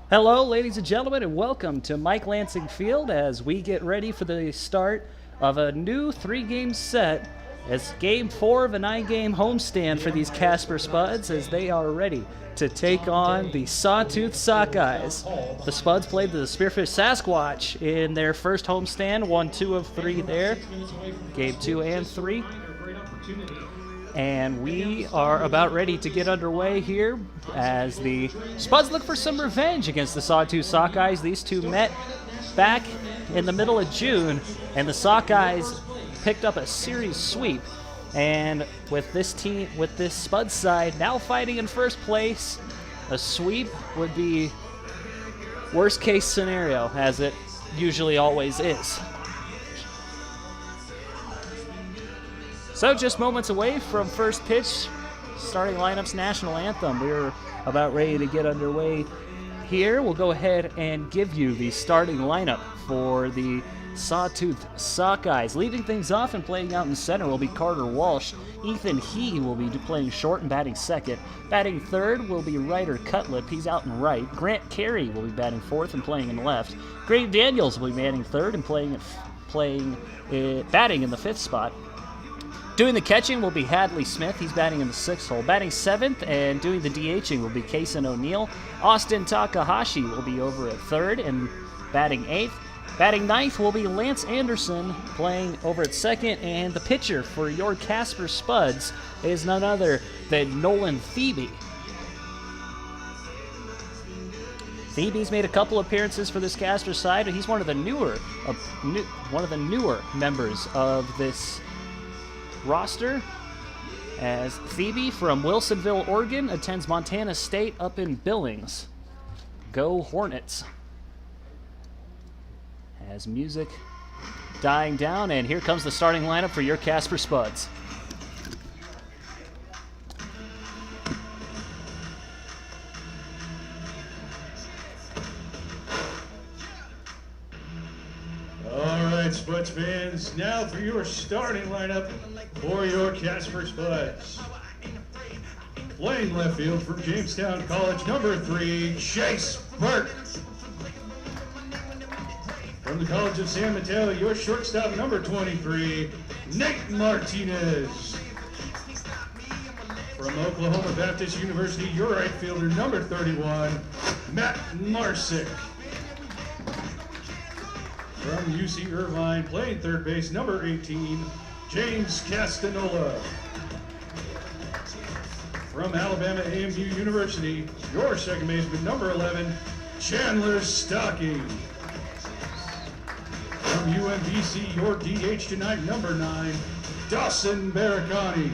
Hello, ladies and gentlemen, and welcome to Mike Lansing Field as we get ready for the start of a new three-game set. It's game 4 of a 9-game homestand for these Casper Spuds as they are ready to take on the Sawtooth Sockeyes. The Spuds played the Spearfish Sasquatch in their first homestand, won 2 of 3 there, game 2 and 3. And we are about ready to get underway here as the Spuds look for some revenge against the Sawtooth Sockeyes. These two met back in the middle of June, and the Sockeyes picked up a series sweep. And with this team, with this Spuds side now fighting in first place, a sweep would be worst case scenario, as it usually always is. So just moments away from first pitch, starting lineup's national anthem. We're about ready to get underway here. We'll go ahead and give you the starting lineup for the Sawtooth Sockeyes. Leading things off and playing out in center will be Carter Walsh. Ethan He will be playing short and batting second. Batting third will be Ryder Cutlip. He's out in right. Grant Carey will be batting fourth and playing in left. Greg Daniels will be batting third and batting in the fifth spot. Doing the catching will be Hadley Smith. He's batting in the sixth hole. Batting seventh and doing the DHing will be Kason O'Neill. Austin Takahashi will be over at third and batting eighth. Batting ninth will be Lance Anderson playing over at second. And the pitcher for your Casper Spuds is none other than Nolan Thebe. Thebe's made a couple appearances for this Casper side, and he's one of the newer members of this roster, as Thebe from Wilsonville, Oregon, attends Montana State up in Billings. Go Hornets. As music dying down, and here comes the starting lineup for your Casper Spuds. Alright, Spuds fans, now for your starting lineup for your Casper Spuds. Playing left field from Jamestown College, number 3, Chase Burke. From the College of San Mateo, your shortstop, number 23, Nate Martinez. From Oklahoma Baptist University, your right fielder, number 31, Matt Marsick. From UC Irvine, playing third base, number 18, James Castanola. From Alabama AMU University, your second baseman, number 11, Chandler Stocking. From UMBC, your DH tonight, number 9, Dawson Baracani.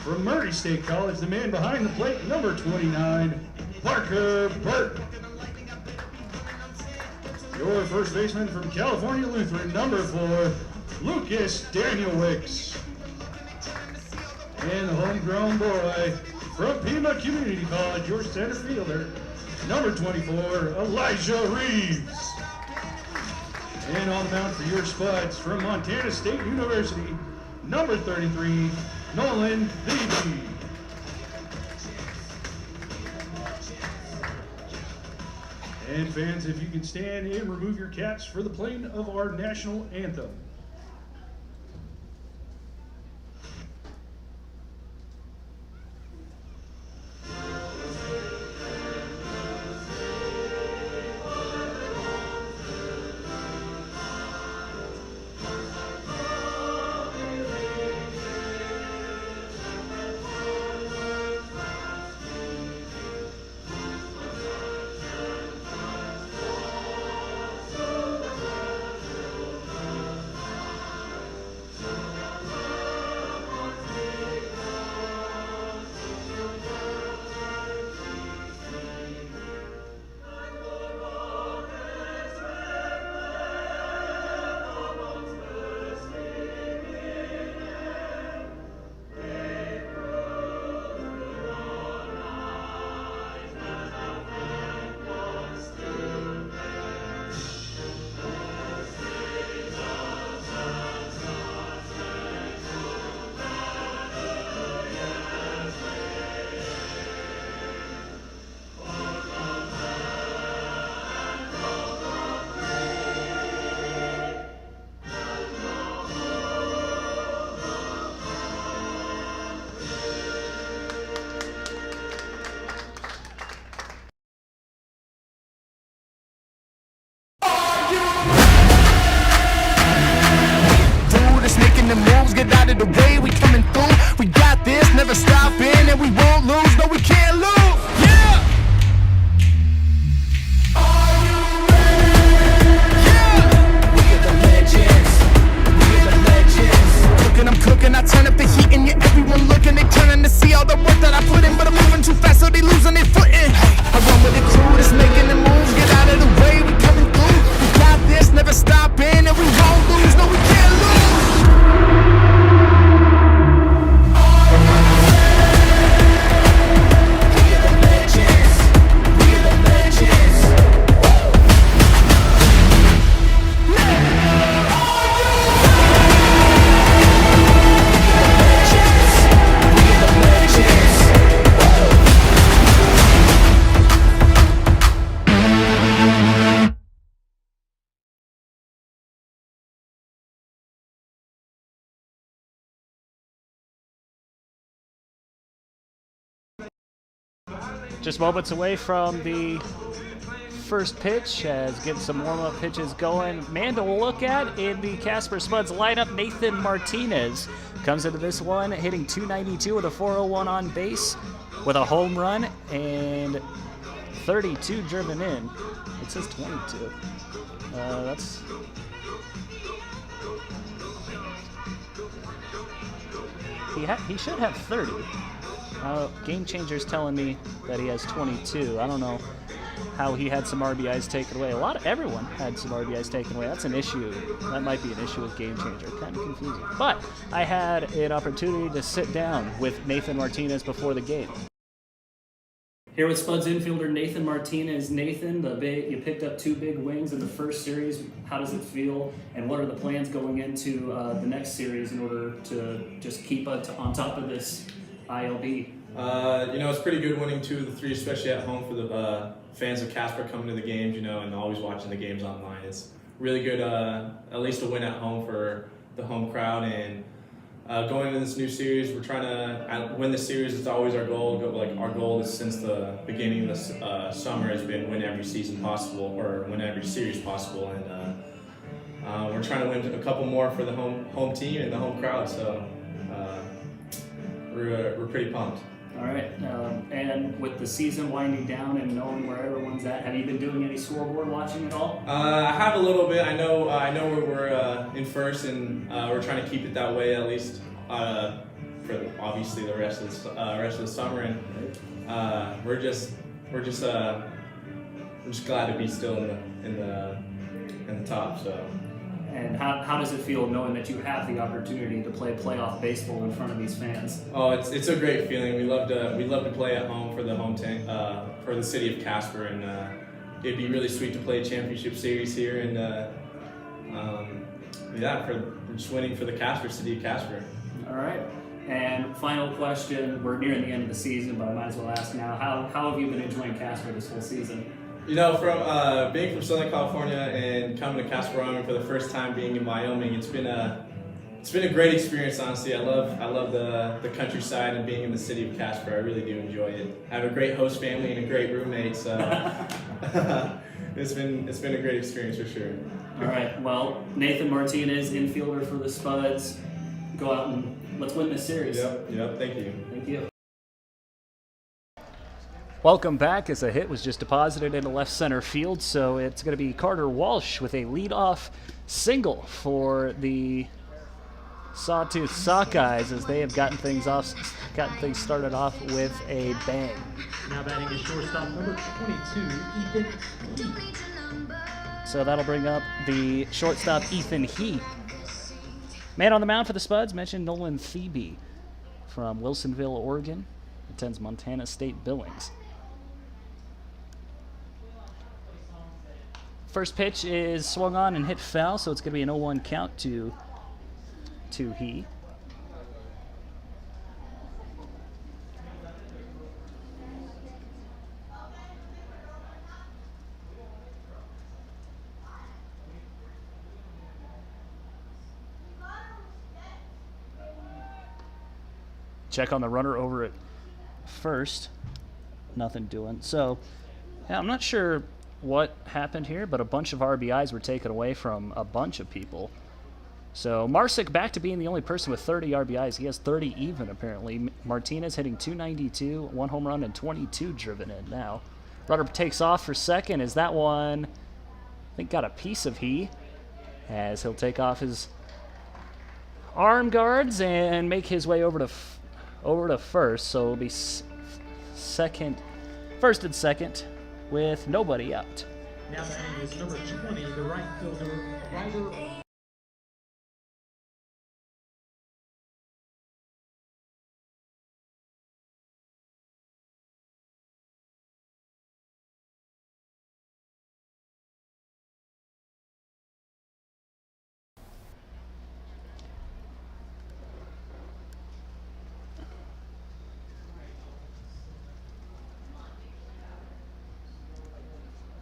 From Murray State College, the man behind the plate, number 29, Parker Burke. Your first baseman from California Lutheran, number 4, Lucas Danielwicks. And the homegrown boy from Pima Community College, your center fielder, number 24, Elijah Reeves. And on the mound for your Spuds from Montana State University, number 33, Nolan Thebe. And fans, if you can stand and remove your caps for the playing of our national anthem. see all the work that I put in, but I'm moving too fast, so they losing their footing. I run with the crew that's making the moves. Get out of the way, we coming through. We got this, never stopping, and we won't lose. No, we can't lose. Just moments away from the first pitch as getting some warm-up pitches going. Man to look at in the Casper Spuds lineup, Nathan Martinez comes into this one hitting .292 with a .401 on base with a home run and 32 driven in. It says 22. He should have 30. Game Changer's telling me that he has 22. I don't know how he had some RBIs taken away. Everyone had some RBIs taken away. That's an issue. That might be an issue with Game Changer. Kind of confusing. But I had an opportunity to sit down with Nathan Martinez before the game. Here with Spuds infielder Nathan Martinez. Nathan, you picked up 2 big wins in the first series. How does it feel? And what are the plans going into the next series in order to just keep on top of this ILB? It's pretty good winning 2 of the 3, especially at home for the fans of Casper coming to the games, and always watching the games online. It's really good, at least a win at home for the home crowd. And going into this new series, we're trying to win the series. It's always our goal. Our goal is since the beginning of the summer has been win every season possible, or win every series possible. And we're trying to win a couple more for the home team and the home crowd. So we're pretty pumped. All right, and with the season winding down and knowing where everyone's at, have you been doing any scoreboard watching at all? I have a little bit. I know we're in first, and we're trying to keep it that way at least for obviously the rest of the summer. And we're just glad to be still in the top. So. And how does it feel knowing that you have the opportunity to play playoff baseball in front of these fans? Oh, it's a great feeling. We love to play at home for the for the city of Casper, and it'd be really sweet to play a championship series here, and for just winning for the city of Casper. All right. And final question: we're nearing the end of the season, but I might as well ask now: how have you been enjoying Casper this whole season? From being from Southern California and coming to Casper, Wyoming for the first time, being in Wyoming, it's been a great experience. Honestly, I love the countryside and being in the city of Casper. I really do enjoy it. I have a great host family and a great roommate, so it's been a great experience for sure. All right. Well, Nathan Martinez, infielder for the Spuds. Go out and let's win this series. Yep. Thank you. Thank you. Welcome back, as a hit was just deposited into left center field, so it's going to be Carter Walsh with a leadoff single for the Sawtooth Sockeyes, as they have gotten things started off with a bang. Now batting is shortstop number 22, Ethan Heath. So that'll bring up the shortstop Ethan Heath. Man on the mound for the Spuds, mentioned Nolan Thebe from Wilsonville, Oregon, attends Montana State Billings. First pitch is swung on and hit foul, so it's going to be an 0-1 count to he. Check on the runner over at first. Nothing doing. So, yeah, I'm not sure what happened here, but a bunch of RBIs were taken away from a bunch of people. So Marsick back to being the only person with 30 RBIs. He has 30 even, apparently. Martinez hitting .292, 1 home run and 22 driven in now. Runner takes off for second. Is that one, I think, got a piece of he, as he'll take off his arm guards and make his way over over to first, so it'll be first and second with nobody out. Now batting is number 20, the right fielder, Ryder.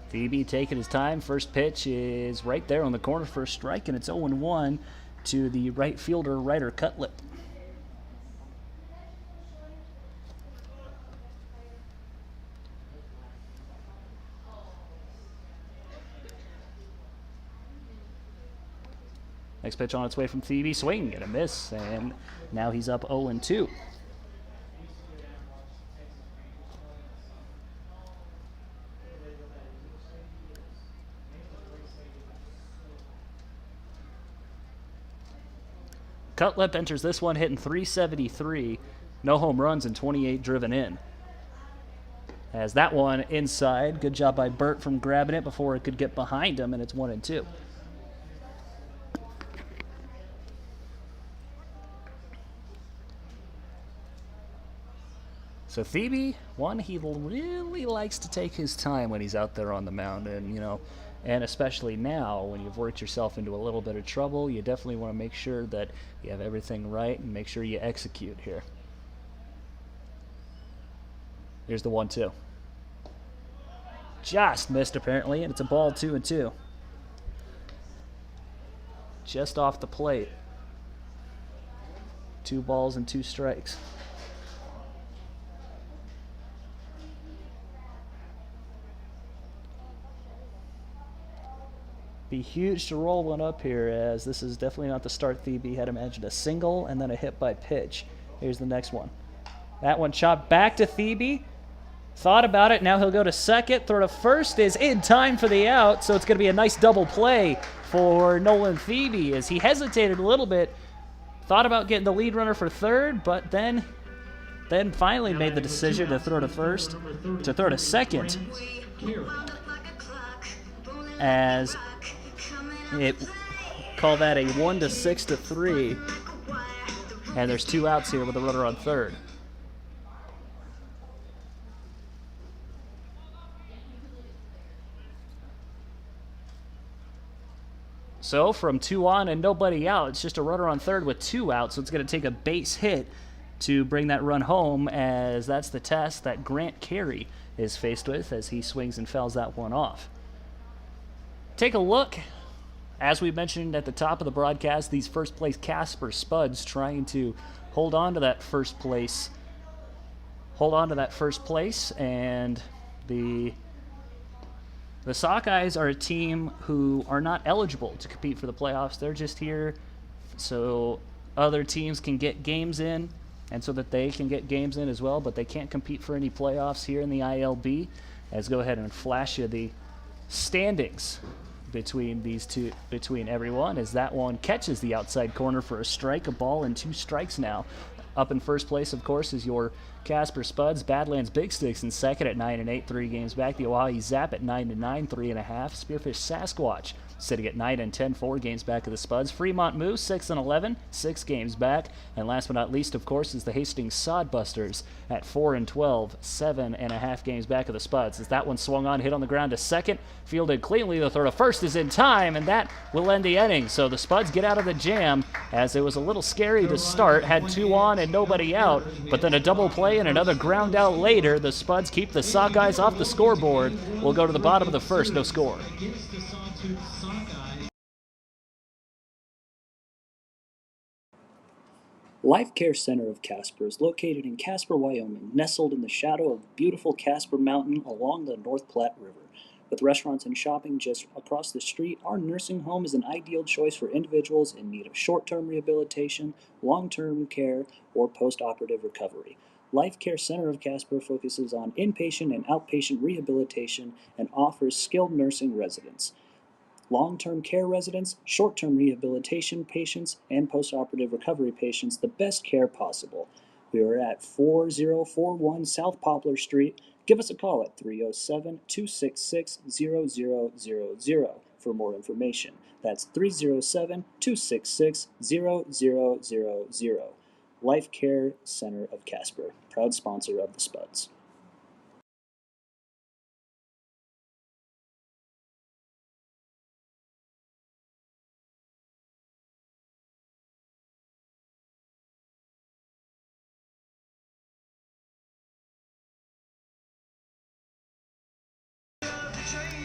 Phoebe taking his time. First pitch is right there on the corner for a strike, and it's 0-1 to the right fielder, Ryder Cutlip. Next pitch on its way from Phoebe. Swing and a miss, and now he's up 0-2. Cutlip enters this one hitting .373, no home runs and 28 driven in. As that one inside, good job by Burt from grabbing it before it could get behind him, and it's 1-2. So Phoebe, he really likes to take his time when he's out there on the mound, and especially now when you've worked yourself into a little bit of trouble, you definitely want to make sure that you have everything right and make sure you execute here. Here's the 1-2. Just missed apparently, and it's a ball 2-2. Just off the plate. 2 balls and 2 strikes. Be huge to roll one up here, as this is definitely not the start Phoebe had imagined. A single and then a hit by pitch. Here's the next one. That one chopped back to Phoebe. Thought about it. Now he'll go to second. Throw to first is in time for the out, so it's going to be a nice double play for Nolan Phoebe as he hesitated a little bit. Thought about getting the lead runner for third, but then finally made the decision to throw to second, as it call that a 1-6 to 3, and there's 2 outs here with a runner on third. So from 2 on and nobody out, it's just a runner on third with 2 outs, so it's going to take a base hit to bring that run home, as that's the test that Grant Carey is faced with as he swings and fouls that one off. Take a look. As we mentioned at the top of the broadcast, these first place Casper Spuds trying to hold on to that first place. And the Sockeyes are a team who are not eligible to compete for the playoffs. They're just here so other teams can get games in, and so that they can get games in as well, but they can't compete for any playoffs here in the ILB. Let's go ahead and flash you the standings between everyone, as that one catches the outside corner for a strike, a ball and 2 strikes now. Up in first place, of course, is your Casper Spuds. Badlands Big Sticks in second at 9-8, 3 games back. The Oahe Zap at 9-9, 3.5. Spearfish Sasquatch sitting at 9-10, 4 games back of the Spuds. Fremont Moose 6-11, 6 games back. And last but not least, of course, is the Hastings Sodbusters at 4-12, 7.5 games back of the Spuds. As that one swung on, hit on the ground to second, fielded cleanly. The throw to first is in time, and that will end the inning. So the Spuds get out of the jam, as it was a little scary to start. Had 2 on and nobody out, but then a double play and another ground out later. The Spuds keep the Sockeyes off the scoreboard. We'll go to the bottom of the first, no score. Life Care Center of Casper is located in Casper, Wyoming, nestled in the shadow of beautiful Casper Mountain along the North Platte River. With restaurants and shopping just across the street, our nursing home is an ideal choice for individuals in need of short-term rehabilitation, long-term care, or post-operative recovery. Life Care Center of Casper focuses on inpatient and outpatient rehabilitation and offers skilled nursing residents, long-term care residents, short-term rehabilitation patients, and post-operative recovery patients the best care possible. We are at 4041 South Poplar Street. Give us a call at 307-266-0000 for more information. That's 307-266-0000. Life Care Center of Casper, proud sponsor of the Spuds.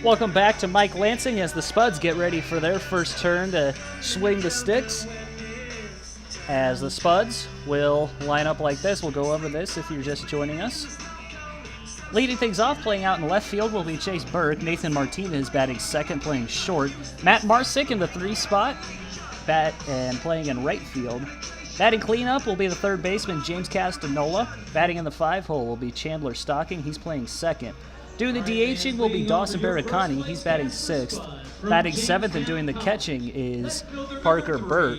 Welcome back to Mike Lansing as the Spuds get ready for their first turn to swing the sticks. As the Spuds will line up like this. We'll go over this if you're just joining us. Leading things off, playing out in left field will be Chase Burke. Nathan Martinez batting second, playing short. Matt Marsick in the 3 spot, and playing in right field. Batting cleanup will be the third baseman, James Castanola. Batting in the 5 hole will be Chandler Stocking. He's playing second. Doing the DHing will be Dawson Barricani. He's batting 6th. Batting 7th and doing the catching is Parker Burt.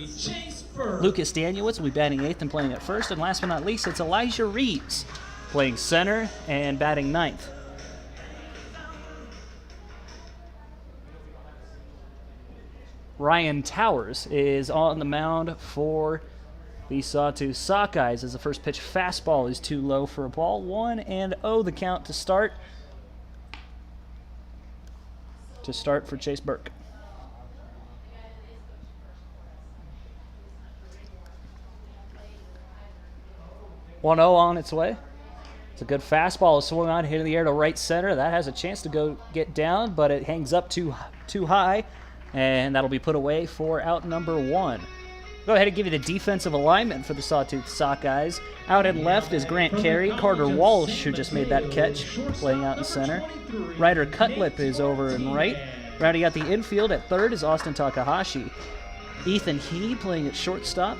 Lucas Danielitz will be batting 8th and playing at first. And last but not least, it's Elijah Reeves playing center and batting 9th. Ryan Towers is on the mound for the Sawtooth Sockeyes as the first pitch fastball is too low for a ball. 1-0 the count to start. For Chase Burke. 1-0 on its way. It's a good fastball. Swung on, hit in the air to right center. That has a chance to go get down, but it hangs up too high, and that'll be put away for out number 1. Go ahead and give you the defensive alignment for the Sawtooth Sockeyes. Out in left is Grant Carey. Carter Walsh, who just made that catch, playing out in center. Ryder Cutlip is over in right. Rounding out the infield at third is Austin Takahashi. Ethan Heaney playing at shortstop.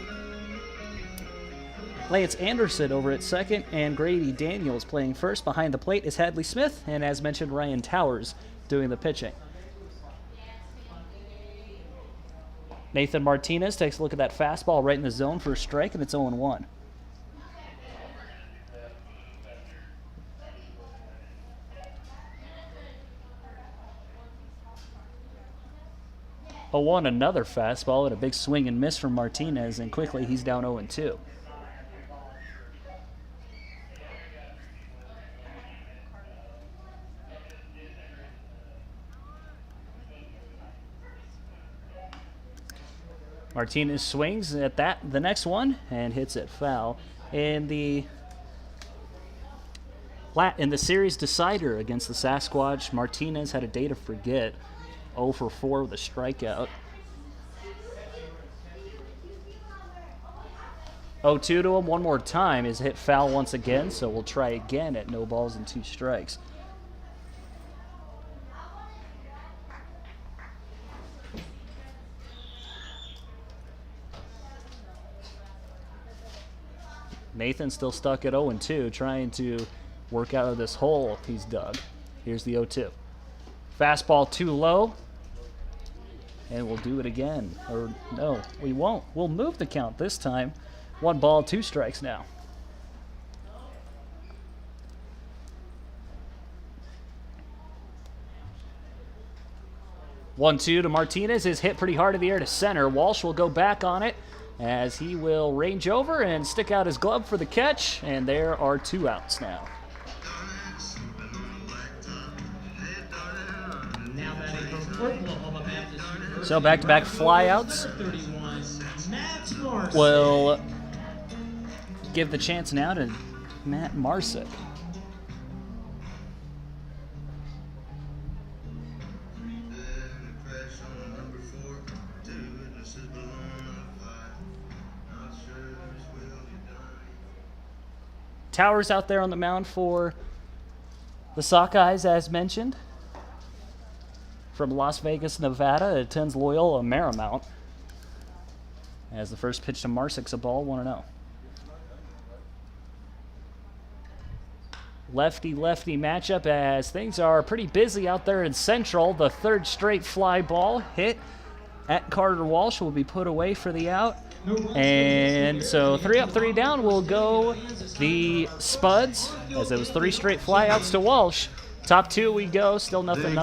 Lance Anderson over at second, and Grady Daniels playing first. Behind the plate is Hadley Smith, and as mentioned, Ryan Towers doing the pitching. Nathan Martinez takes a look at that fastball right in the zone for a strike, and it's 0-1. Another fastball and a big swing and miss from Martinez, and quickly he's down 0-2. Martinez swings at the next one and hits it foul. In the series decider against the Sasquatch, Martinez had a day to forget. 0 for 4 with a strikeout. 0-2 to him one more time is hit foul once again, so we'll try again at no balls and 2 strikes. Nathan still stuck at 0-2, trying to work out of this hole he's dug. Here's the 0-2. Fastball too low, and we'll do it again. Or no, we won't. We'll move the count this time. 1 ball, 2 strikes now. One-two to Martinez is hit pretty hard in the air to center. Walsh will go back on it as he will range over and stick out his glove for the catch, and there are 2 outs now. So back-to-back flyouts will give the chance now to Matt Marsick. Towers out there on the mound for the Sockeyes, as mentioned. From Las Vegas, Nevada, attends Loyola Marymount. As the first pitch to Marsick's a ball, 1-0. Lefty-lefty matchup as things are pretty busy out there in Central. The 3rd straight fly ball hit at Carter Walsh will be put away for the out. And so 3 up, 3 down will go the Spuds, as it was 3 straight flyouts to Walsh. Top 2 we go, still nothing.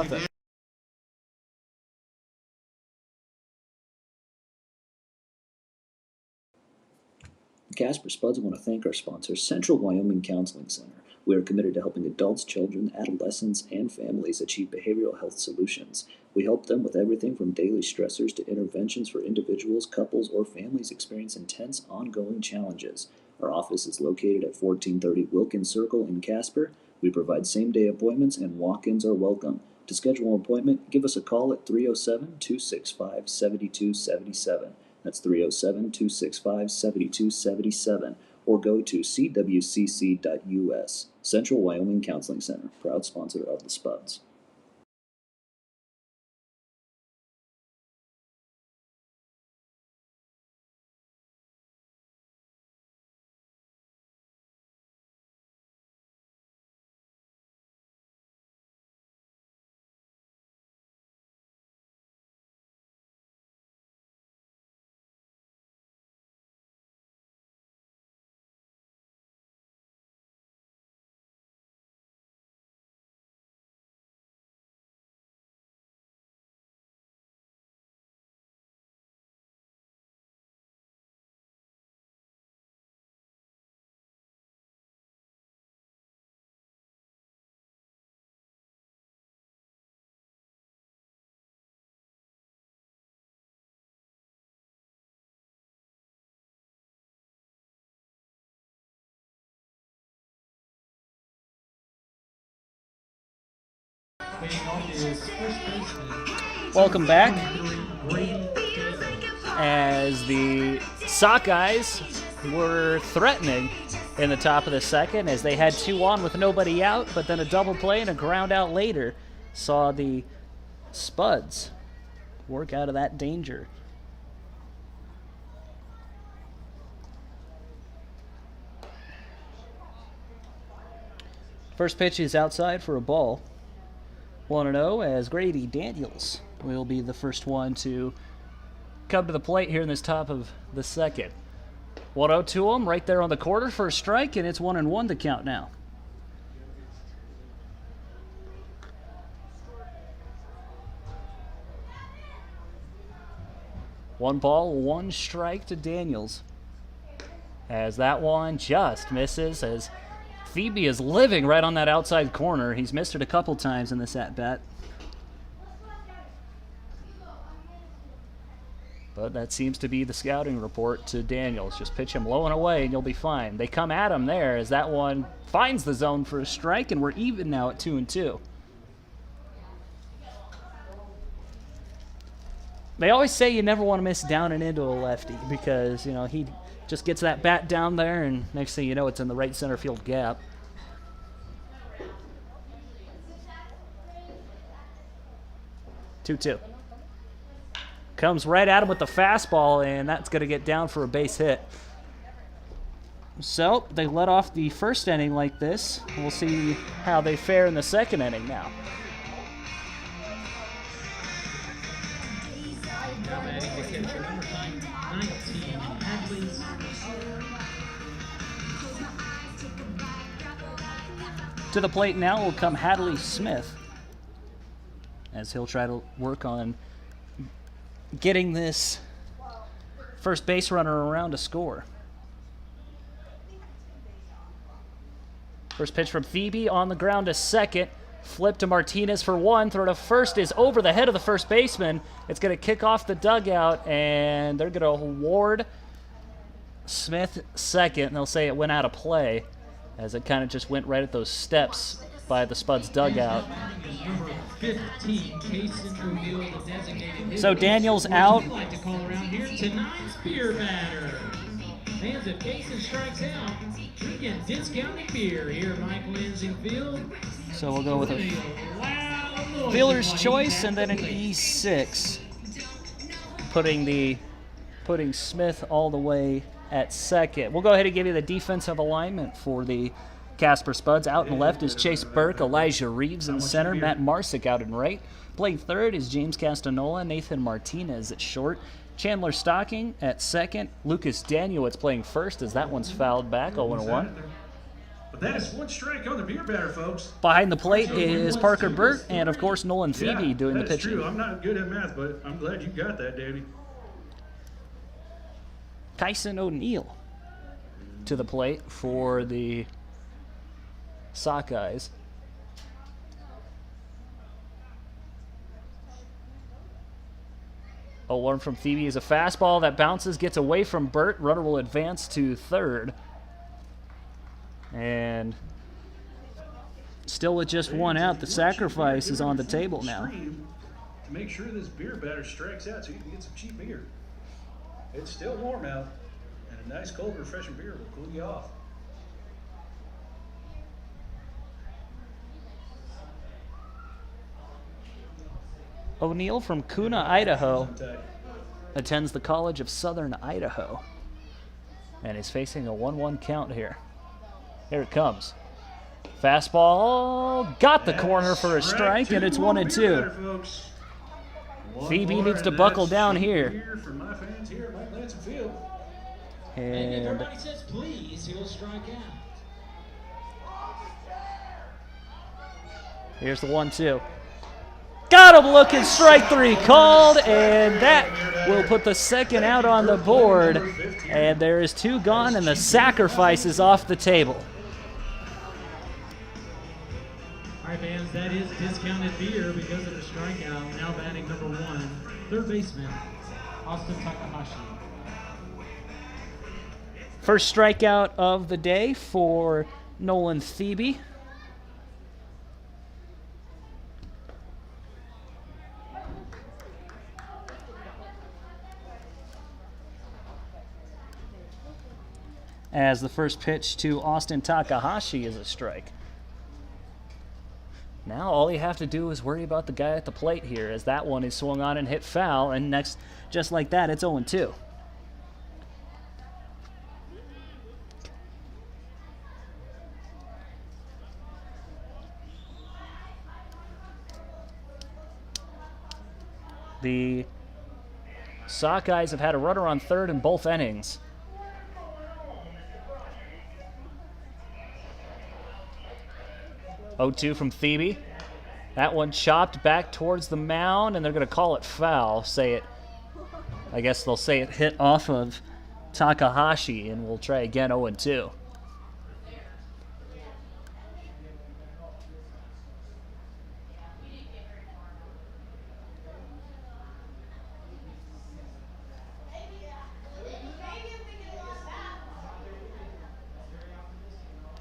The Casper Spuds want to thank our sponsor, Central Wyoming Counseling Center. We are committed to helping adults, children, adolescents, and families achieve behavioral health solutions. We help them with everything from daily stressors to interventions for individuals, couples, or families experiencing intense, ongoing challenges. Our office is located at 1430 Wilkins Circle in Casper. We provide same-day appointments, and walk-ins are welcome. To schedule an appointment, give us a call at 307-265-7277. That's 307-265-7277. Or go to cwcc.us. Central Wyoming Counseling Center, proud sponsor of the Spuds. Welcome back. As the Sockeyes were threatening in the top of the second, as they had 2 on with nobody out, but then a double play and a ground out later saw the Spuds work out of that danger. First pitch is outside for a ball. 1-0 as Grady Daniels will be the first one to come to the plate here in this top of the second. 1-0 to him right there on the corner for a strike, and it's 1-1 the count now. One ball, 1 strike to Daniels. As that one just misses, as Phoebe is living right on that outside corner. He's missed it a couple times in this at-bat. But that seems to be the scouting report to Daniels. Just pitch him low and away and you'll be fine. They come at him there as that one finds the zone for a strike, and we're even now at 2-2. They always say you never want to miss down and into a lefty because, you know, he just gets that bat down there, and next thing you know, it's in the right center field gap. Two. Comes right at him with the fastball, and that's going to get down for a base hit. So they let off the first inning like this. We'll see how they fare in the second inning now. To the plate now will come Hadley Smith, as he'll try to work on getting this first base runner around to score. First pitch from Phoebe on the ground to second. Flip to Martinez for 1. Throw to first is over the head of the first baseman. It's going to kick off the dugout, and they're going to award Smith second, and they'll say it went out of play, as it kind of just went right at those steps by the Spuds dugout. So Daniels out. Fans of Cason strikes out. We get discounted beer here at Mike Lansing Field. So we'll go with a fielder's choice and then an E6, putting Smith all the way at second. We'll go ahead and give you the defensive alignment for the Casper Spuds. Out and left is Chase Burke, Elijah Reeves in center, Matt Marsick out and right. Playing third is James Castanola, Nathan Martinez at short, Chandler Stocking at second. Lucas Danielitz playing first as that one's fouled back, 0-1. But that is one strike on the beer batter, folks. Behind the plate is Parker Burt and, of course, Nolan Phoebe doing the that's pitching. true. I'm not good at math, but I'm glad you got that, Davey. Tyson O'Neill to the plate for the Sockeyes. A one from Phoebe is a fastball that bounces, gets away from Burt. Runner will advance to third. And still with just one out, the sacrifice is on the table now. To make sure this beer batter strikes out so you can get some cheap beer. It's still warm out, and a nice cold refreshing beer will cool you off. O'Neill from Kuna, Idaho, attends the College of Southern Idaho, and is facing a 1-1 count here. Here it comes. Fastball, got the corner for a strike, and it's 1-2. Phoebe needs to buckle down here. And everybody says please, he'll strike out. here's the 1-2. Got him looking, strike three called, and that will put the second out on the board. And there is two gone, and the sacrifice is off the table. All right, fans, that is discounted beer because of the strikeout. Now batting number 1, third baseman, Austin Takahashi. First strikeout of the day for Nolan Phoebe. As the first pitch to Austin Takahashi is a strike. Now all you have to do is worry about the guy at the plate here, as that one is swung on and hit foul, and next, just like that, it's 0-2. The Sockeyes have had a runner on third in both innings. (0-2) from Phoebe. That one chopped back towards the mound, and they're going to call it foul. I guess they'll say it hit off of Takahashi, and we'll try again. 0-2.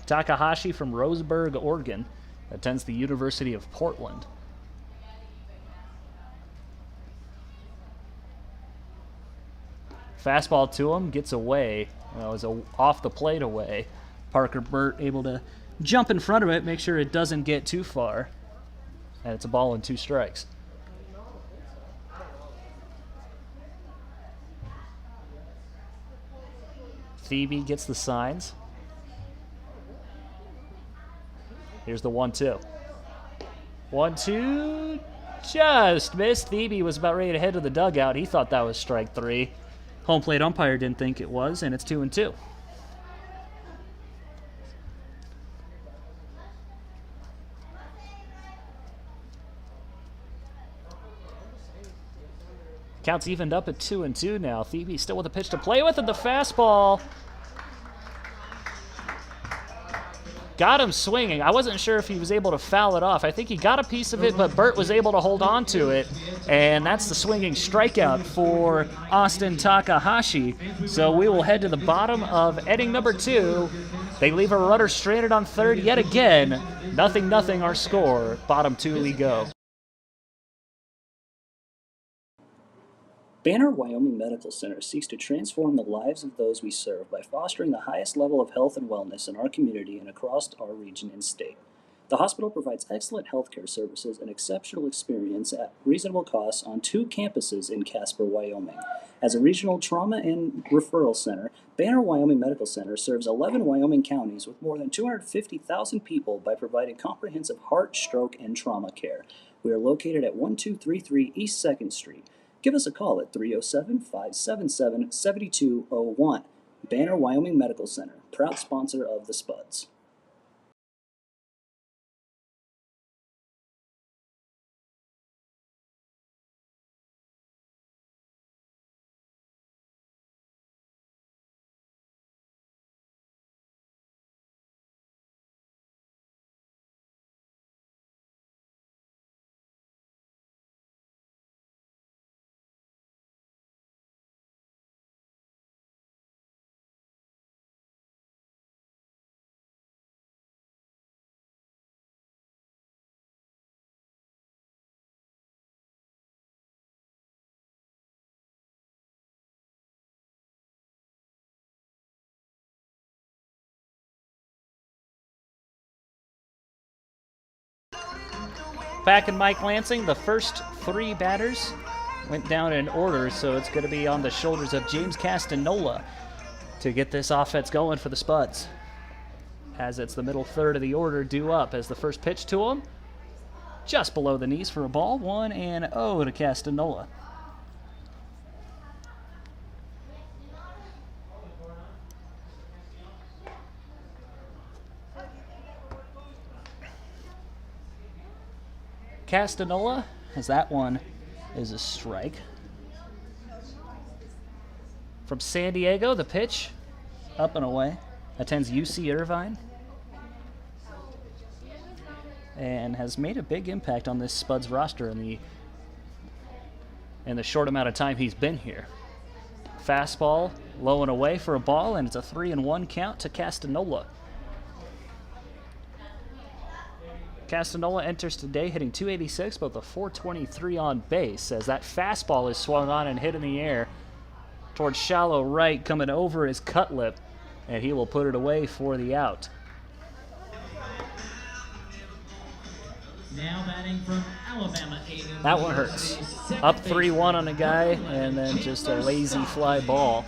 Takahashi from Roseburg, Oregon, attends the University of Portland. Fastball to him, gets away. Well, it was off the plate away. Parker Burt able to jump in front of it, make sure it doesn't get too far. And it's a ball and 2 strikes. Phoebe gets the signs. Here's the 1-2. 1-2, just missed. Phoebe was about ready to head to the dugout. He thought that was strike 3. Home plate umpire didn't think it was, and it's 2-2. Count's evened up at 2-2 now. Phoebe still with a pitch to play with, and the fastball got him swinging. I wasn't sure if he was able to foul it off. I think he got a piece of it, but Burt was able to hold on to it. And that's the swinging strikeout for Austin Takahashi. So we will head to the bottom of inning number 2. They leave a runner stranded on third yet again. 0-0 our score. Bottom 2 we go. Banner Wyoming Medical Center seeks to transform the lives of those we serve by fostering the highest level of health and wellness in our community and across our region and state. The hospital provides excellent healthcare services and exceptional experience at reasonable costs on 2 campuses in Casper, Wyoming. As a regional trauma and referral center, Banner Wyoming Medical Center serves 11 Wyoming counties with more than 250,000 people by providing comprehensive heart, stroke, and trauma care. We are located at 1233 East 2nd Street. Give us a call at 307-577-7201. Banner Wyoming Medical Center, proud sponsor of the Spuds. Back in Mike Lansing, the first three batters went down in order, so it's going to be on the shoulders of James Castanola to get this offense going for the Spuds. As it's the middle third of the order due up as the first pitch to him. Just below the knees for a ball, 1-0 to Castanola. Castanola, as that one is a strike. From San Diego, the pitch, up and away, attends UC Irvine, and has made a big impact on this Spuds roster in the short amount of time he's been here. Fastball, low and away for a ball, and it's a 3-1 count to Castanola. Castanola enters today hitting .286, but the .423 on base, as that fastball is swung on and hit in the air towards shallow right, coming over his cut lip, and he will put it away for the out. Now batting from Alabama, Aiden. That one hurts. Up 3-1 on a guy, and then just a lazy fly ball.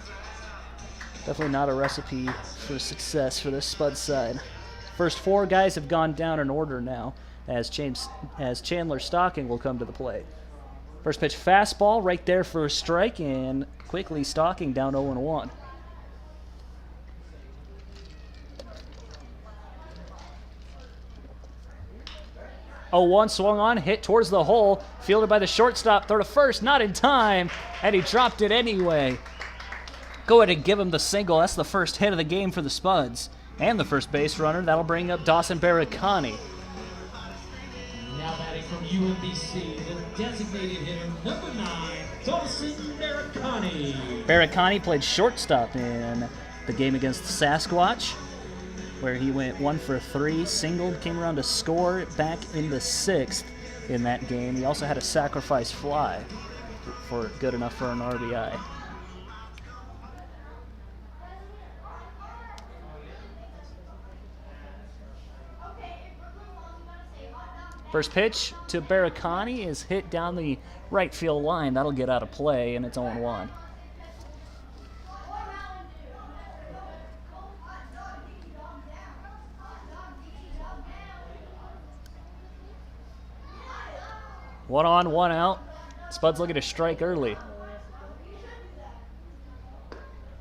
Definitely not a recipe for success for this Spud side. First four guys have gone down in order now, as Chandler Stocking will come to the plate. First pitch fastball right there for a strike, and quickly Stocking down 0-1. One swung on, hit towards the hole, fielded by the shortstop, throw to first, not in time, and he dropped it anyway. Go ahead and give him the single. That's the first hit of the game for the Spuds. And the first base runner, that'll bring up Dawson Barricani. Now batting from UMBC, the designated hitter, number 9, Dawson Barricani. Barricani played shortstop in the game against Sasquatch, where he went 1 for 3, singled, came around to score back in the 6th in that game. He also had a sacrifice fly for good enough for an RBI. First pitch to Barricani is hit down the right field line. That'll get out of play, and it's 0-1. One on, one out. Spuds looking to strike early.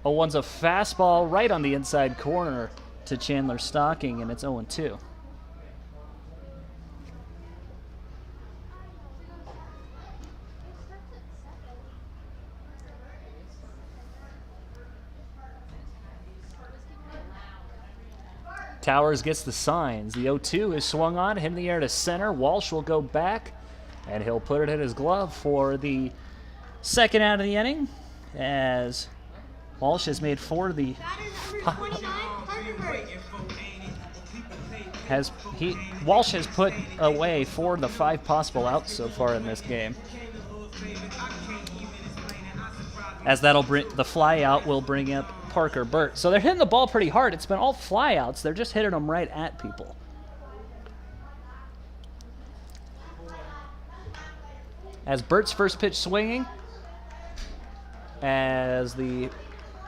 0-1's a fastball right on the inside corner to Chandler Stocking, and it's 0-2. Towers gets the signs. The 0-2 is swung on, hit in the air to center. Walsh will go back, and he'll put it in his glove for the second out of the inning, as Walsh has made 4 of the Walsh has put away 4 of the 5 possible outs so far in this game. As that'll bring the fly out will bring up Parker Burt. So they're hitting the ball pretty hard. It's been all flyouts. They're just hitting them right at people. As Burt's first pitch swinging, as the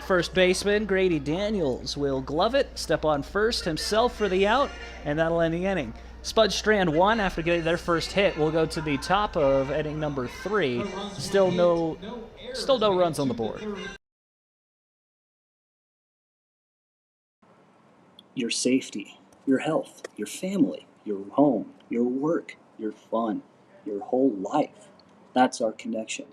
first baseman, Grady Daniels, will glove it, step on first himself for the out, and that'll end the inning. Spuds strand 1 after getting their first hit. We'll go to the top of inning number 3. Still no runs on the board. Your safety, your health, your family, your home, your work, your fun, your whole life. That's our connection.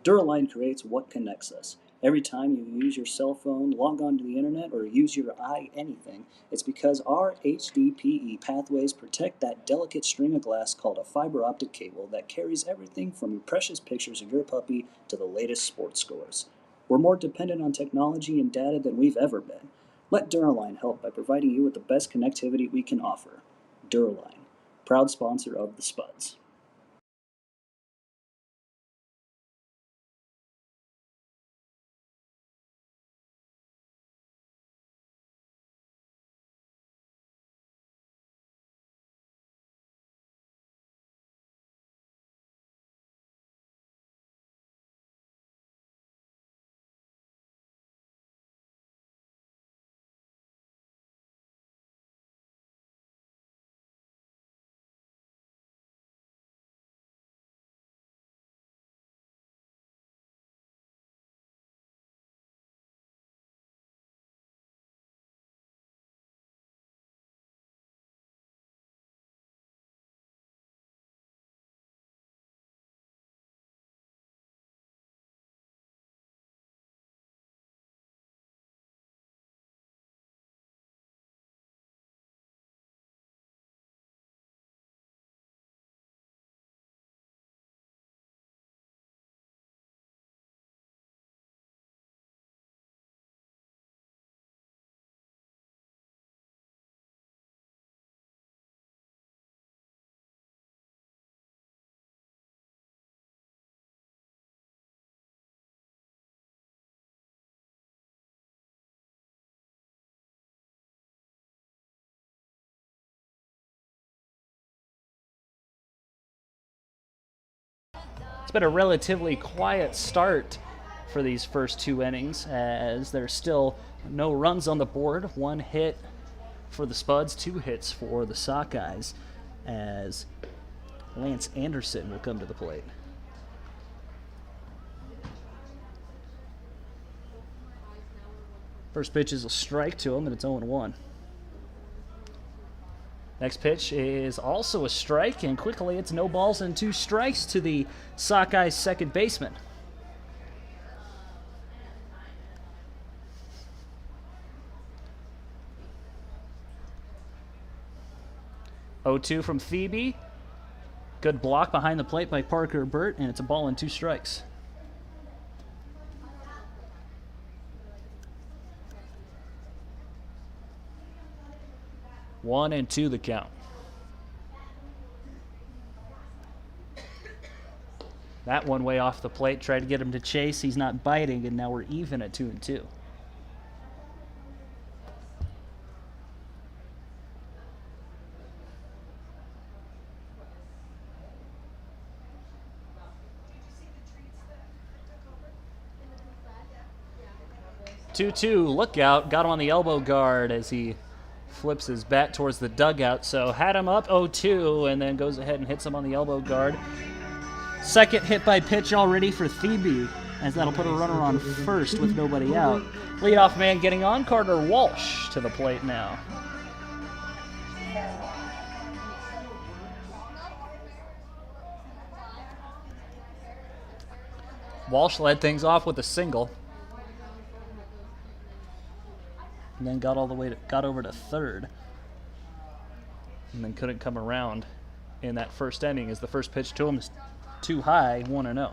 Duraline creates what connects us. Every time you use your cell phone, log on to the internet, or use your anything, it's because our HDPE pathways protect that delicate string of glass called a fiber optic cable that carries everything from your precious pictures of your puppy to the latest sports scores. We're more dependent on technology and data than we've ever been. Let Duraline help by providing you with the best connectivity we can offer. Duraline, proud sponsor of the Spuds. It's been a relatively quiet start for these first 2 innings, as there's still no runs on the board. 1 hit for the Spuds, 2 hits for the Sockeyes, as Lance Anderson will come to the plate. First pitch is a strike to him, and it's 0-1. Next pitch is also a strike, and quickly it's no balls and 2 strikes to the Sockeyes second baseman. Oh-2 from Phoebe. Good block behind the plate by Parker Burt, and it's a ball and 2 strikes. One and 2 the count. That one way off the plate. Tried to get him to chase. He's not biting, and now we're even at 2-2. Two-two. Look out. Got him on the elbow guard as he flips his bat towards the dugout. So had him up 0-2 and then goes ahead and hits him on the elbow guard. Second hit by pitch already for Thebe, as that'll put a runner on first with nobody out. Leadoff man getting on, Carter Walsh to the plate now. Walsh led things off with a single, and then got over to third, and then couldn't come around in that first inning as the first pitch to him is too high, 1-0.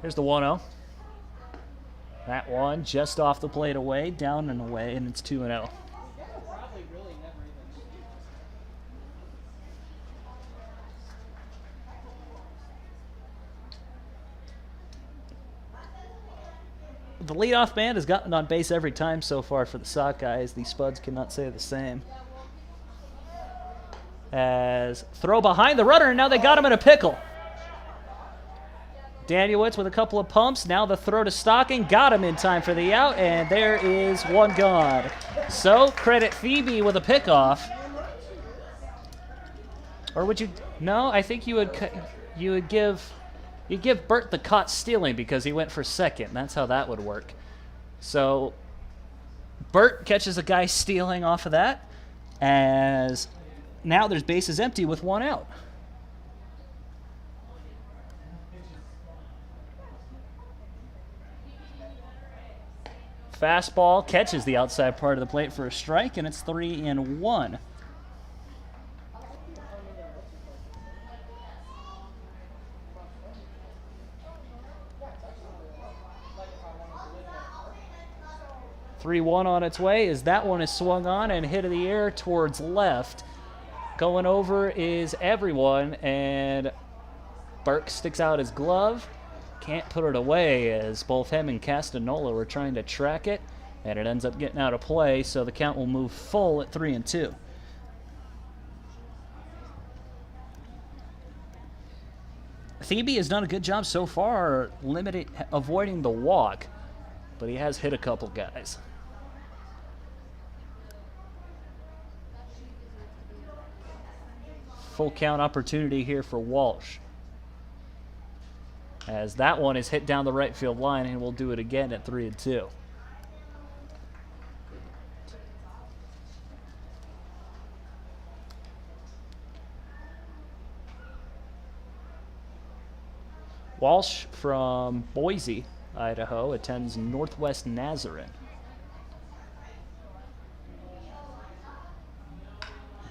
Here's the 1-0. That one just off the plate away, down and away, and it's 2-0. The leadoff man has gotten on base every time so far for the Sockeyes. The Spuds cannot say the same. As throw behind the runner, and now they got him in a pickle. Danielewicz with a couple of pumps. Now the throw to Stocking. Got him in time for the out, and there is one gone. So credit Phoebe with a pickoff. Or would you? No, I think you would give Bert the caught stealing because he went for second. That's how that would work. So Bert catches a guy stealing off of that, as now there's bases empty with one out. Fastball catches the outside part of the plate for a strike, and it's 3-1. (3-1) on its way as that one is swung on and hit in the air towards left. Going over is everyone, and Burke sticks out his glove. Can't put it away as both him and Castanola were trying to track it, and it ends up getting out of play, so the count will move full at 3-2. Thebe has done a good job so far avoiding the walk, but he has hit a couple guys. Full count opportunity here for Walsh, as that one is hit down the right field line, and we'll do it again at 3-2. Walsh from Boise, Idaho, attends Northwest Nazarene.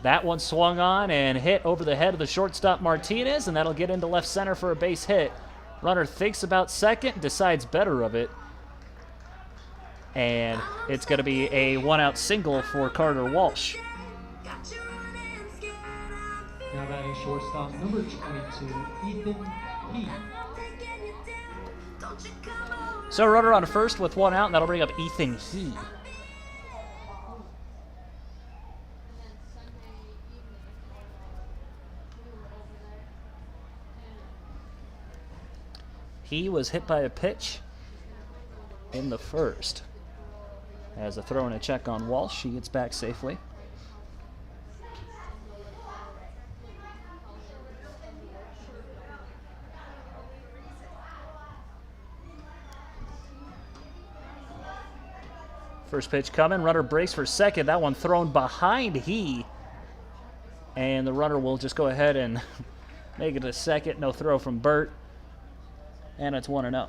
That one swung on and hit over the head of the shortstop Martinez, and that'll get into left center for a base hit. Runner thinks about second, decides better of it, and it's going to be a one-out single for Carter Walsh. Now batting shortstop number 22, Ethan Heath. So runner on first with one out, and that'll bring up Ethan Heath. He was hit by a pitch in the first. As a throw and a check on Walsh, he gets back safely. First pitch coming, runner breaks for second. That one thrown behind he. And the runner will just go ahead and make it a second. No throw from Bert. And it's 1-0.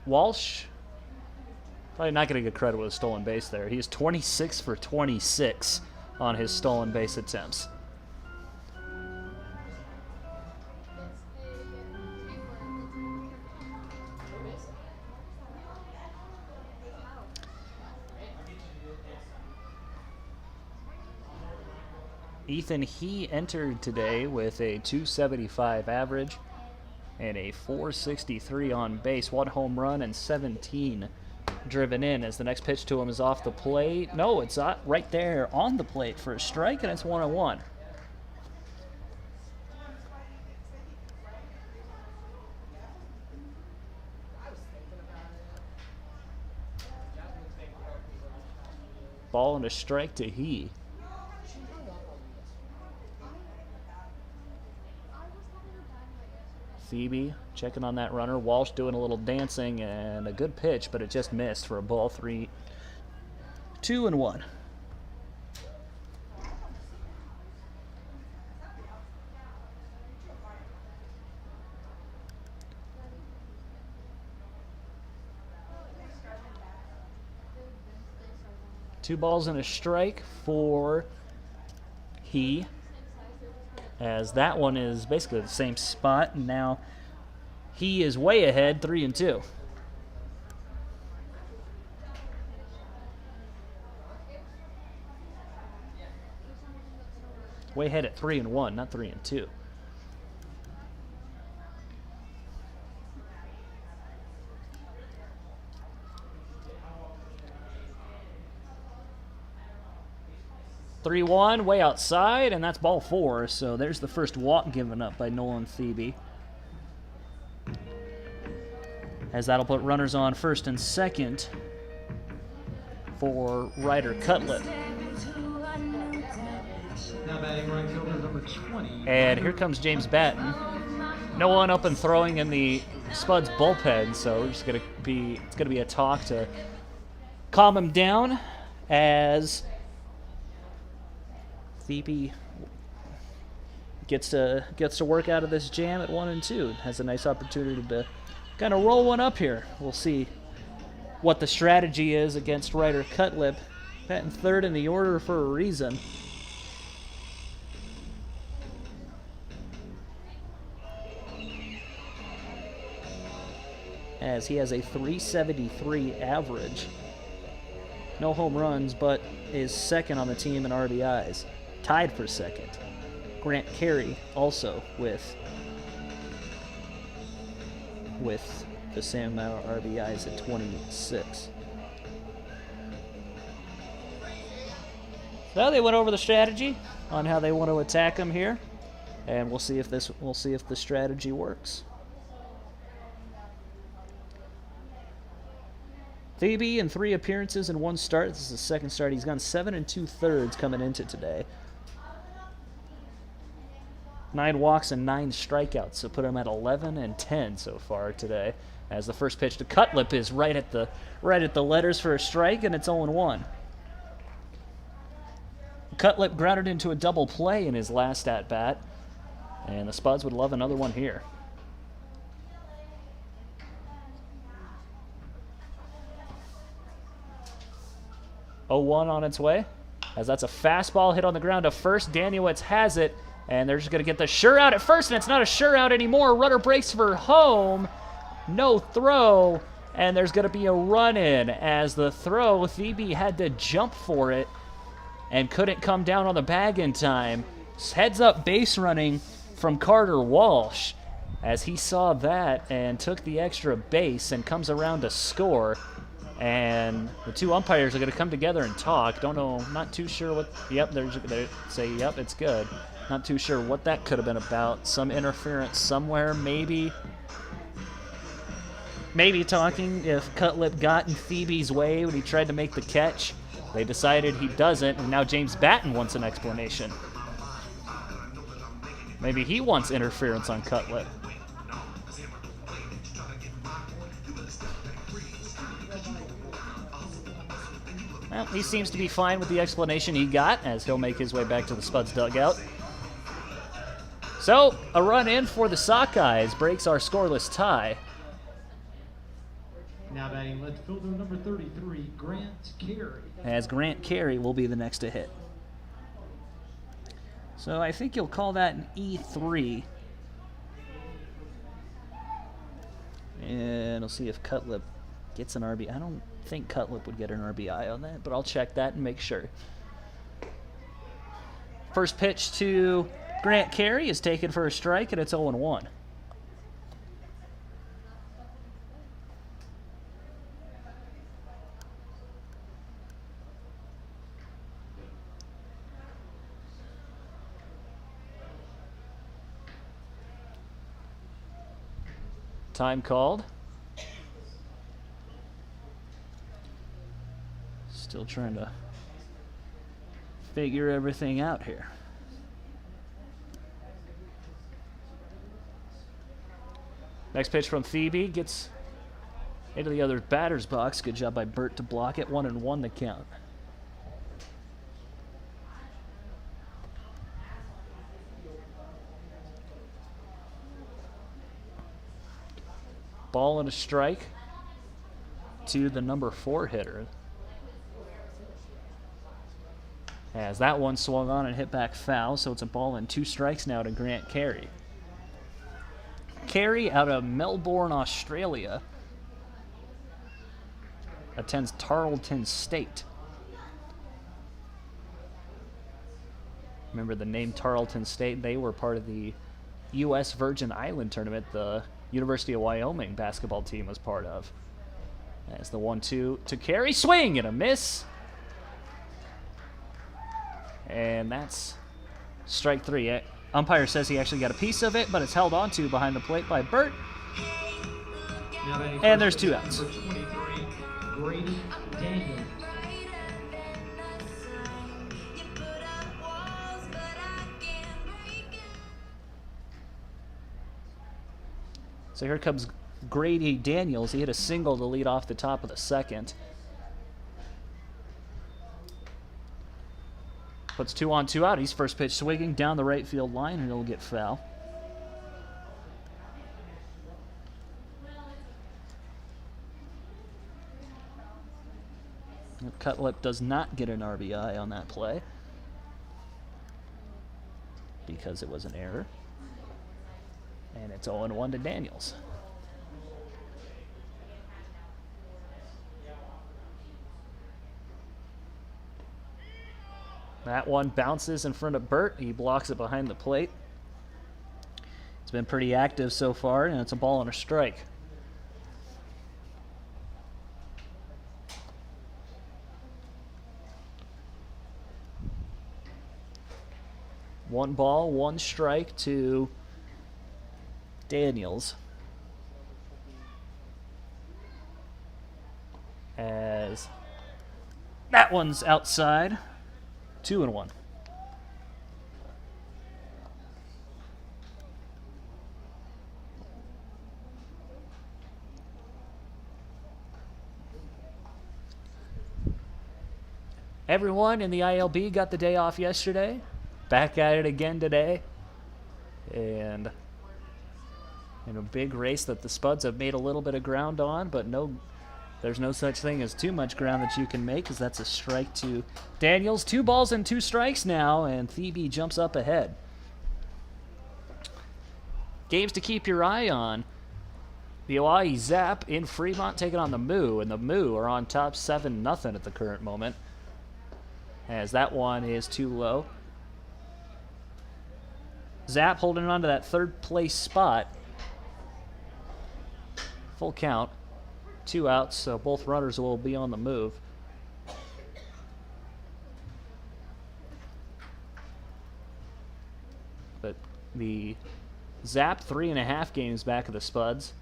Walsh, probably not going to get credit with a stolen base there. He is 26 for 26 on his stolen base attempts. Ethan, he entered today with a .275 average and a .463 on base, 1 home run and 17 driven in, as the next pitch to him is off the plate. No, it's not right there on the plate for a strike, and it's 1-1. Ball and a strike to he. Phoebe checking on that runner. Walsh doing a little dancing, and a good pitch, but it just missed for a ball. 3-2-1. Two balls and a strike for he, as that one is basically the same spot, and now he is way ahead, 3-2. Way ahead at 3-1, not 3-2. (3-1) way outside, and that's ball 4. So there's the first walk given up by Nolan Thebe. As that'll put runners on first and second for Ryder Cutlip. Now batting right fielder number 20. And here comes James Batten. No one up and throwing in the Spuds bullpen, so it's gonna be a talk to calm him down as Thebe gets to work out of this jam at 1-2. Has a nice opportunity to kind of roll one up here. We'll see what the strategy is against Ryder Cutlip. Batting third in the order for a reason. As he has a .373 average. No home runs, but is second on the team in RBIs. Tied for second. Grant Carey also with the same amount of RBIs at 26. So they went over the strategy on how they want to attack him here, and we'll see if the strategy works. Thebe in 3 appearances and 1 start. This is his second start. He's gone 7 2/3 coming into today. 9 walks and 9 strikeouts, so put him at 11 and 10 so far today. As the first pitch to Cutlip is right at the letters for a strike, and it's 0-1. Cutlip grounded into a double play in his last at bat, and the Spuds would love another one here. (0-1) on its way, as that's a fastball hit on the ground to first. Daniewicz has it, and they're just going to get the sure out at first, and it's not a sure out anymore. Runner breaks for home. No throw, and there's going to be a run in. As the throw, Thebe had to jump for it and couldn't come down on the bag in time. Heads up base running from Carter Walsh as he saw that and took the extra base and comes around to score. And the 2 umpires are going to come together and talk. Don't know, not too sure what. Yep, they say, yep, it's good. Not too sure what that could have been about. Some interference somewhere, maybe. Maybe talking if Cutlip got in Thebe's way when he tried to make the catch. They decided he doesn't, and now James Batten wants an explanation. Maybe he wants interference on Cutlip. Well, he seems to be fine with the explanation he got, as he'll make his way back to the Spuds dugout. So, a run in for the Sockeyes breaks our scoreless tie. Now batting left fielder number 33, Grant Carey. As Grant Carey will be the next to hit. So I think you'll call that an E3. And we'll see if Cutlip gets an RBI. I don't think Cutlip would get an RBI on that, but I'll check that and make sure. First pitch to Grant Carey is taken for a strike, and it's 0-1. Time called. Still trying to figure everything out here. Next pitch from Thebe gets into the other batter's box. Good job by Burt to block it. 1-1 the count. Ball and a strike to the number 4 hitter. As that one swung on and hit back foul, so it's a ball and 2 strikes now to Grant Carey. Carey out of Melbourne, Australia. Attends Tarleton State. Remember the name Tarleton State? They were part of the U.S. Virgin Island tournament the University of Wyoming basketball team was part of. As the 1-2 to carry, swing and a miss. And that's strike 3. Umpire says he actually got a piece of it, but it's held onto behind the plate by Burt. And there's 2 outs. Number 23, Grady Daniels. So here comes Grady Daniels. He hit a single to lead off the top of the second. Puts 2 on, 2 out. He's first pitch swinging down the right field line, and he'll get foul. Cutlip does not get an RBI on that play because it was an error. And it's 0-1 to Daniels. That one bounces in front of Burt. He blocks it behind the plate. It's been pretty active so far, and it's a ball and a strike. One ball, 1 strike to Daniels. As that one's outside. 2-1. Everyone in the ILB got the day off yesterday. Back at it again today. And in a big race that the Spuds have made a little bit of ground on, but there's no such thing as too much ground that you can make, because that's a strike to Daniels. 2 balls and 2 strikes now, and Thebe jumps up ahead. Games to keep your eye on. The Oahe Zap in Fremont taking on the Moo, and the Moo are on top 7-0 at the current moment, as that one is too low. Zap holding on to that 3rd place spot. Full count. 2 outs, so both runners will be on the move. But the Zap 3.5 games back of the Spuds.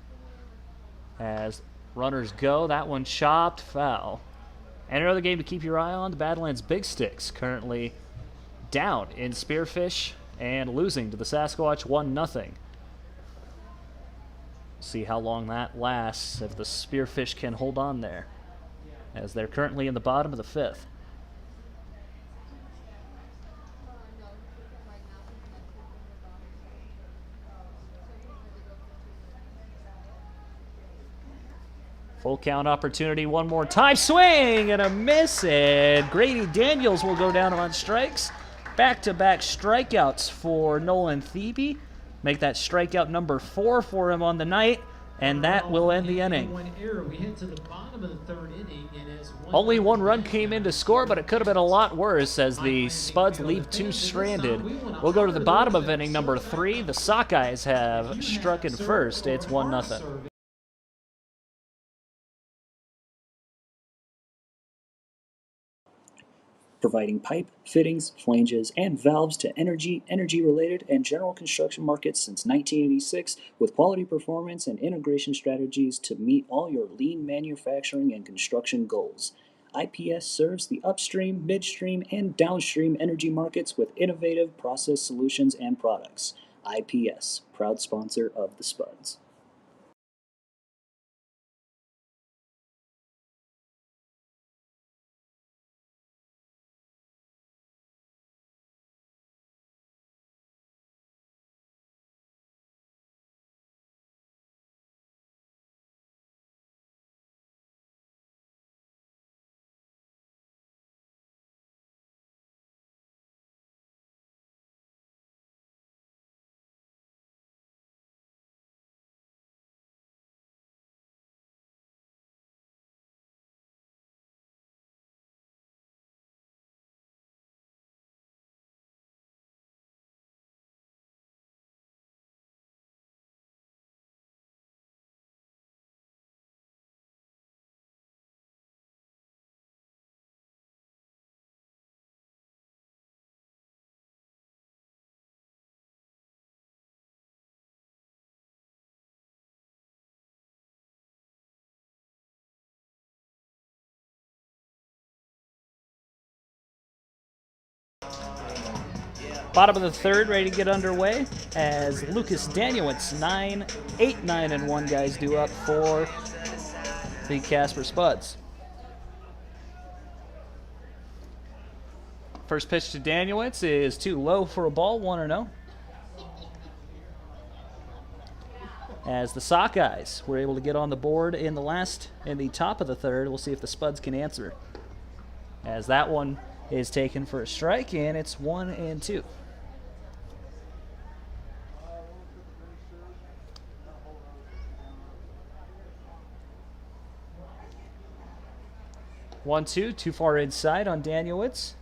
As runners go, that one chopped foul. And another game to keep your eye on, the Badlands Big Sticks currently down in Spearfish and losing to the Sasquatch 1-0. See how long that lasts, if the Spearfish can hold on there, as they're currently in the bottom of the 5th. Full count opportunity one more time. Swing and a miss, and Grady Daniels will go down on strikes. Back-to-back strikeouts for Nolan Thebe. Make that strikeout number 4 for him on the night, and that will end the inning. We head to the bottom of the 3rd inning, and as Only 1 run came in to score, but it could have been a lot worse as the Spuds leave 2 stranded. We'll go to the bottom of inning number 3. The Sockeyes have struck in first. It's 1-0. Providing pipe, fittings, flanges, and valves to energy-related, and general construction markets since 1986, with quality performance and integration strategies to meet all your lean manufacturing and construction goals. IPS serves the upstream, midstream, and downstream energy markets with innovative process solutions and products. IPS, proud sponsor of the Spuds. Bottom of the third, ready to get underway as Lucas Danielitz, 8, 9, and 1 guys due up for the Casper Spuds. First pitch to Danielitz is too low for a ball, 1-0. As the Sockeyes were able to get on the board in the top of the third, we'll see if the Spuds can answer. As that one is taken for a strike, and it's 1-2. One, two, too far inside on Danielitz.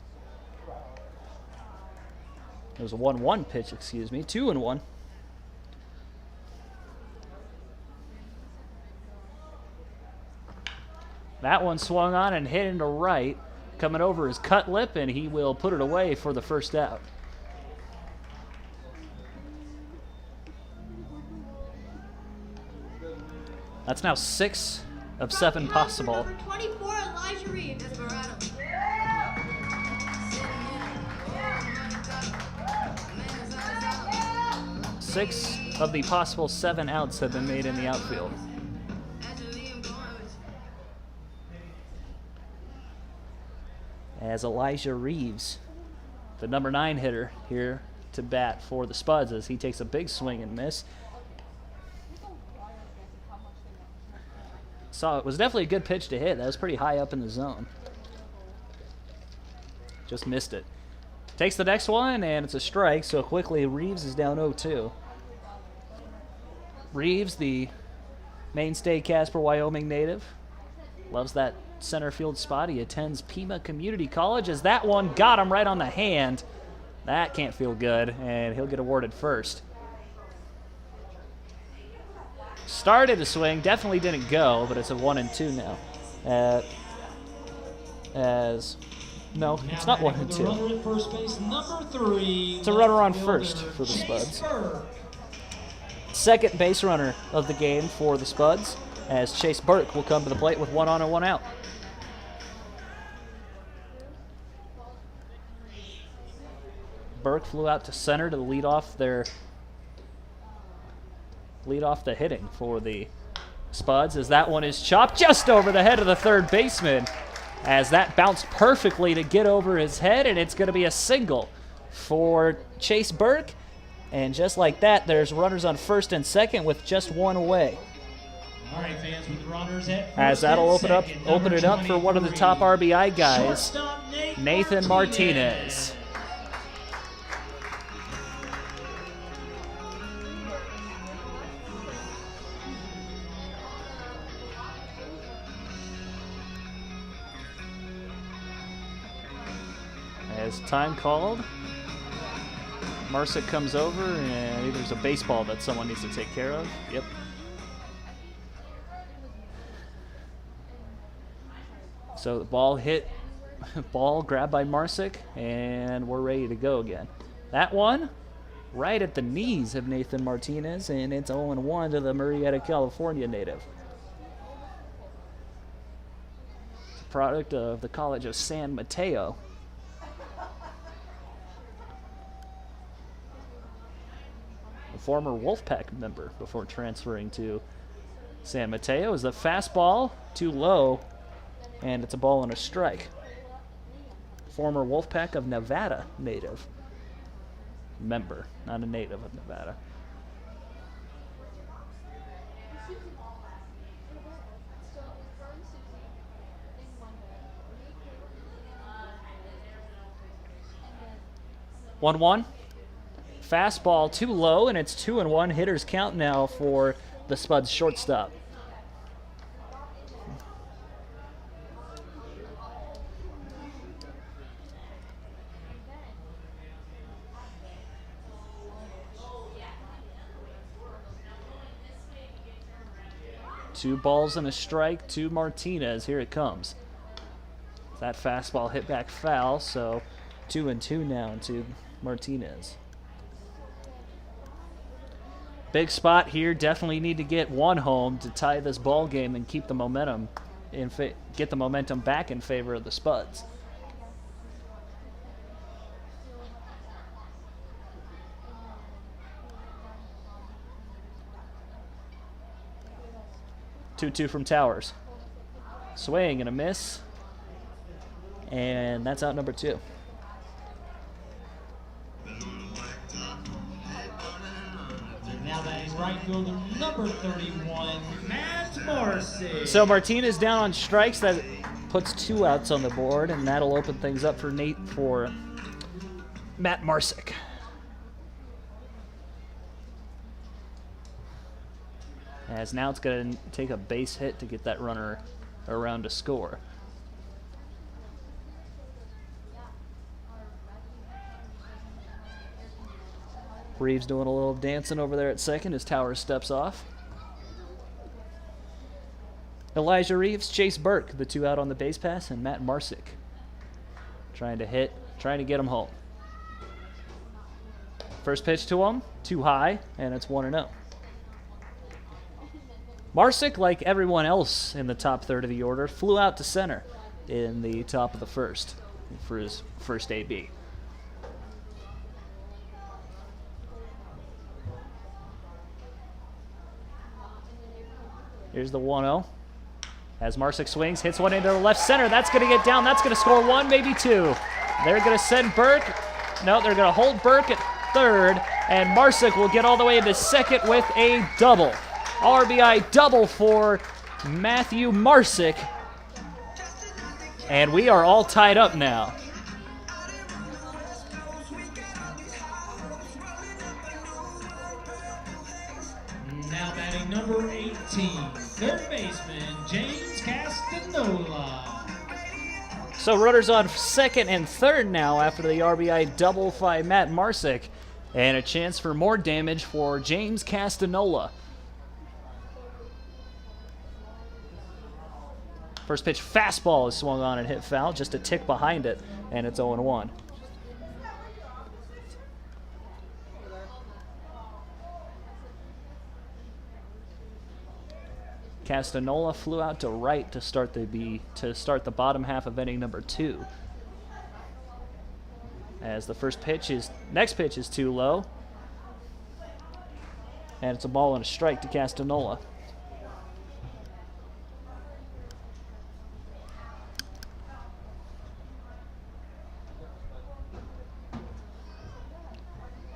It was a 1-1 pitch, excuse me. 2-1. That one swung on and hit into right. Coming over his cut lip, and he will put it away for the first out. That's now 6 of 7 possible. Number 24, Elijah Reeves. That's Verano. 6 of the possible 7 outs have been made in the outfield. As Elijah Reeves, the number 9 hitter, here to bat for the Spuds as he takes a big swing and miss. So it was definitely a good pitch to hit. That was pretty high up in the zone. Just missed it. Takes the next one, and it's a strike, so quickly Reeves is down 0-2. Reeves, the mainstay Casper, Wyoming native, loves that center field spot. He attends Pima Community College as that one got him right on the hand. That can't feel good, and he'll get awarded first. Started to swing, definitely didn't go, but it's a 1-2 now. No, it's not 1-2. Runner at first base, number 3. It's a runner on first for the Spuds. Second base runner of the game for the Spuds, as Chase Burke will come to the plate with 1 on and 1 out. Burke flew out to center to lead off the hitting for the Spuds, as that one is chopped just over the head of the third baseman, as that bounced perfectly to get over his head, and it's going to be a single for Chase Burke. And just like that, there's runners on first and second with just 1 away. All right, fans, with runners at first As that'll and second, open it up for one of the top 23, RBI guys, shortstop Nathan Martinez. As time called, Marsick comes over, and there's a baseball that someone needs to take care of. Yep. So the ball grabbed by Marsick, and we're ready to go again. That one, right at the knees of Nathan Martinez, and it's 0-1 to the Murrieta, California native. It's a product of the College of San Mateo. A former Wolfpack member before transferring to San Mateo. Is the fastball too low, and it's a ball and a strike. Former Wolfpack of Nevada native member, not a native of Nevada. One. Fastball too low, and it's 2-1. Hitters count now for the Spuds shortstop. Two balls and a strike to Martinez. Here it comes. That fastball hit back foul, so 2-2 now to Martinez. Big spot here. Definitely need to get 1 home to tie this ball game and keep the momentum get the momentum back in favor of the Spuds. 2-2 from Towers. Swing and a miss. And that's out number 2. Now batting right fielder number 31, Matt Marcy. So Martinez down on strikes. That puts 2 outs on the board, and that'll open things up for Matt Marsick. As now it's going to take a base hit to get that runner around to score. Reeves doing a little dancing over there at second as Towers steps off. Elijah Reeves, Chase Burke, the 2 out on the base pass, and Matt Marsick trying to get him home. First pitch to him, too high, and it's 1-0. Marsick, like everyone else in the top third of the order, flew out to center in the top of the first for his first AB. Here's the 1-0. As Marsick swings, hits one into the left center. That's going to get down. That's going to score 1, maybe 2. They're going to send Burke. No, they're going to hold Burke at third, and Marsick will get all the way to second with a double. RBI double for Matthew Marsick. And we are all tied up now. Now batting number 18, third baseman James Castanola. So runners on second and third now after the RBI double by Matt Marsick. And a chance for more damage for James Castanola. First pitch fastball is swung on and hit foul, just a tick behind it, and it's 0-1. Castanola flew out to right to start the bottom half of inning number 2. As the next pitch is too low, and it's a ball and a strike to Castanola.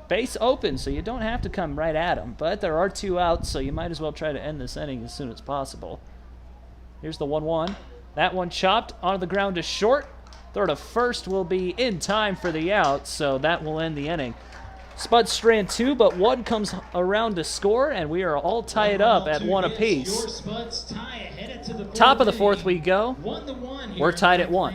Base open, so you don't have to come right at him, but there are 2 outs, so you might as well try to end this inning as soon as possible. Here's the 1-1. That one chopped onto the ground to short. Throw to first will be in time for the out, so that will end the inning. Spuds strand 2, but 1 comes around to score, and we are all tied up at 1 apiece. Top of the 4th we go. We're tied at 1.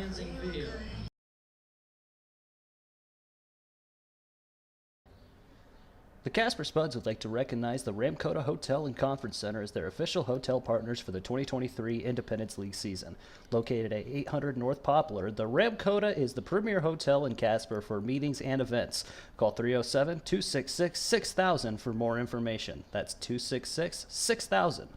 The Casper Spuds would like to recognize the Ramkota Hotel and Conference Center as their official hotel partners for the 2023 Independence League season. Located at 800 North Poplar, the Ramkota is the premier hotel in Casper for meetings and events. Call 307-266-6000 for more information. That's 266-6000.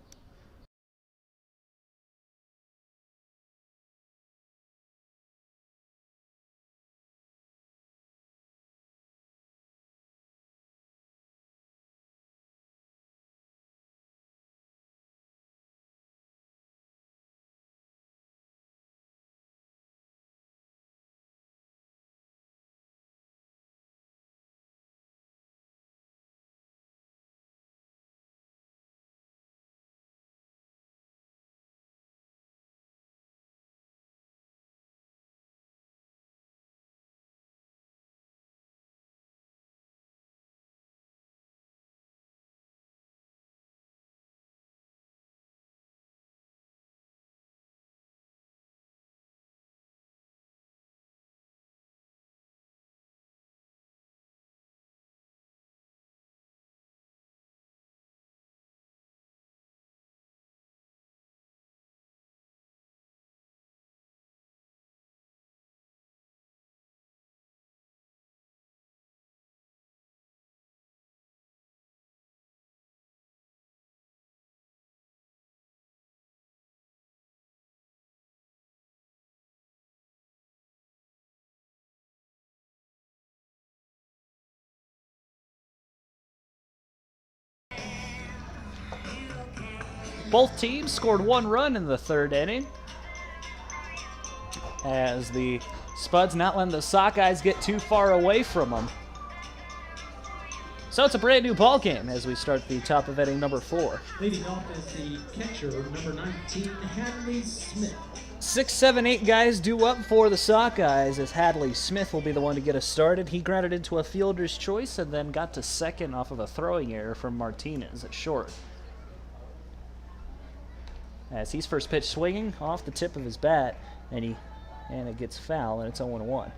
Both teams scored 1 run in the 3rd inning, as the Spuds not letting the Sockeyes get too far away from them. So it's a brand new ball game as we start the top of inning number 4. Leading off is the catcher, number 19, Hadley Smith. 6, 7, 8 guys due up for the Sockeyes, as Hadley Smith will be the one to get us started. He grounded into a fielder's choice and then got to second off of a throwing error from Martinez at short. As he's first pitch swinging off the tip of his bat, and it gets foul, and it's 0-1.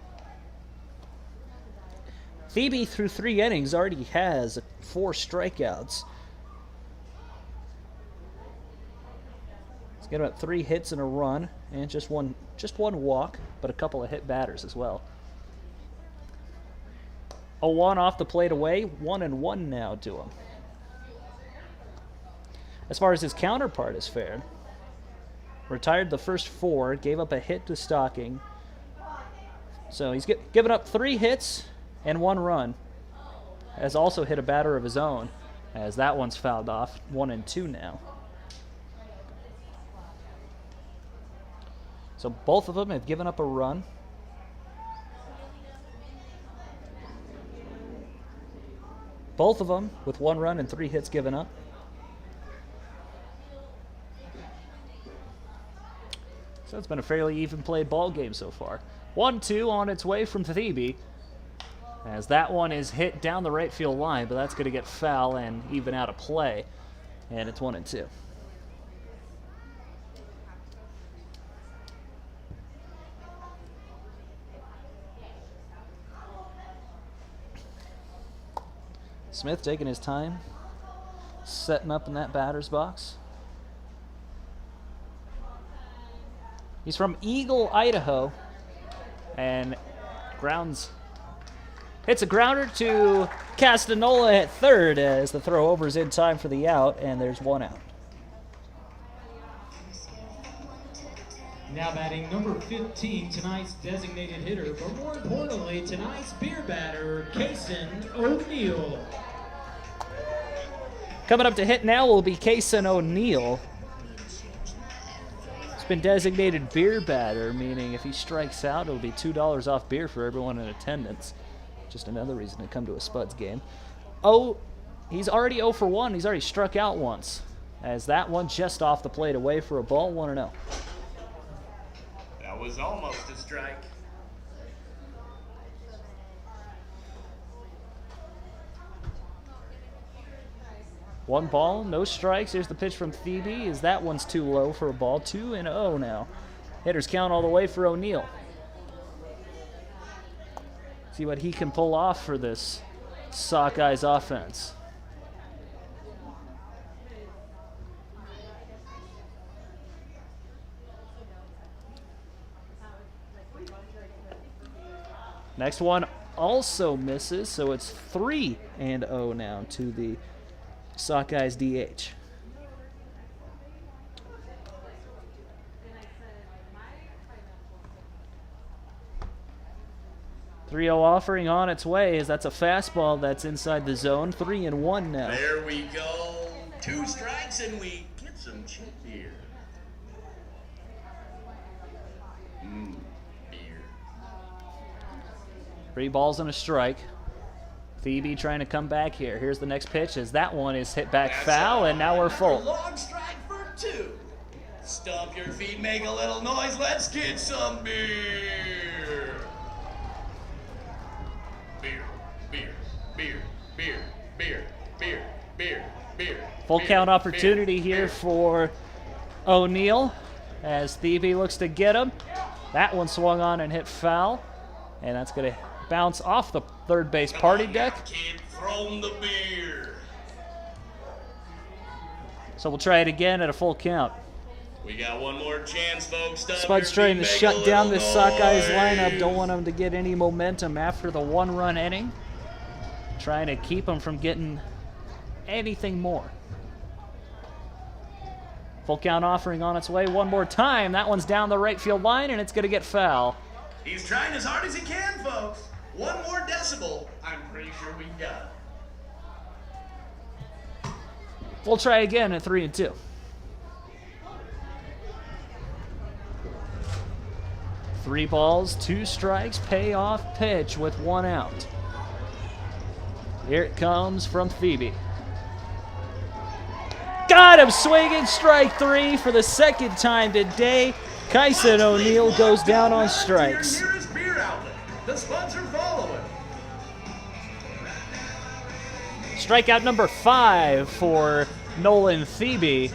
Thebe, through 3 innings, already has 4 strikeouts. He's got about 3 hits and a run, and just one walk, but a couple of hit batters as well. 0-1 off the plate away, 1-1 now to him. As far as his counterpart is fared, retired the first 4, gave up a hit to Stocking. So he's given up 3 hits and 1 run. Has also hit a batter of his own, as that one's fouled off. 1-2 now. So both of them have given up a run. Both of them with 1 run and 3 hits given up. So it's been a fairly even played ball game so far. 1-2 on its way from Thebe, as that one is hit down the right field line, but that's going to get foul and even out of play, and it's 1-2. Smith taking his time, setting up in that batter's box. He's from Eagle, Idaho, and hits a grounder to Castanola at third as the throw over is in time for the out, and there's 1 out. Now batting number 15, tonight's designated hitter, but more importantly, tonight's beer batter, Kaysen O'Neill. Coming up to hit now will be Kaysen O'Neill. It's been designated beer batter, meaning if he strikes out, it'll be $2 off beer for everyone in attendance. Just another reason to come to a Spuds game. He's already 0 for 1. He's already struck out once, as that one just off the plate away for a ball, 1-0. That was almost a strike. One ball, no strikes. Here's the pitch from Thebe, as that one's too low for a ball. 2-0 now. Hitters count all the way for O'Neill. See what he can pull off for this Sockeyes offense. Next one also misses, so it's 3-0 now to the Sockeyes DH. .30 offering on its way, as that's a fastball that's inside the zone. 3-1 now. There we go. 2 strikes and we get some cheap beer. Beer. 3 balls and a strike. Thebe trying to come back here. Here's the next pitch, as that one is hit back foul, and now we're full. Long strike for 2. Stomp your feet, make a little noise. Let's get some beer. Beer, beer, beer, beer, beer, beer, beer, beer. Full count opportunity here for O'Neill, as Thebe looks to get him. That one swung on and hit foul, and that's going to bounce off the third base party deck. Kid, throw him the beer. So we'll try it again at a full count. We got one more chance, folks. Spuds trying to shut down this Sockeyes lineup. Don't want them to get any momentum after the 1-run inning. Trying to keep them from getting anything more. Full count offering on its way one more time. That one's down the right field line, and it's going to get foul. He's trying as hard as he can, folks. One more decibel, I'm pretty sure we got it. We'll try again at 3-2. 3 balls, 2 strikes, payoff pitch with 1 out. Here it comes from Phoebe. Got him swinging, strike 3 for the 2nd time today. Kyson O'Neill goes down on strikes. Nearest beer outlet. The Spuds are following. Strikeout number 5 for Nolan Phoebe,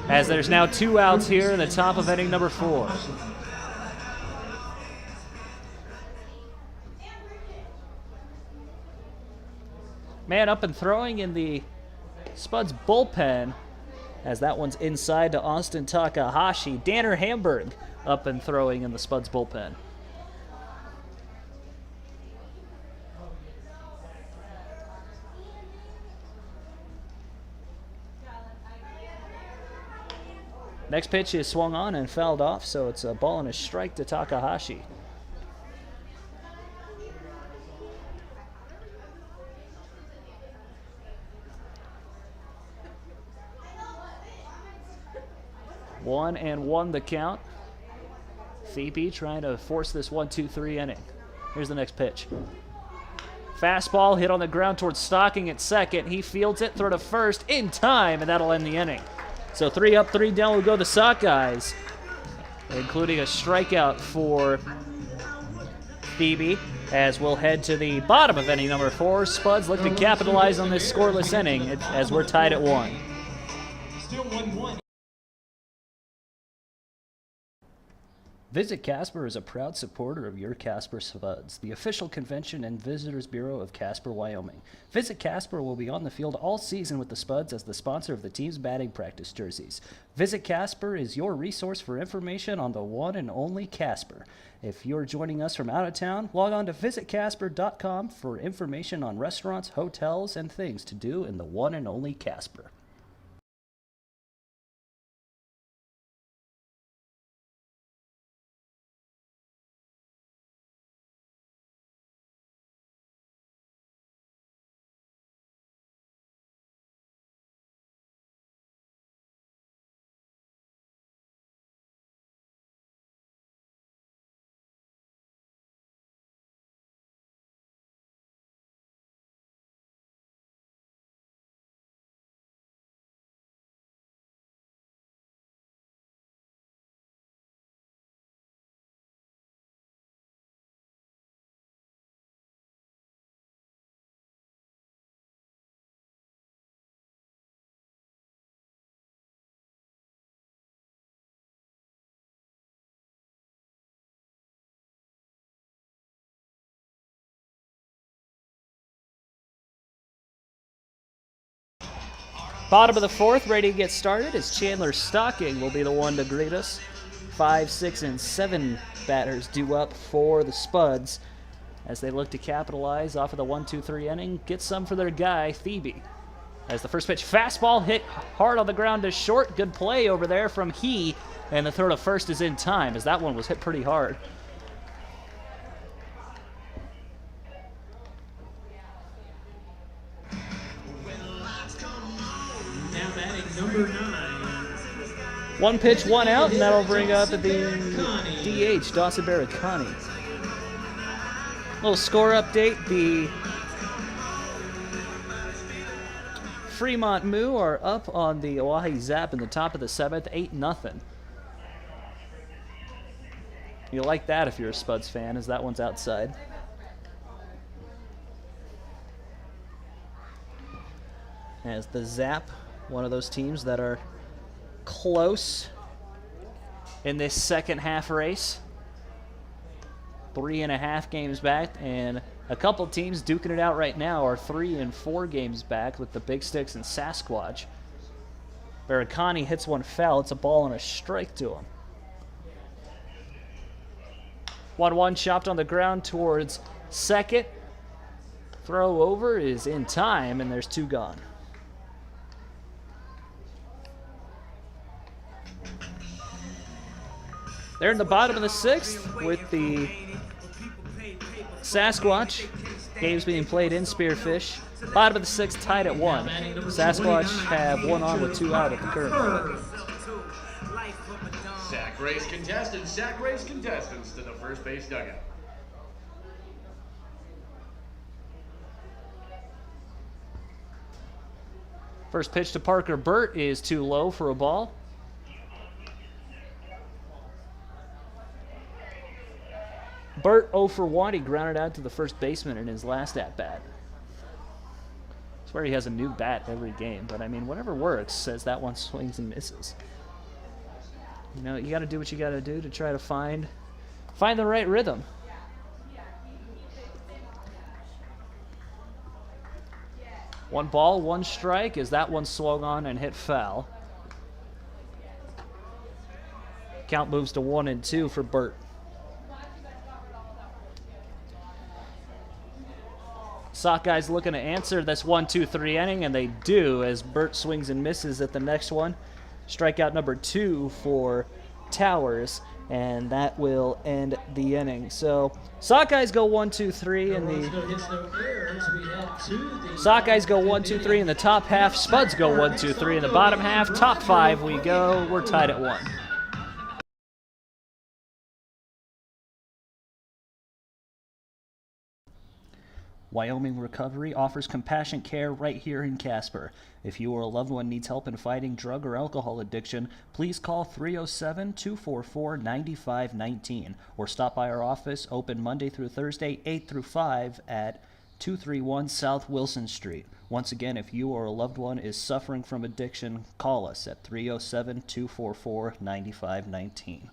as there's now 2 outs here in the top of inning number 4. Man up and throwing in the Spuds bullpen, as that one's inside to Austin Takahashi. Danner Hamburg up and throwing in the Spuds bullpen. Next pitch is swung on and fouled off, so it's a ball and a strike to Takahashi. One and one the count. Phoebe trying to force this 1-2-3 inning. Here's the next pitch. Fastball hit on the ground towards Stocking at second. He fields it, throw to first in time, and that'll end the inning. So 3 up, 3 down will go the Sockeyes, including a strikeout for Phoebe, as we'll head to the bottom of inning number 4. Spuds look to capitalize on this scoreless inning as we're tied at 1. Still 1-1. Visit Casper is a proud supporter of your Casper Spuds, the official convention and visitors bureau of Casper, Wyoming. Visit Casper will be on the field all season with the Spuds as the sponsor of the team's batting practice jerseys. Visit Casper is your resource for information on the one and only Casper. If you're joining us from out of town, log on to visitcasper.com for information on restaurants, hotels, and things to do in the one and only Casper. Bottom of the 4th, ready to get started, as Chandler Stocking will be the one to greet us. 5, 6, and 7 batters due up for the Spuds as they look to capitalize off of the 1-2-3 inning, get some for their guy, Phoebe. As the first pitch, fastball hit hard on the ground to short. Good play over there from He, and the throw to first is in time, as that one was hit pretty hard. Number 9. 1 pitch, 1 out, and that'll bring up the DH, Dawson Barakani. Little score update. The Fremont Moo are up on the Oahe Zap in the top of the 7th, 8-0. You like that if you're a Spuds fan, as that one's outside. As the Zap, one of those teams that are close in this second half race. 3.5 games back, and a couple teams duking it out right now are 3 and 4 games back with the Big Sticks and Sasquatch. Barakani hits one foul. It's a ball and a strike to him. 1-1 chopped on the ground towards second. Throw over is in time, and there's 2 gone. They're in the bottom of the 6th with the Sasquatch. Games being played in Spearfish. Bottom of the 6th, tied at 1. Sasquatch have 1 on with 2 out at the current. race contestants, to the first base dugout. First pitch to Parker Burt is too low for a ball. Burt 0 for 1. He grounded out to the first baseman in his last at-bat. I swear he has a new bat every game, but I mean, whatever works, as that one swings and misses. You know, you got to do what you got to do to try to find the right rhythm. One ball, one strike, as that one swung on and hit foul. Count moves to 1-2 for Burt. Sockeyes looking to answer this 1-2-3 inning, and they do, as Burt swings and misses at the next one. Strikeout number 2 for Towers, and that will end the inning. So Sockeyes go 1-2-3 in the Sockeyes go 1-2-3 in the top half. Spuds go 1-2-3 in the bottom half. Top 5 we go. We're tied at 1. Wyoming Recovery offers compassionate care right here in Casper. If you or a loved one needs help in fighting drug or alcohol addiction, please call 307-244-9519 or stop by our office, open Monday through Thursday, 8 through 5 at 231 South Wilson Street. Once again, if you or a loved one is suffering from addiction, call us at 307-244-9519.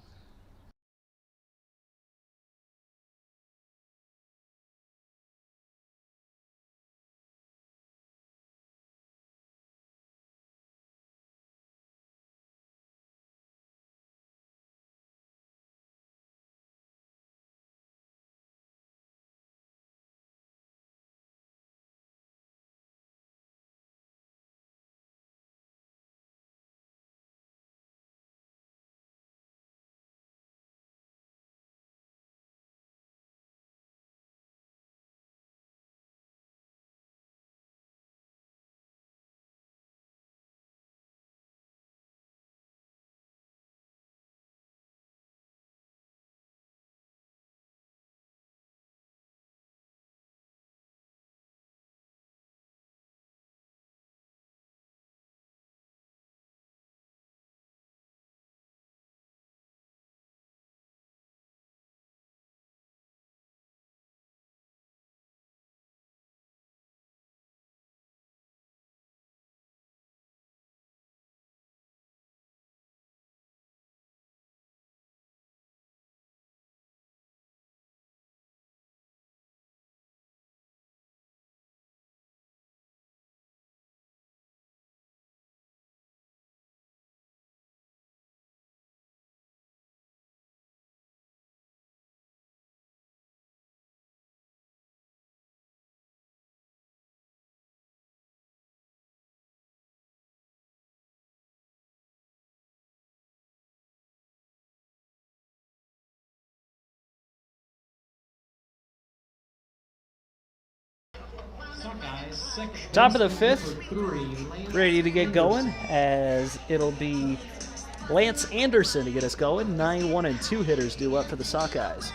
Top of the 5th, ready to get going, as it'll be Lance Anderson to get us going. 9 1 and 2 hitters due up for the Sockeyes.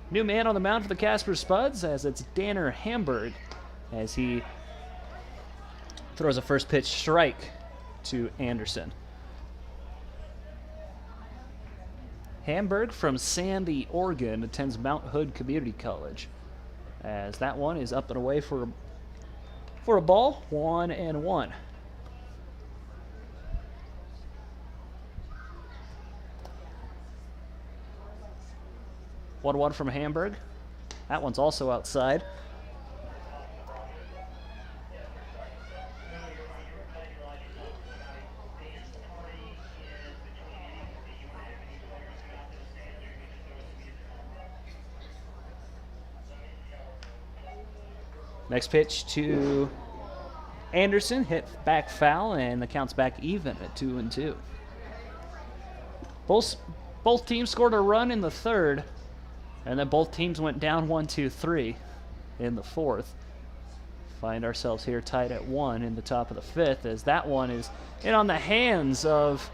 New man on the mound for the Casper Spuds, as it's Danner Hamburg, as he throws a first pitch strike to Anderson. Hamburg from Sandy, Oregon, attends Mount Hood Community College, as that one is up and away for a ball. 1-1. One from Hamburg. That one's also outside. Next pitch to Anderson, hit back foul, and the count's back even at 2-2. Both teams scored a run in the 3rd, and then both teams went down 1-2-3 in the 4th. Find ourselves here tied at 1 in the top of the 5th, as that one is in on the hands of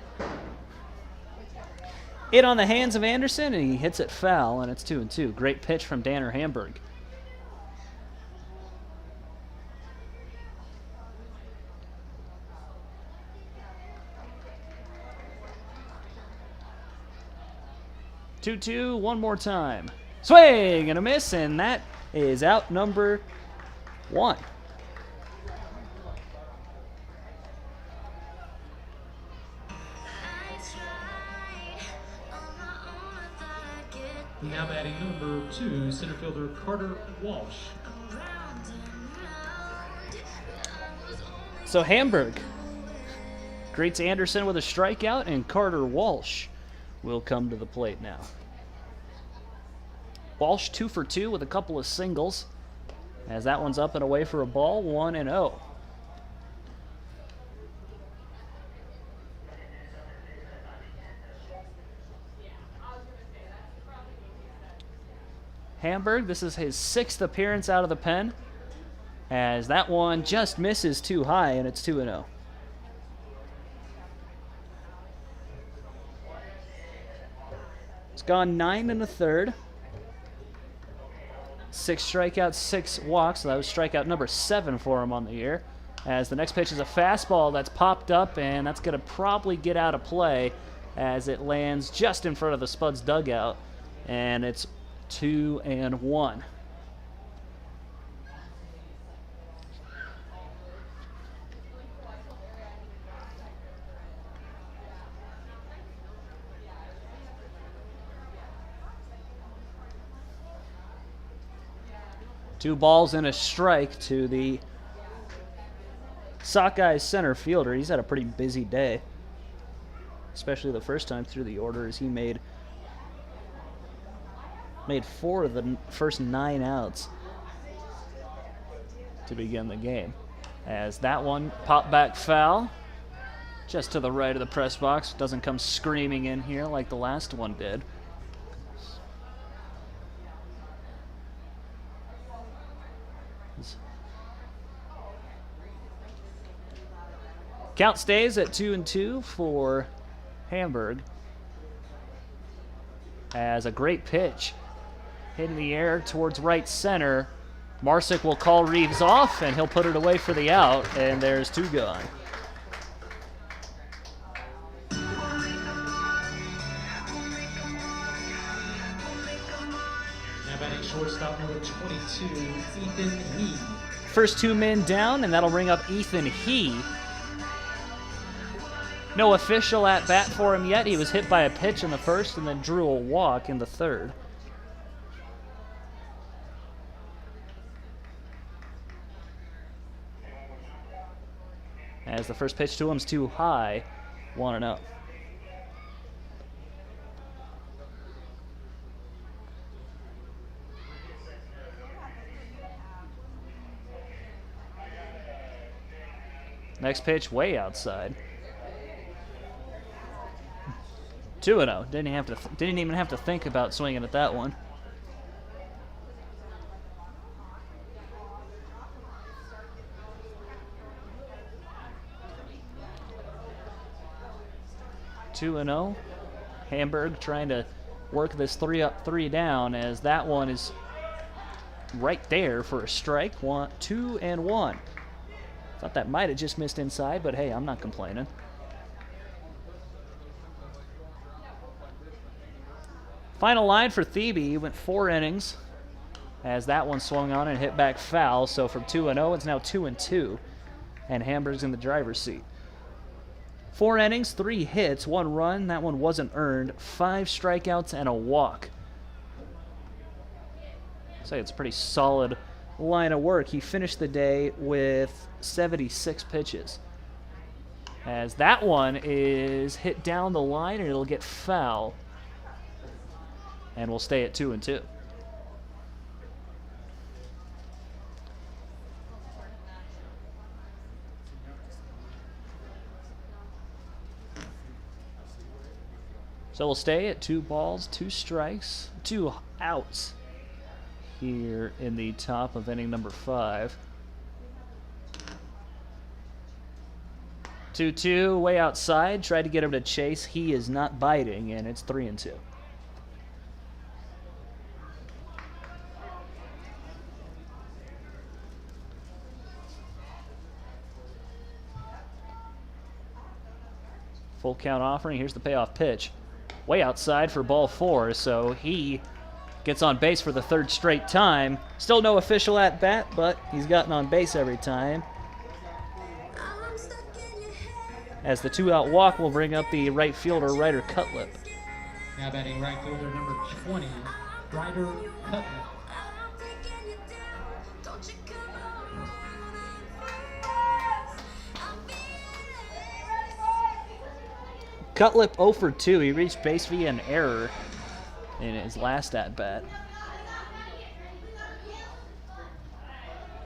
Anderson, and he hits it foul, and it's 2-2. Great pitch from Danner Hamburg. Two, one more time. Swing and a miss, and that is out number 1. Now batting number 2, center fielder Carter Walsh. So Hamburg greets Anderson with a strikeout, and Carter Walsh will come to the plate now. Walsh 2 for 2 with a couple of singles, as that one's up and away for a ball, 1-0. Hamburg, this is his 6th appearance out of the pen, as that one just misses too high, and it's 2-0. It's gone 9 1/3. 6 strikeouts, 6 walks. So that was strikeout number 7 for him on the year. As the next pitch is a fastball that's popped up, and that's going to probably get out of play as it lands just in front of the Spuds dugout, and it's 2-1. Two balls and a strike to the Sockeyes center fielder. He's had a pretty busy day, especially the first time through the order, as he made 4 of the first 9 outs to begin the game. As that one popped back foul just to the right of the press box. Doesn't come screaming in here like the last one did. Count stays at 2-2 for Hamburg, as a great pitch hit in the air towards right center. Marsick will call Reeves off, and he'll put it away for the out, and there's 2 gone. Now batting shortstop number 22, Ethan He. First 2 men down, and that'll bring up Ethan He. No official at bat for him yet. He was hit by a pitch in the first and then drew a walk in the third. As the first pitch to him is too high, 1-0. Next pitch way outside. 2-0. Didn't even have to think about swinging at that one. Hamburg trying to work this 3 up, 3 down, as that one is right there for a strike. 2-1. Thought that might have just missed inside, but hey, I'm not complaining. Final line for Thebe. He went 4 innings, as that one swung on and hit back foul. So from 2-0, it's now 2-2, and Hamburg's in the driver's seat. 4 innings, 3 hits, 1 run. That one wasn't earned. 5 strikeouts and a walk. So it's a pretty solid line of work. He finished the day with 76 pitches, as that one is hit down the line, and it'll get foul, and we'll stay at 2-2. So we'll stay at 2 balls, 2 strikes, 2 outs here in the top of inning number 5. 2-2, way outside. Tried to get him to chase. He is not biting, and it's 3-2. Full count offering. Here's the payoff pitch. Way outside for ball 4, so he gets on base for the 3rd straight time. Still no official at bat, but he's gotten on base every time. As the 2-out walk will bring up the right fielder, Ryder Cutlip. Now batting right fielder number 20, Ryder Cutlip. Cutlip 0 for 2. He reached base via an error in his last at-bat.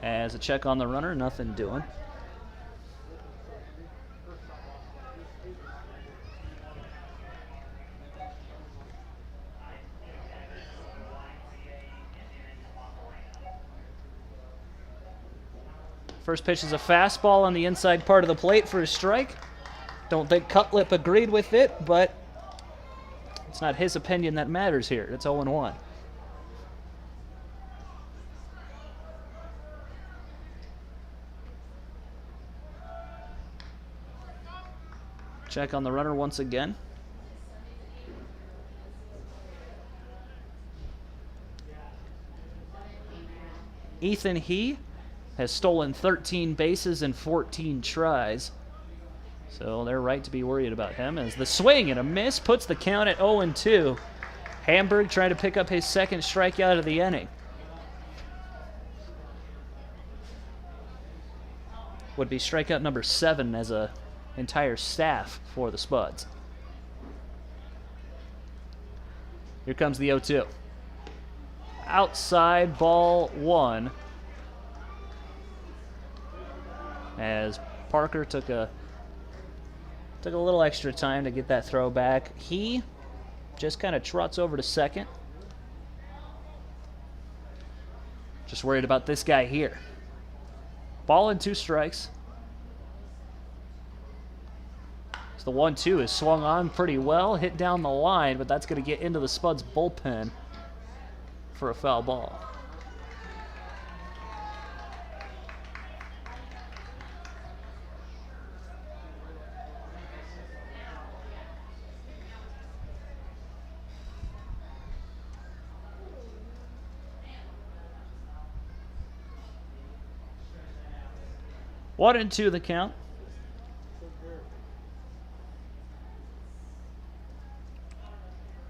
As a check on the runner, nothing doing. First pitch is a fastball on the inside part of the plate for a strike. Don't think Cutlip agreed with it, but it's not his opinion that matters here. It's 0-1. Check on the runner once again. Ethan He has stolen 13 bases in 14 tries. So they're right to be worried about him, as the swing and a miss puts the count at 0-2. Hamburg trying to pick up his 2nd strikeout of the inning. Would be strikeout number 7 as a entire staff for the Spuds. Here comes the 0-2. Outside, ball 1. As Parker took a little extra time to get that throw back. He just kind of trots over to second. Just worried about this guy here. Ball and 2 strikes. So the 1-2 is swung on pretty well, hit down the line, but that's going to get into the Spuds bullpen for a foul ball. One and 2 the count.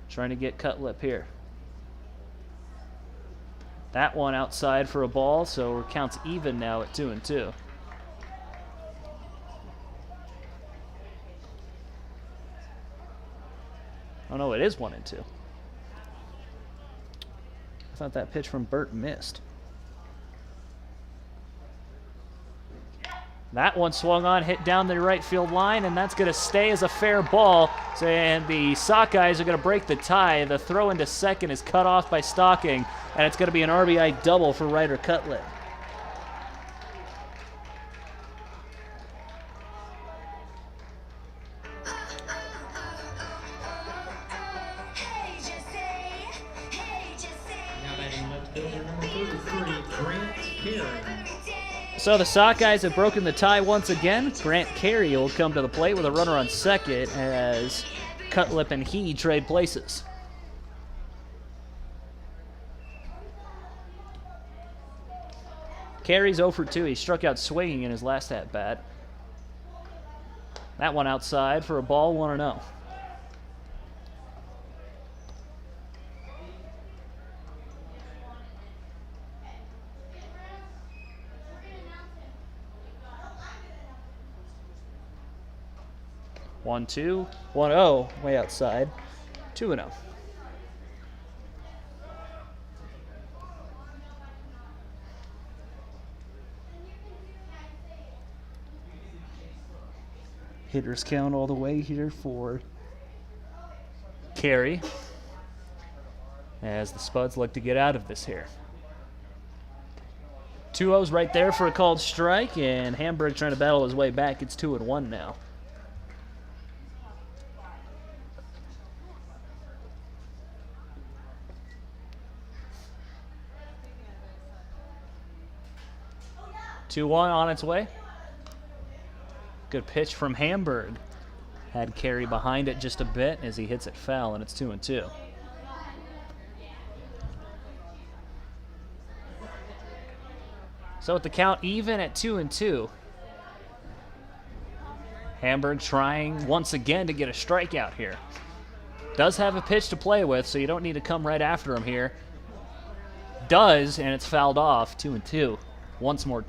Trying to get Cutlip here. That one outside for a ball, so it counts even now at 2-2. Oh no, it is 1-2. I thought that pitch from Burt missed. That one swung on, hit down the right field line, and that's going to stay as a fair ball. So, and the Sockeyes are going to break the tie. The throw into second is cut off by Stocking, and it's going to be an RBI double for Ryder Cutlip. Now batting left fielder number 33, Grant Carey. So the Sockeyes have broken the tie once again. Grant Carey will come to the plate with a runner on second as Cutlip and He trade places. Carey's 0 for 2. He struck out swinging in his last at-bat. That one outside for a ball, 1-0. One, 2, 1-0, way outside, 2-0. Hitters count all the way here for Carey, as the Spuds look to get out of this here. 2-0's right there for a called strike, and Hamburg trying to battle his way back. It's 2-1 now. 2-1 on its way. Good pitch from Hamburg. Had carry behind it just a bit as he hits it foul, and it's 2-2. So with the count even at 2-2, Hamburg trying once again to get a strikeout here. Does have a pitch to play with, so you don't need to come right after him here. Does, and it's fouled off. 2-2. Once more.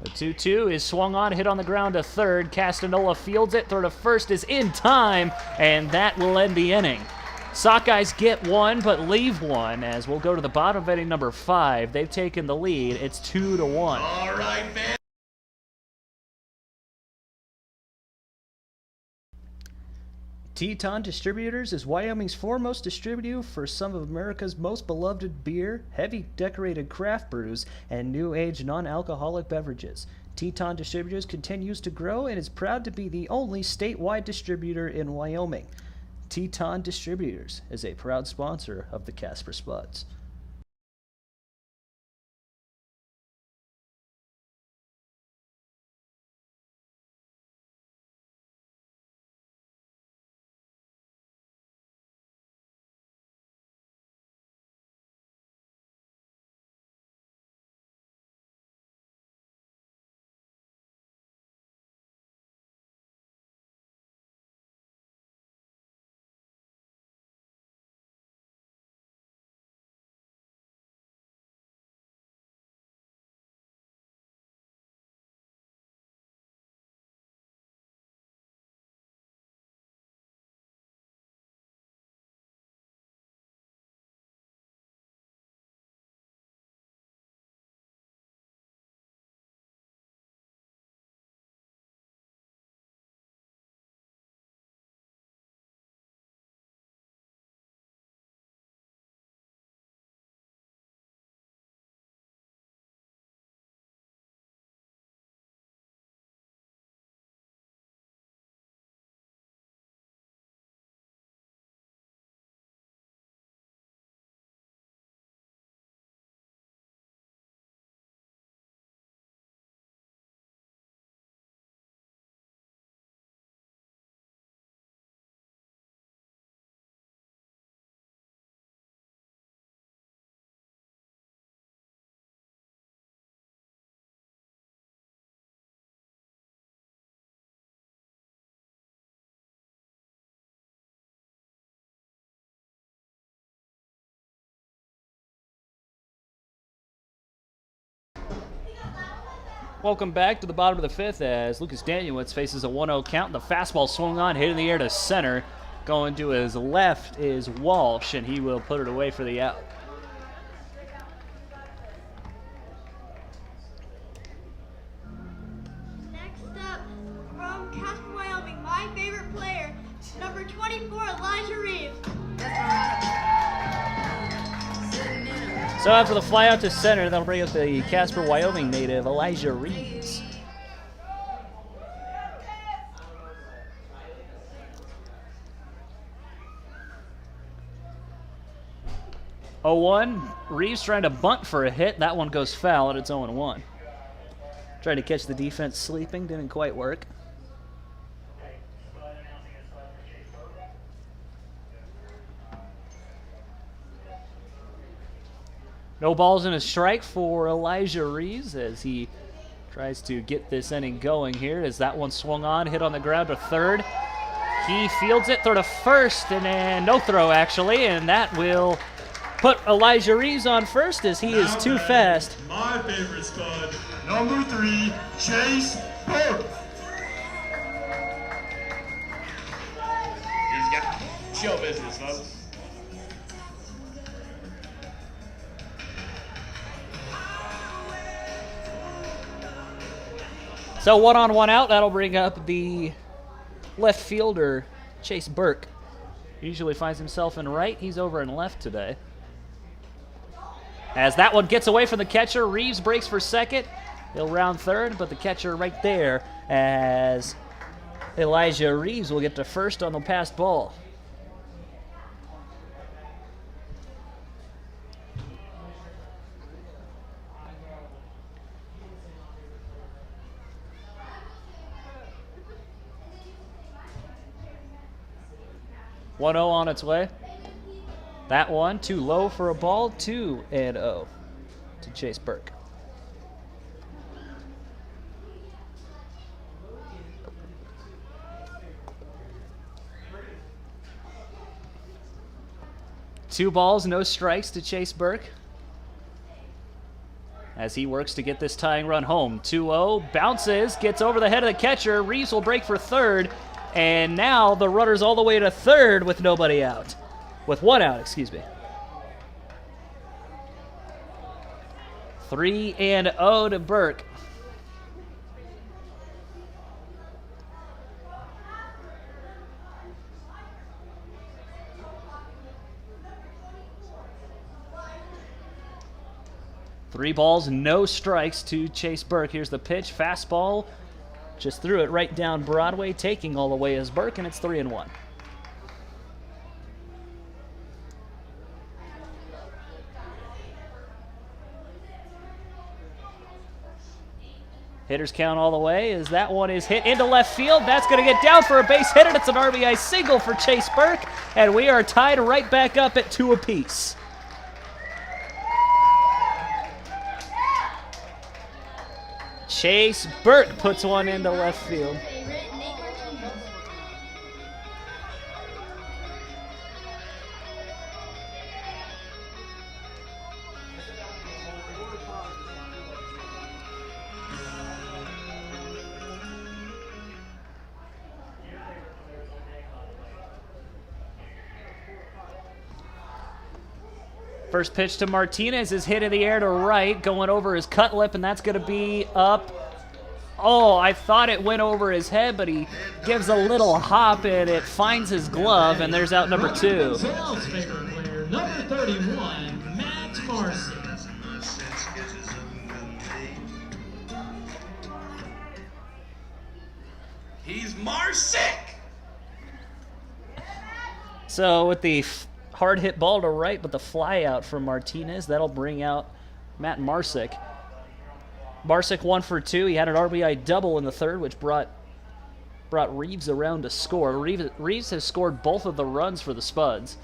The 2-2 is swung on, hit on the ground to third. Castanola fields it. Throw to first is in time, and that will end the inning. Sockeyes get one, but leave one, as we'll go to the bottom of inning number 5. They've taken the lead. It's 2-1. All right, man. Teton Distributors is Wyoming's foremost distributor for some of America's most beloved beer, heavy decorated craft brews, and new age non-alcoholic beverages. Teton Distributors continues to grow and is proud to be the only statewide distributor in Wyoming. Teton Distributors is a proud sponsor of the Casper Spuds. Welcome back to the bottom of the 5th as Lucas Danielewicz faces a 1-0 count. The fastball swung on, hit in the air to center. Going to his left is Walsh, and he will put it away for the out. Next up, from Casper, Wyoming, my favorite player, number 24, Elijah Reeves. So after the fly out to center, that'll bring up the Casper, Wyoming native, Elijah Reeves. Reeves trying to bunt for a hit. That one goes foul, and it's 0-1. Trying to catch the defense sleeping, didn't quite work. No balls and a strike for Elijah Reeves as he tries to get this inning going here as that one swung on, hit on the ground to third. He fields it, throw to first, and then no throw actually, and that will put Elijah Reeves on first as he is too fast. My favorite spud, number 3, Chase Burke. He's got show business, folks. So 1 on 1 out, that'll bring up the left fielder, Chase Burke. Usually finds himself in right, he's over in left today. As that one gets away from the catcher, Reeves breaks for second. He'll round third, but the catcher right there as Elijah Reeves will get to first on the passed ball. One 0 on its way. That one too low for a ball. 2-0 to Chase Burke. Two balls, no strikes to Chase Burke as he works to get this tying run home. 2-0, bounces, gets over the head of the catcher. Reeves will break for third, and now the runner's all the way to third with nobody out. With one out, excuse me. 3-0 to Burke. Three balls, no strikes to Chase Burke. Here's the pitch, fastball. Just threw it right down Broadway, taking all the way as Burke, and it's 3-1. Hitters count all the way as that one is hit into left field. That's going to get down for a base hit, and it's an RBI single for Chase Burke, and we are tied right back up at 2 apiece. Chase Burke puts one into left field. First pitch to Martinez is hit in the air to right, going over his cut lip, and that's going to be up. Oh, I thought it went over his head, but he gives a little hop, and it finds his glove, and there's out number 2. Sal's favorite player, number 31, Matt Marcy. He's Marsick! So with the hard hit ball to right, but the fly out from Martinez, that'll bring out Matt Marsick. Marsick 1 for 2. He had an RBI double in the third, which brought Reeves around to score. Reeves has scored both of the runs for the Spuds.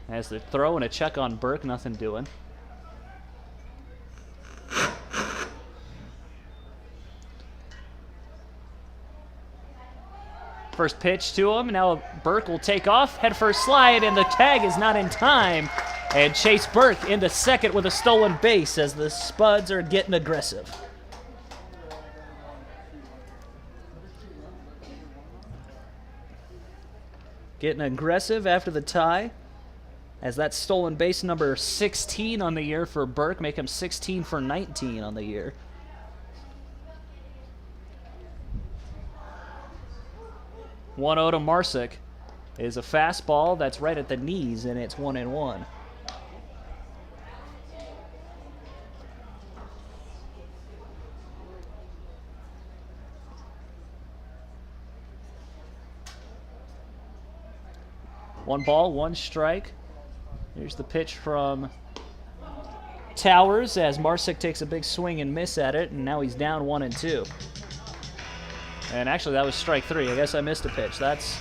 As the throw and a check on Burke, nothing doing. First pitch to him. Now Burke will take off. Head first slide, and the tag is not in time. And Chase Burke into second with a stolen base as the Spuds are getting aggressive. Getting aggressive after the tie, as that stolen base number 16 on the year for Burke, make him 16 for 19 on the year. One 0 to Marsick is a fastball that's right at the knees, and it's 1-1. One ball, one strike. Here's the pitch from Towers as Marsick takes a big swing and miss at it, and now he's down 1-2. And actually, that was strike 3. I guess I missed a pitch. That's.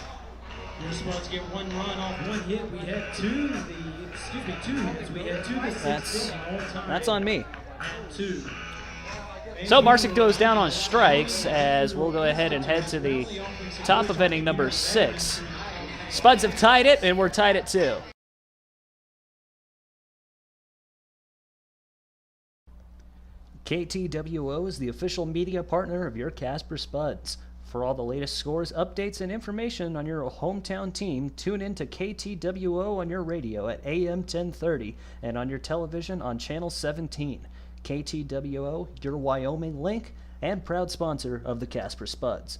Your Spuds get one run off one hit. We had two hits. We had 2 to 6 all time. That's on me. 2. So Marsick goes down on strikes as we'll go ahead and head to the top of inning number 6. Spuds have tied it, and we're tied at 2. KTWO is the official media partner of your Casper Spuds. For all the latest scores, updates, and information on your hometown team, tune in to KTWO on your radio at AM 1030 and on your television on Channel 17. KTWO, your Wyoming link, and proud sponsor of the Casper Spuds.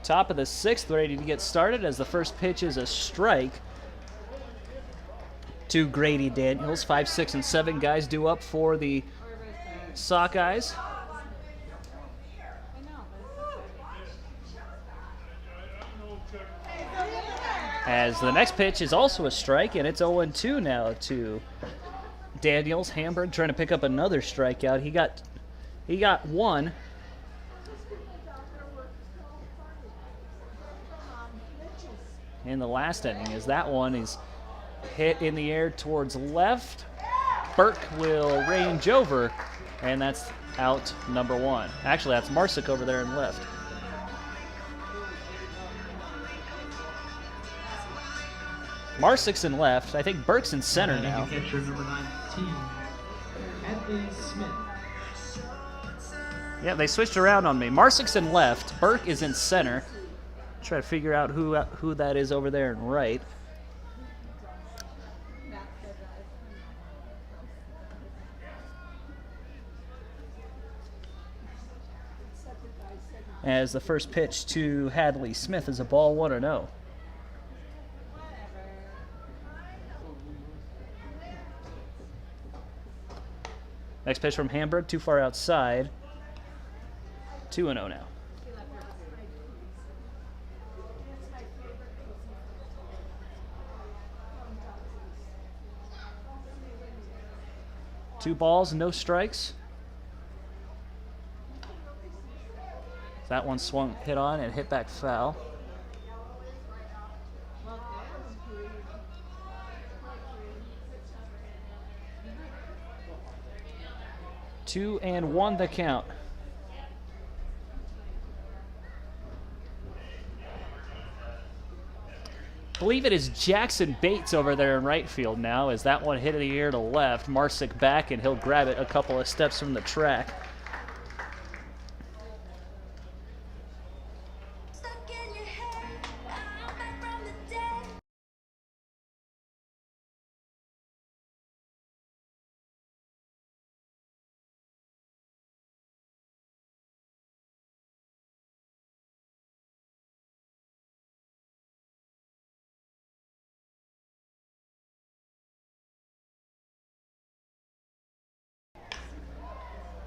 Top of the 6th, ready to get started as the first pitch is a strike to Grady Daniels. 5, 6, and 7 guys due up for the Sockeyes. As the next pitch is also a strike, and it's 0-2 now to Daniels. Hamburg trying to pick up another strikeout. He got one. In the last inning, as that one is hit in the air towards left. Burke will range over, and that's out number 1. Actually, that's Marsick over there in left. Marsick's in left. I think Burke's in center now. Catcher number 19, Anthony Smith. Yeah, they switched around on me. Marsick's in left. Burke is in center. Try to figure out who that is over there in right. As the first pitch to Hadley Smith is a ball 1-0. Next pitch from Hamburg, too far outside. 2-0 now. Two balls, no strikes. That one swung, hit on, and hit back foul. Two and one the count. I believe it is Jackson Bates over there in right field now, as that one hit in the air to left. Marsick back, and he'll grab it a couple of steps from the track.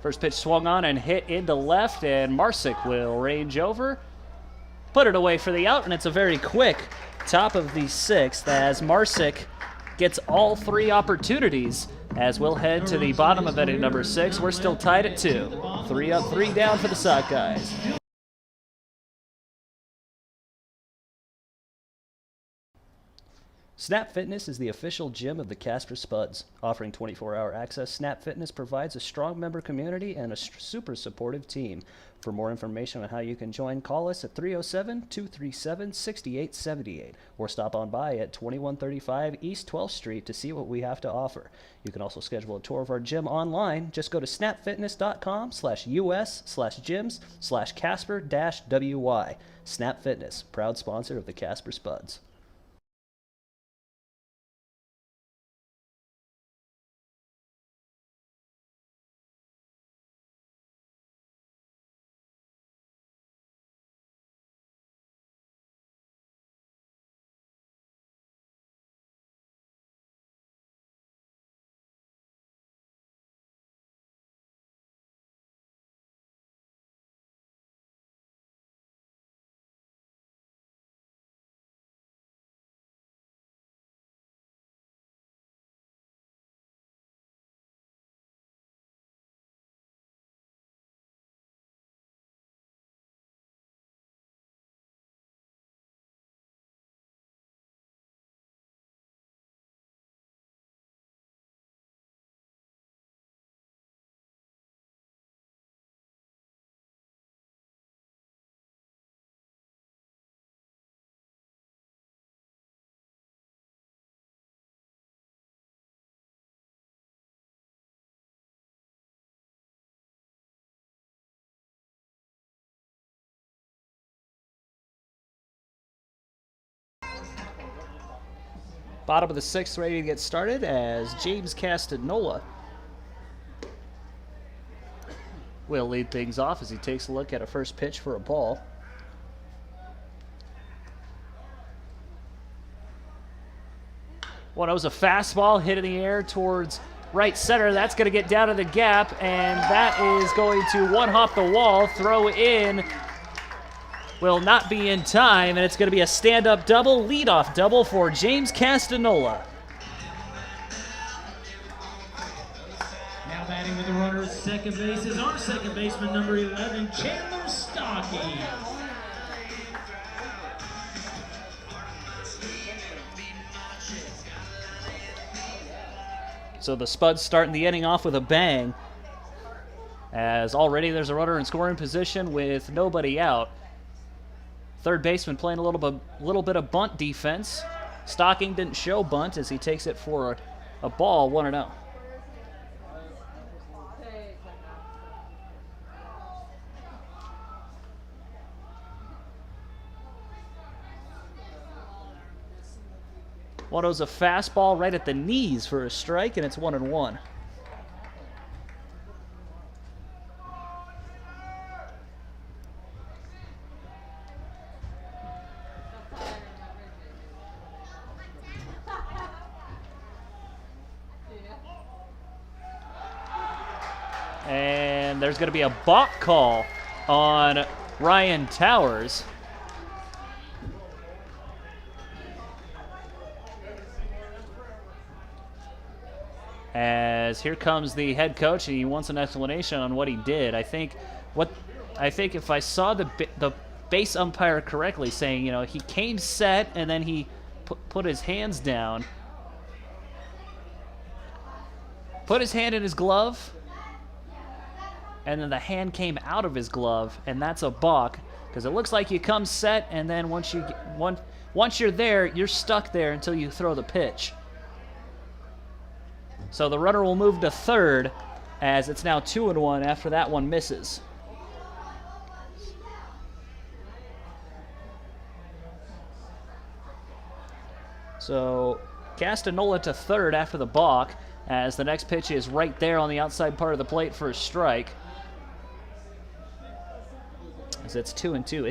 First pitch swung on and hit into left, and Marsick will range over, put it away for the out, and it's a very quick top of the 6th as Marsick gets all 3 opportunities. As we'll head to the bottom of inning number 6, we're still tied at 2. 3 up, 3 down for the Sockeyes. Snap Fitness is the official gym of the Casper Spuds. Offering 24-hour access, Snap Fitness provides a strong member community and a super supportive team. For more information on how you can join, call us at 307-237-6878 or stop on by at 2135 East 12th Street to see what we have to offer. You can also schedule a tour of our gym online. Just go to snapfitness.com/us/gyms/Casper-WY. Snap Fitness, proud sponsor of the Casper Spuds. Bottom of the 6th, ready to get started as James Castanola will lead things off as he takes a look at a first pitch for a ball. Well, that was a fastball hit in the air towards right center. That's going to get down to the gap, and that is going to one-hop the wall. Throw in will not be in time, and it's going to be a stand-up double, leadoff double for James Castanola. Now batting with the runner at second base is our second baseman, number 11, Chandler Stockey. So the Spuds starting the inning off with a bang, as already there's a runner in scoring position with nobody out. Third baseman playing a little bit of bunt defense. Stocking didn't show bunt as he takes it for a ball, 1-0. Watto's a fastball right at the knees for a strike, and it's 1-1. And there's going to be a balk call on Ryan Towers. As here comes the head coach, and he wants an explanation on what he did. I think if I saw the base umpire correctly, saying, you know, he came set and then he put his hands down, put his hand in his glove, and then the hand came out of his glove, and that's a balk, because it looks like you come set, and then once you're there, you're stuck there until you throw the pitch. So the runner will move to third, as it's now 2-1 after that one misses. So Castanola to third after the balk, as the next pitch is right there on the outside part of the plate for a strike. As it's 2-2.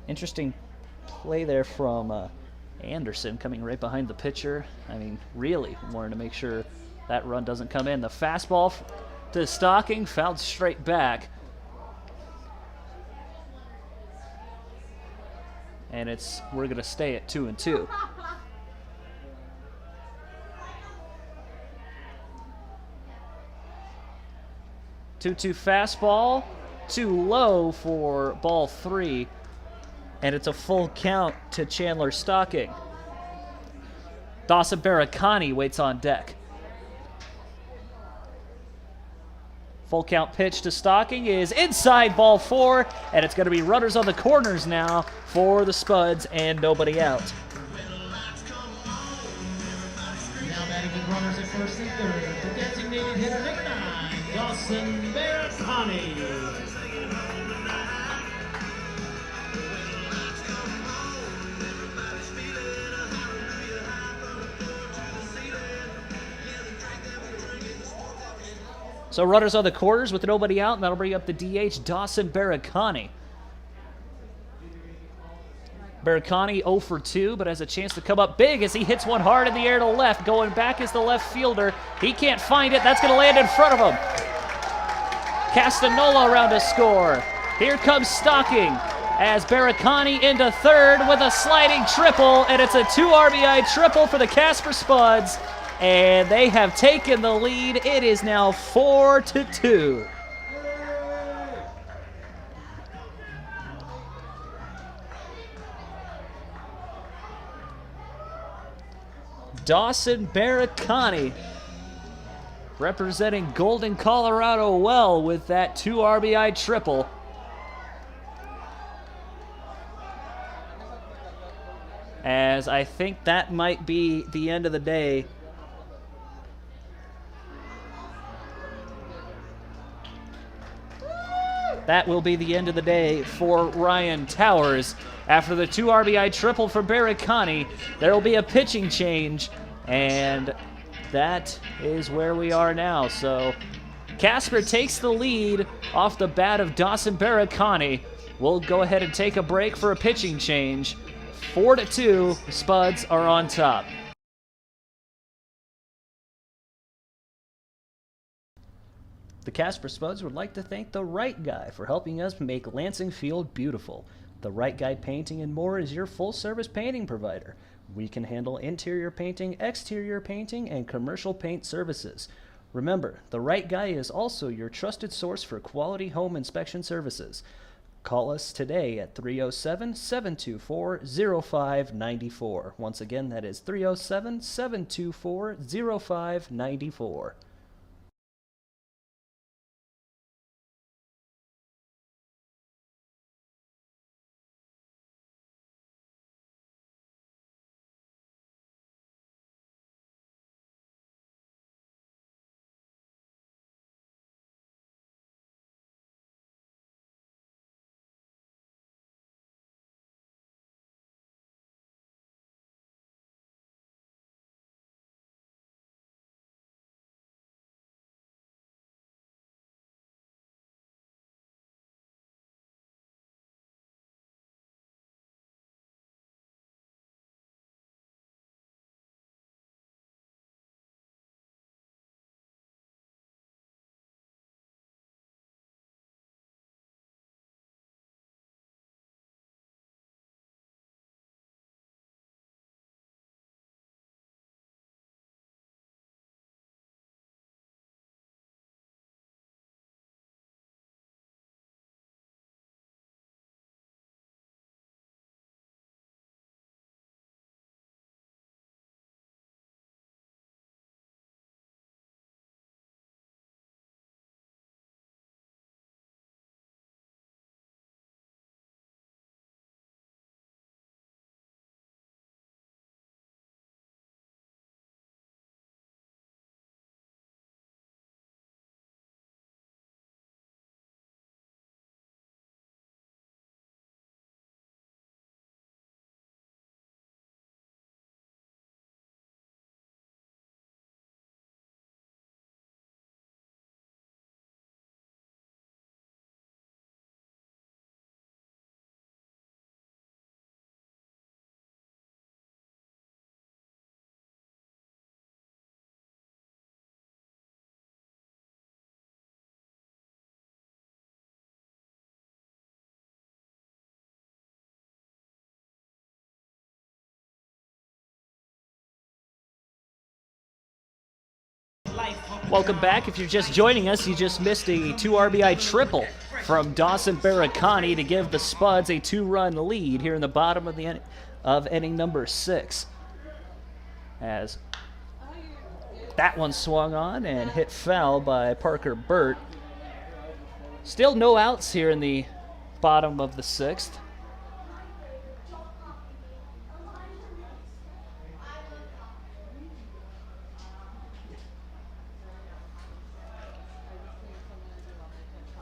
Interesting play there from Anderson, coming right behind the pitcher. I mean, really wanted to make sure that run doesn't come in. The fastball to Stocking, fouled straight back. And we're going to stay at 2-2. Two-two fastball, too low for ball 3. And it's a full count to Chandler Stocking. Dawson Baracani waits on deck. Full count pitch to Stocking is inside, ball 4, and it's going to be runners on the corners now for the Spuds and nobody out. Now batting with runners at first and third, the designated hitter, number 9, Dawson Baracani. So runners on the corners with nobody out, and that'll bring up the DH, Dawson Baracani. Baracani 0 for 2, but has a chance to come up big as he hits one hard in the air to left. Going back is the left fielder. He can't find it. That's going to land in front of him. Castanola around to score. Here comes Stocking as Baracani into third with a sliding triple, and it's a 2 RBI triple for the Casper Spuds. And they have taken the lead. It is now 4-2. Dawson Baracani representing Golden, Colorado well with that 2 RBI triple. As I think that might be the end of the day. That will be the end of the day for Ryan Towers. After the 2 RBI triple for Baracani, there will be a pitching change, and that is where we are now. So Casper takes the lead off the bat of Dawson Baracani. We'll go ahead and take a break for a pitching change. 4-2, Spuds are on top. The Casper Spuds would like to thank The Right Guy for helping us make Lansing Field beautiful. The Right Guy Painting and More is your full-service painting provider. We can handle interior painting, exterior painting, and commercial paint services. Remember, The Right Guy is also your trusted source for quality home inspection services. Call us today at 307-724-0594. Once again, that is 307-724-0594. Welcome back. If you're just joining us, you just missed a 2 RBI triple from Dawson Baracani to give the Spuds a 2-run lead here in the bottom of inning number 6. As that one swung on and hit foul by Parker Burt. Still no outs here in the bottom of the 6th.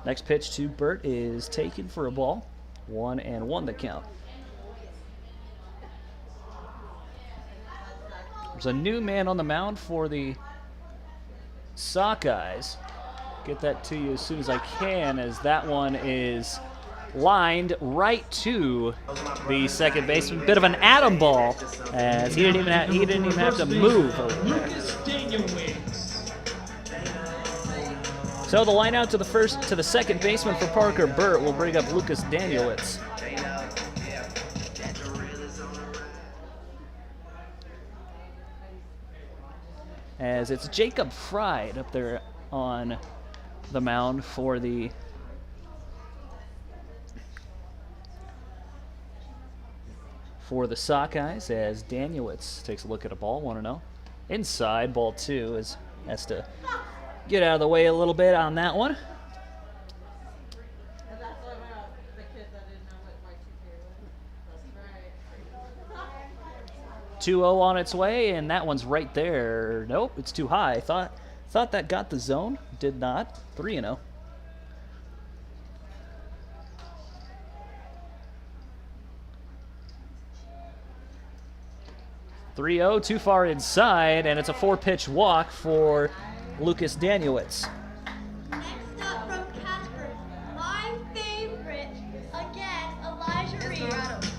Next pitch to Burt is taken for a ball. 1-1 the count. There's a new man on the mound for the Sockeyes. Get that to you as soon as I can, as that one is lined right to the second baseman. Bit of an atom ball, as he didn't even have to move over there. So the line out to the second baseman for Parker Burt will bring up Lucas Danielitz. As it's Jacob Fried up there on the mound for the Sockeyes, as Danielitz takes a look at a ball, 1-0. Inside, ball 2, has to get out of the way a little bit on that one. 2-0 on its way, and that one's right there. Nope, it's too high. Thought that got the zone. Did not. 3-0. Too far inside, and it's a 4-pitch walk for Lucas Danielitz. Next up from Casper, my favorite, again, Elijah Reeves.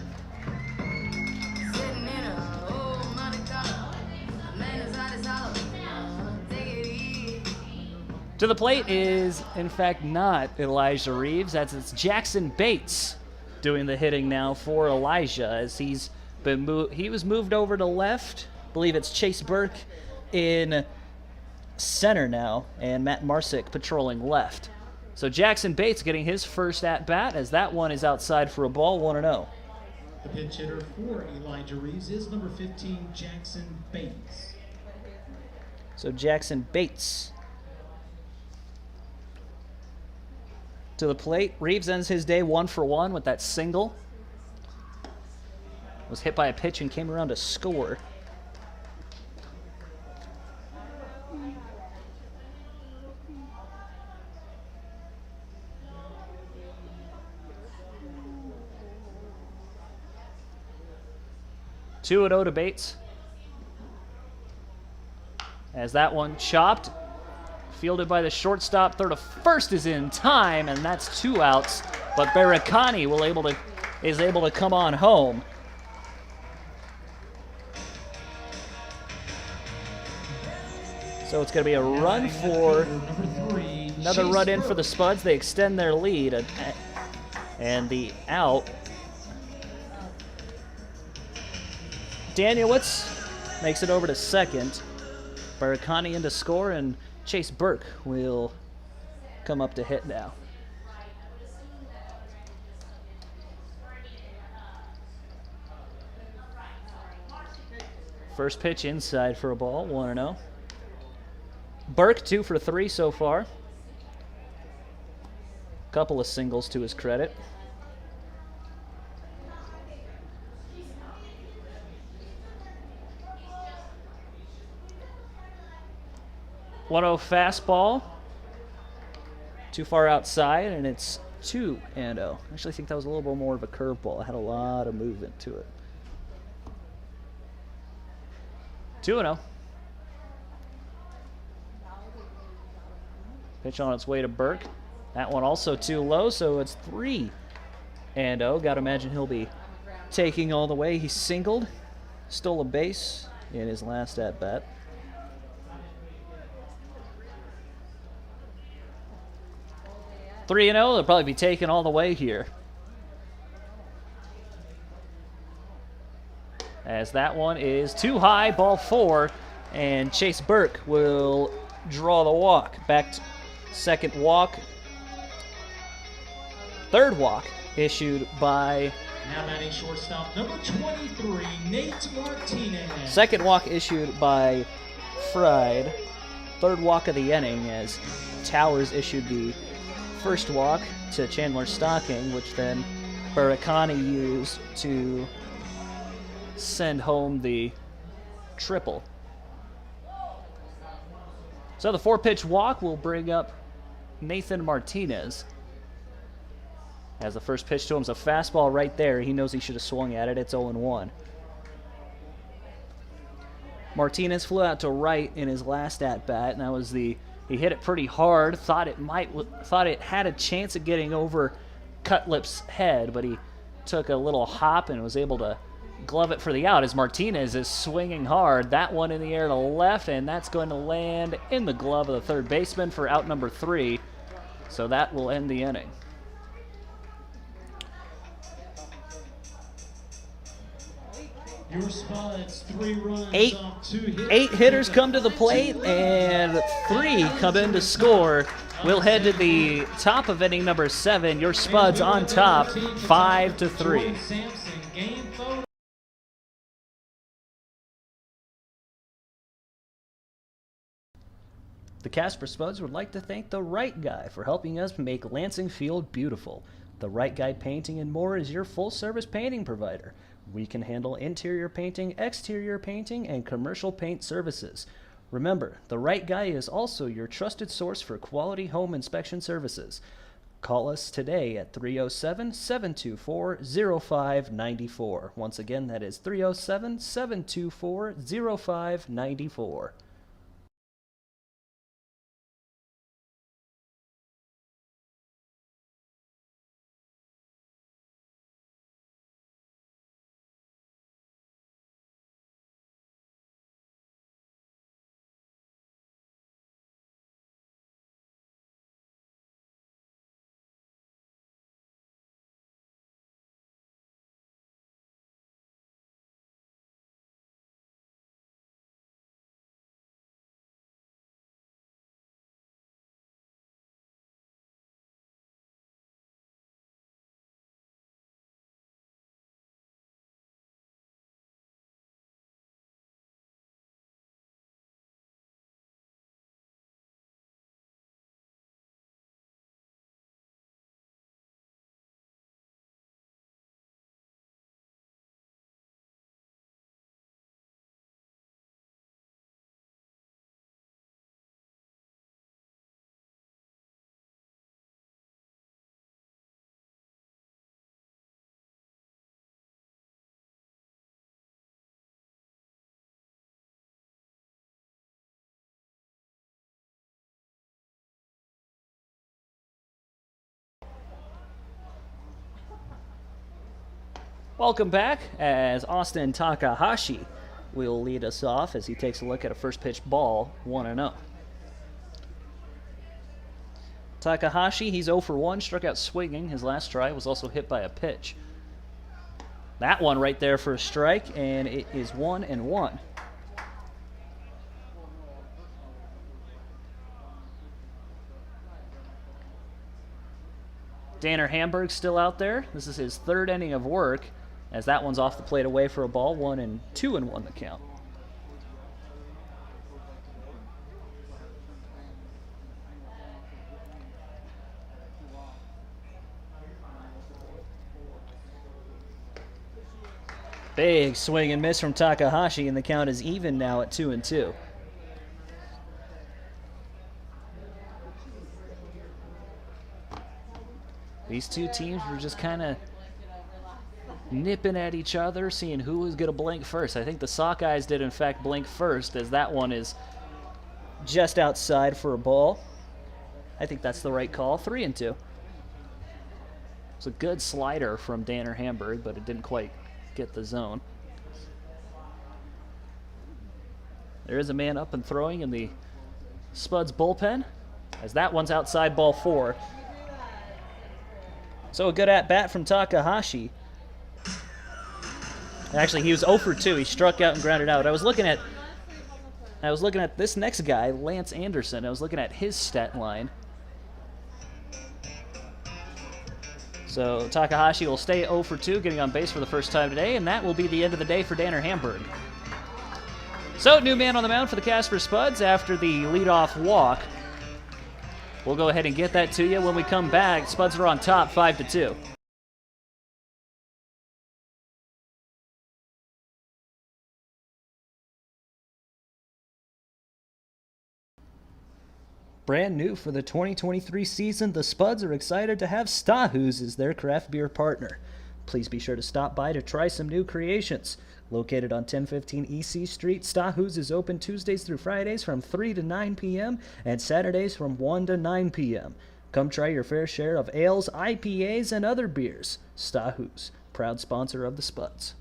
To the plate is, in fact, not Elijah Reeves. It's Jackson Bates doing the hitting now for Elijah, as he was moved over to left. I believe it's Chase Burke in center now, and Matt Marsick patrolling left. So Jackson Bates getting his first at-bat, as that one is outside for a ball, 1-0. The pinch hitter for Elijah Reeves is number 15, Jackson Bates. So Jackson Bates to the plate. Reeves ends his day 1 for 1 with that single. Was hit by a pitch and came around to score. Two and 0 to Bates. As that one chopped, fielded by the shortstop, third to first is in time, and that's 2 outs. But Barakani is able to come on home. So it's going to be a run for another run in for the Spuds. They extend their lead, and the out. Danielewicz makes it over to second. Barakani in to score, and Chase Burke will come up to hit now. First pitch inside for a ball, 1-0. Burke 2 for 3 so far. Couple of singles to his credit. .10 fastball. Too far outside, and it's 2-0. I actually think that was a little bit more of a curveball. It had a lot of movement to it. 2-0. Pitch on its way to Burke. That one also too low, so it's 3-0. Gotta imagine he'll be taking all the way. He singled, stole a base in his last at-bat. They'll probably be taken all the way here. As that one is too high, ball 4, and Chase Burke will draw the walk. Back to second walk. Third walk issued by... Now batting shortstop, number 23, Nate Martinez. Second walk issued by Fried. Third walk of the inning, as Towers issued the first walk to Chandler Stocking, which then Barakani used to send home the triple. So the 4-pitch walk will bring up Nathan Martinez. As the first pitch to him is a fastball right there. He knows he should have swung at it. It's 0-1. Martinez flew out to right in his last at-bat, and that was he hit it pretty hard. Thought it had a chance of getting over Cutlip's head, but he took a little hop and was able to glove it for the out as Martinez is swinging hard. That one in the air to left, and that's going to land in the glove of the third baseman for out number 3. So that will end the inning. Your Spuds, 3 runs off 2 hits. 8 hitters come to the plate, and 3 come in to score. We'll head to the top of inning number 7. Your Spuds on top, 5-3. The Casper Spuds would like to thank The Right Guy for helping us make Lansing Field beautiful. The Right Guy Painting and More is your full-service painting provider. We can handle interior painting, exterior painting, and commercial paint services. Remember, The Right Guy is also your trusted source for quality home inspection services. Call us today at 307-724-0594. Once again, that is 307-724-0594. Welcome back, as Austin Takahashi will lead us off as he takes a look at a first pitch ball, 1-0. Takahashi, he's 0 for 1, struck out swinging. His last try was also hit by a pitch. That one right there for a strike, and it is 1-1. Danner Hamburg still out there. This is his third inning of work, as that one's off the plate away for a ball, 1-2-1 the count. Big swing and miss from Takahashi, and the count is even now at 2-2. These two teams were just kind of nipping at each other, seeing who was going to blink first. I think the Sockeyes did, in fact, blink first, as that one is just outside for a ball. I think that's the right call. 3-2. It's a good slider from Danner Hamburg, but it didn't quite get the zone. There is a man up and throwing in the Spuds bullpen, as that one's outside, ball 4. So a good at-bat from Takahashi. Actually, he was 0 for 2. He struck out and grounded out. I was looking at this next guy, Lance Anderson. I was looking at his stat line. So Takahashi will stay 0 for 2, getting on base for the first time today, and that will be the end of the day for Danner Hamburg. So, new man on the mound for the Casper Spuds after the leadoff walk. We'll go ahead and get that to you when we come back. Spuds are on top, 5-2. Brand new for the 2023 season, the Spuds are excited to have Sawtooth as their craft beer partner. Please be sure to stop by to try some new creations. Located on 1015 EC Street, Sawtooth is open Tuesdays through Fridays from 3 to 9 p.m. and Saturdays from 1 to 9 p.m. Come try your fair share of ales, IPAs, and other beers. Sawtooth, proud sponsor of the Spuds.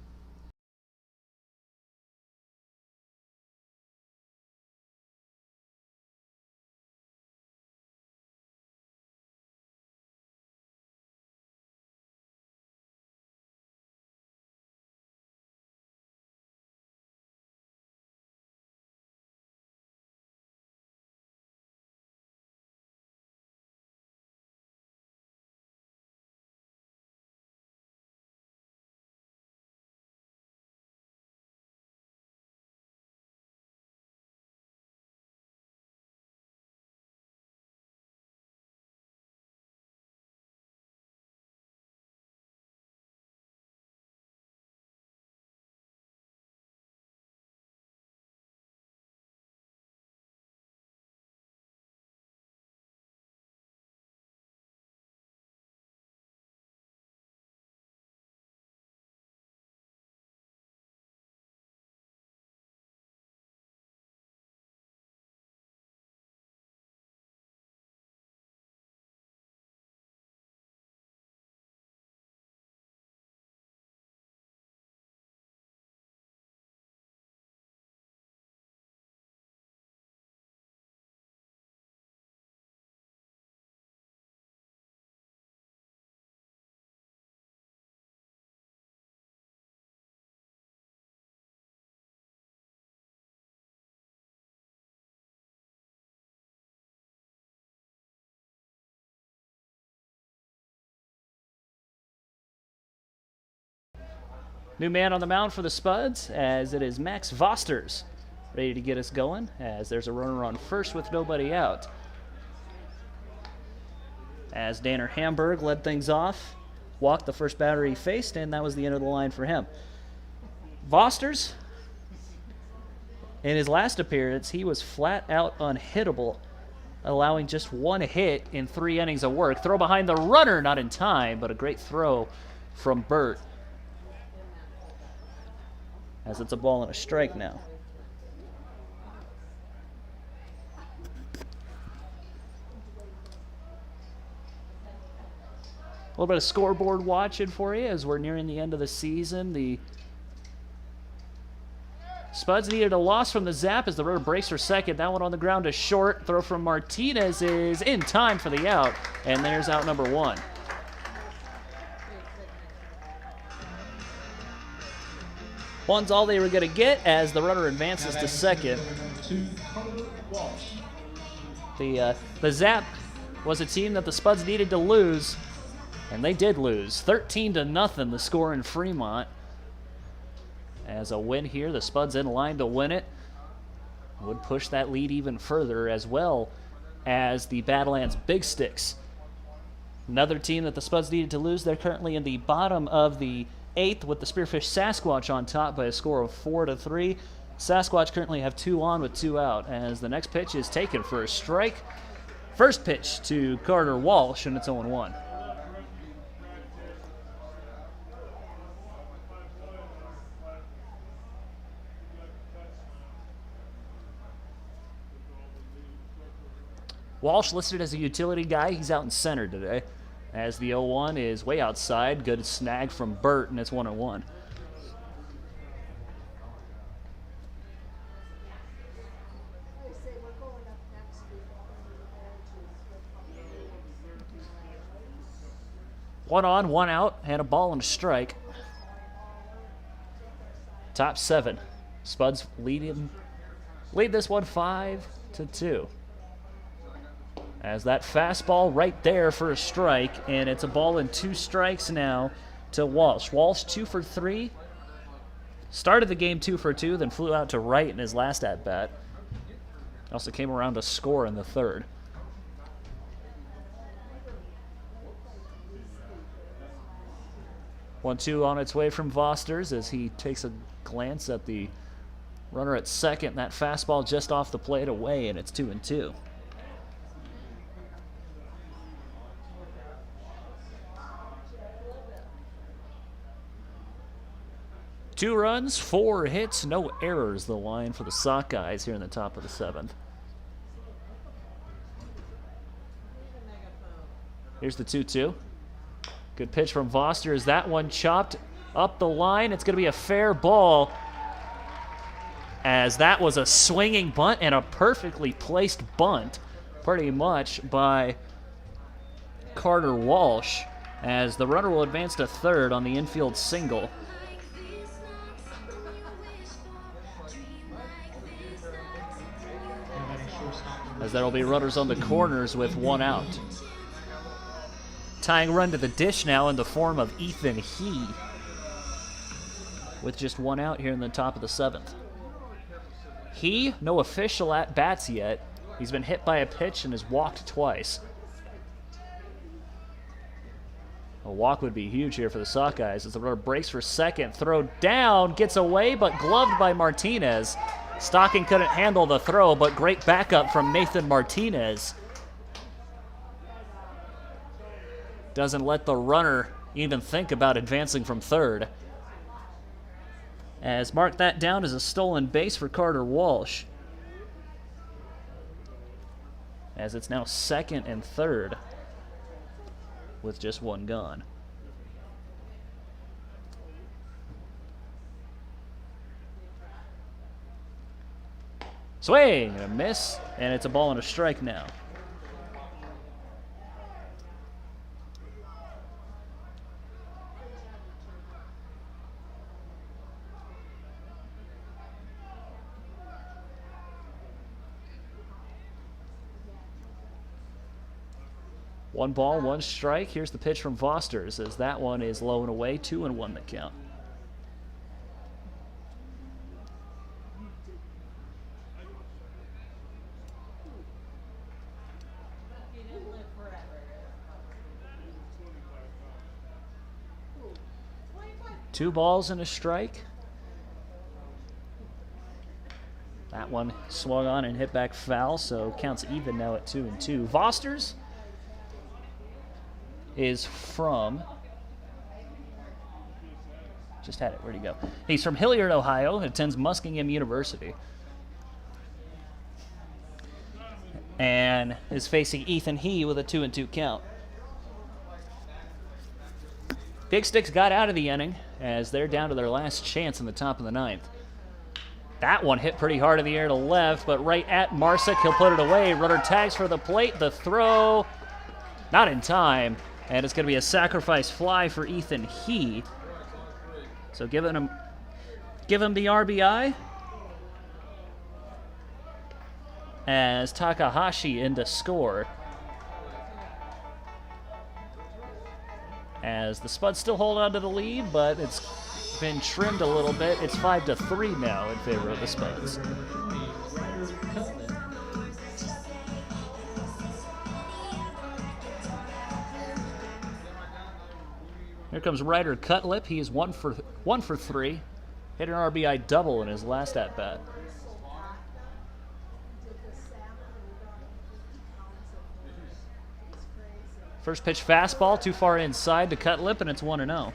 New man on the mound for the Spuds, as it is Max Vosters, ready to get us going, as there's a runner on first with nobody out. As Danner Hamburg led things off, walked the first batter he faced, and that was the end of the line for him. Vosters, in his last appearance, he was flat out unhittable, allowing just one hit in 3 innings of work. Throw behind the runner, not in time, but a great throw from Burt. As it's a ball and a strike now. little bit of scoreboard watching for you as we're nearing the end of the season. The Spuds needed a loss from the zap as the runner breaks for second. That one on the ground is short. Throw from Martinez is in time for the out, and there's out number 1. One's all they were going to get as the runner advances to second. The Zap was a team that the Spuds needed to lose, and they did lose. 13-0 the score in Fremont. As a win here, the Spuds in line to win it. Would push that lead even further, as well as the Badlands Big Sticks. Another team that the Spuds needed to lose. They're currently in the bottom of the 8th with the Spearfish Sasquatch on top by a score of 4-3. Sasquatch currently have 2 on with 2 out as the next pitch is taken for a strike. First pitch to Carter Walsh, and it's 0-1. Walsh listed as a utility guy. He's out in center today. As the 0-1 is way outside. Good snag from Burt, and it's 1-1. One on, 1 out, and a ball and a strike. Top 7. Spuds lead this one 5-2. As that fastball right there for a strike, and it's a ball and 2 strikes now to Walsh. Walsh 2 for 3. Started the game 2 for 2, then flew out to right in his last at-bat. Also came around to score in the 3rd. One-two on its way from Vosters as he takes a glance at the runner at second. That fastball just off the plate away, and it's 2-2. Two runs, 4 hits, no errors, the line for the Sockeyes here in the top of the 7th. Here's the 2-2. Good pitch from Voster as that one chopped up the line. It's going to be a fair ball as that was a swinging bunt and a perfectly placed bunt pretty much by Carter Walsh as the runner will advance to third on the infield single. As there will be runners on the corners with 1 out. Tying run to the dish now in the form of Ethan He with just 1 out here in the top of the 7th. He, no official at-bats yet. He's been hit by a pitch and has walked twice. A walk would be huge here for the Sockeyes as the runner breaks for second. Throw down, gets away, but gloved by Martinez. Stocking couldn't handle the throw, but great backup from Nathan Martinez. Doesn't let the runner even think about advancing from third. As mark that down as a stolen base for Carter Walsh. As it's now second and third with just 1 gone. Swing and a miss, and it's a ball and a strike now. One ball, 1 strike. Here's the pitch from Vosters as that one is low and away, 2-1 the count. Two balls and a strike. That one swung on and hit back foul, so counts even now at 2-2. Vosters is from, just had it, where'd he go? He's from Hilliard, Ohio, attends Muskingum University. And is facing Ethan He with a 2-2 count. Big Sticks got out of the inning as they're down to their last chance in the top of the ninth. That one hit pretty hard in the air to left, but right at Marsick, he'll put it away. Runner tags for the plate. The throw, not in time, and it's going to be a sacrifice fly for Ethan He. So give him the RBI as Takahashi in to score. As the Spuds still hold on to the lead, but it's been trimmed a little bit. It's 5-3 now in favor of the Spuds. Here comes Ryder Cutlip. He is one for 3. Hit an RBI double in his last at bat. First pitch fastball, too far inside to Cutlip, and it's 1-0.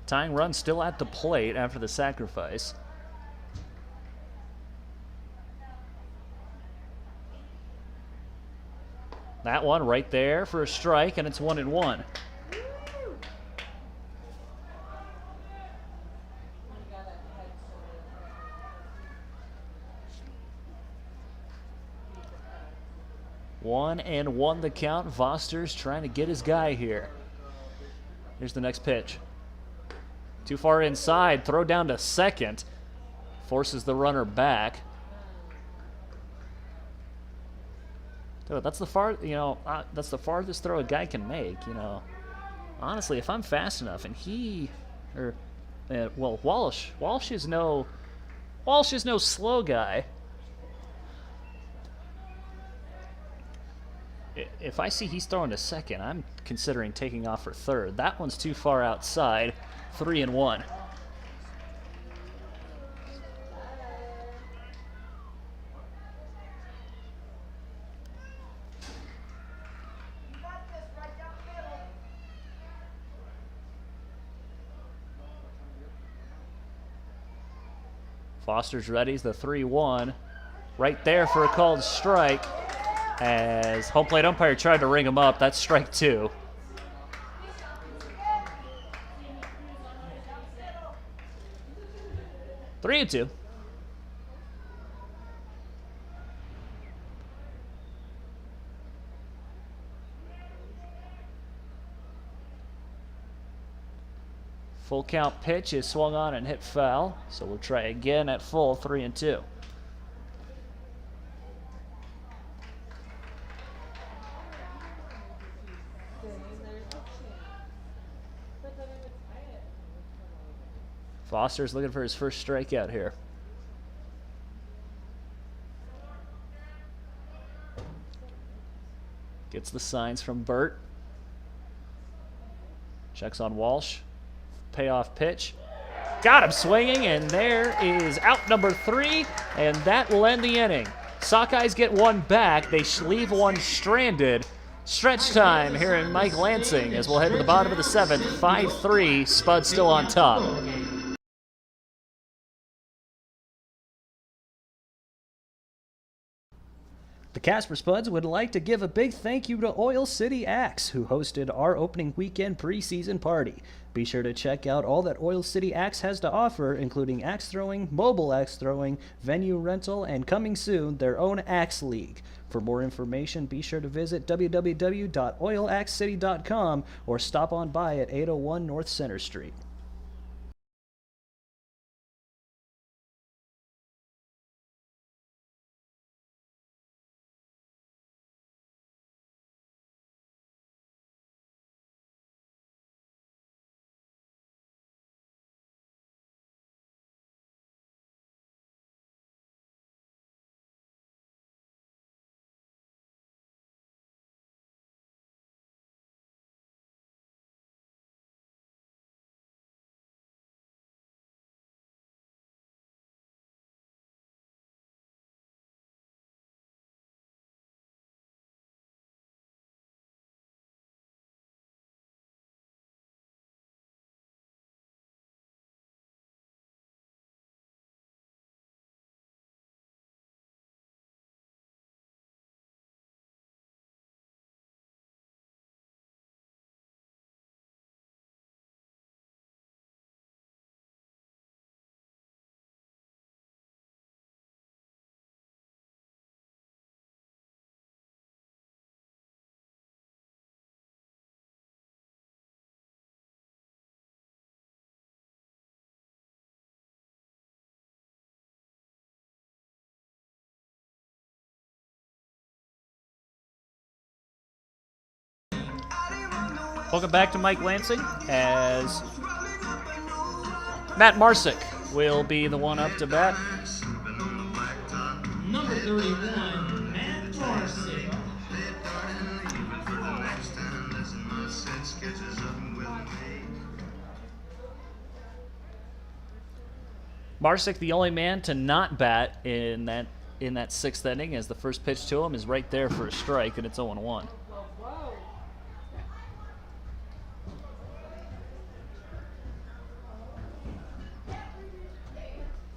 Tying run still at the plate after the sacrifice. That one right there for a strike, and it's 1-1. One and one the count. Voster's trying to get his guy here. Here's the next pitch. Too far inside. Throw down to second. Forces the runner back. Dude, that's the that's the farthest throw a guy can make. Honestly, if I'm fast enough, and Walsh is no slow guy. If I see he's throwing to second, I'm considering taking off for third. That one's too far outside. 3-1. Foster's ready. It's the 3-1. Right there for a called strike. As home plate umpire tried to ring him up. That's strike 2. Three and 2. Full count pitch is swung on and hit foul. So we'll try again at full. 3-2. Foster's looking for his first strikeout here. Gets the signs from Burt. Checks on Walsh. Payoff pitch. Got him swinging, and there is out number 3, and that will end the inning. Sockeyes get one back. They leave one stranded. Stretch time here in Mike Lansing as we'll head to the bottom of the 7th. 5-3, Spuds still on top. The Casper Spuds would like to give a big thank you to Oil City Axe, who hosted our opening weekend preseason party. Be sure to check out all that Oil City Axe has to offer, including axe throwing, mobile axe throwing, venue rental, and coming soon, their own Axe League. For more information, be sure to visit www.oilaxecity.com or stop on by at 801 North Center Street. Welcome back to Mike Lansing, as Matt Marsick will be the one up to bat. Number 31, Matt Marsick. Marsick, the only man to not bat in that sixth inning, as the first pitch to him is right there for a strike, and it's 0-1.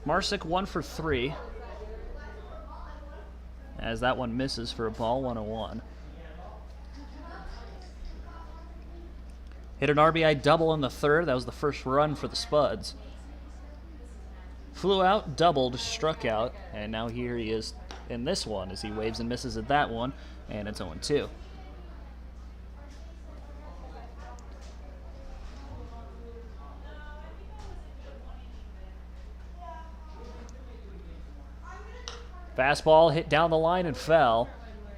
Marsick 1 for 3, as that one misses for a ball, 1-1. Hit an RBI double in the third. That was the first run for the Spuds. Flew out, doubled, struck out, and now here he is in this one as he waves and misses at that one, and it's 0-2. Fastball hit down the line and fell,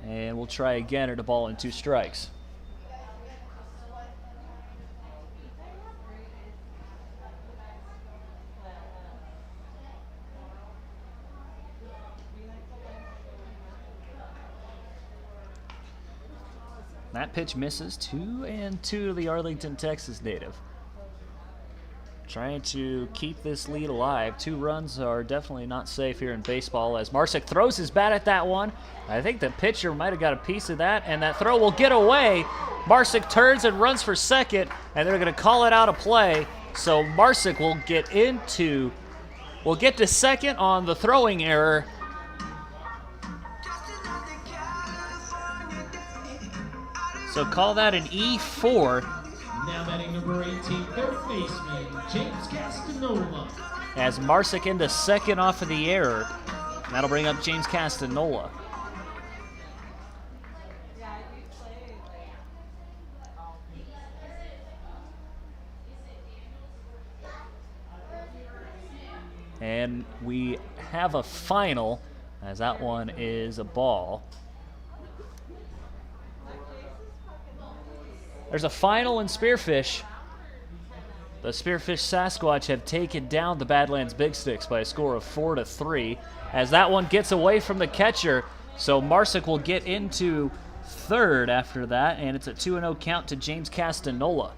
and we'll try again at a ball and 2 strikes. That pitch misses. 2-2 to the Arlington, Texas native. Trying to keep this lead alive. 2 runs are definitely not safe here in baseball, as Marsick throws his bat at that one. I think the pitcher might have got a piece of that, and that throw will get away. Marsick turns and runs for second, and they're going to call it out of play. So Marsick will get to second on the throwing error. So call that an E4. Now batting number 18, third baseman, James Castanola. As Marsick into second off of the error. That'll bring up James Castanola. And we have a final, as that one is a ball. There's a final in Spearfish. The Spearfish Sasquatch have taken down the Badlands Big Sticks by a score of 4-3, as that one gets away from the catcher. So Marsick will get into third after that, and it's a 2-0 count to James Castanola.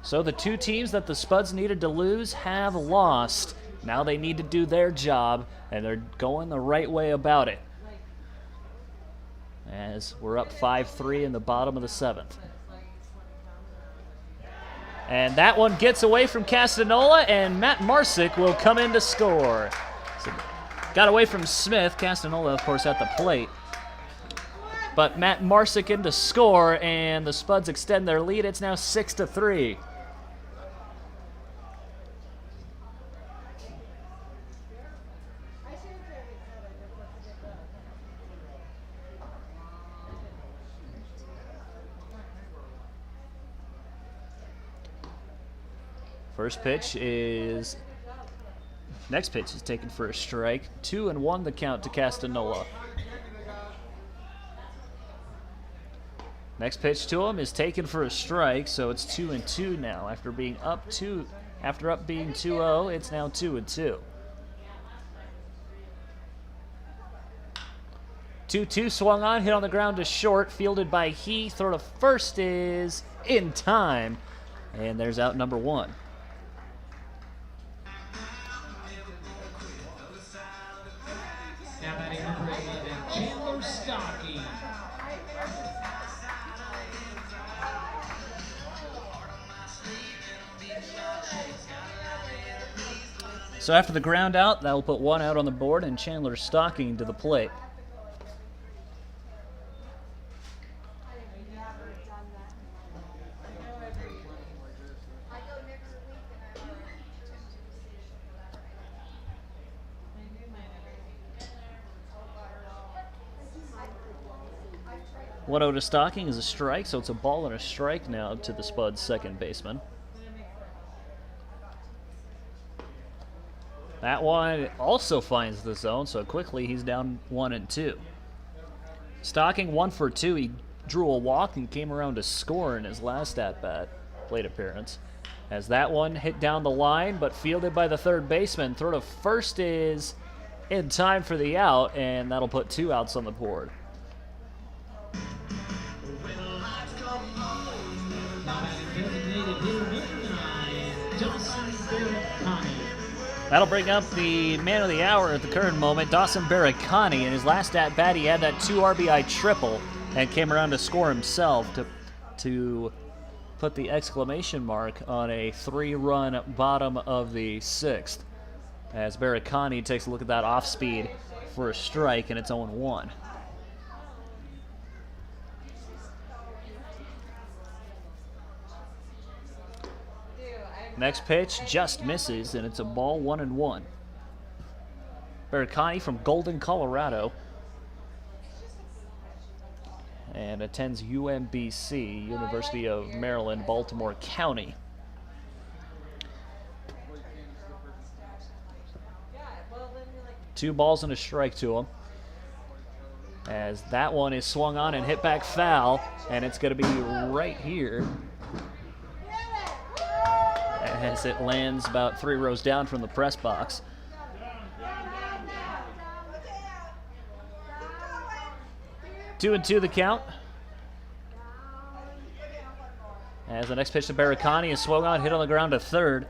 So the 2 teams that the Spuds needed to lose have lost. Now they need to do their job, and they're going the right way about it, as we're up 5-3 in the bottom of the 7th. And that one gets away from Castanola, and Matt Marsick will come in to score. So got away from Smith. Castanola, of course, at the plate. But Matt Marsick in to score, and the Spuds extend their lead. It's now 6-3. Next pitch is taken for a strike. 2-1 the count to Castanola. Next pitch to him is taken for a strike, so it's 2-2 now. After up being 2-0, it's now 2-2. 2-2 swung on, hit on the ground to short, fielded by He. Throw to first is in time, and there's out number 1. Now batting number 11, Sockeyes. So after the ground out, that will put 1 out on the board, and Chandler Stocking to the plate. One out to Stocking is a strike, so it's a ball and a strike now to the Spuds' second baseman. That one also finds the zone, so quickly he's down 1-2. Stocking 1 for 2. He drew a walk and came around to score in his last at-bat plate appearance. As that one hit down the line, but fielded by the third baseman. Throw to first is in time for the out, and that'll put 2 outs on the board. That'll bring up the man of the hour at the current moment, Dawson Barricani. In his last at-bat, he had that 2 RBI triple and came around to score himself to put the exclamation mark on a 3-run bottom of the 6th. As Barricani takes a look at that off-speed for a strike, and it's 0-1. Next pitch just misses, and it's a ball 1-1. Barricani from Golden, Colorado, and attends UMBC, University of Maryland, Baltimore County. Two balls and a strike to him. As that one is swung on and hit back foul, and it's going to be right here as it lands about 3 rows down from the press box. Two and 2 the count. As the next pitch to Barricani is swung on, hit on the ground to third.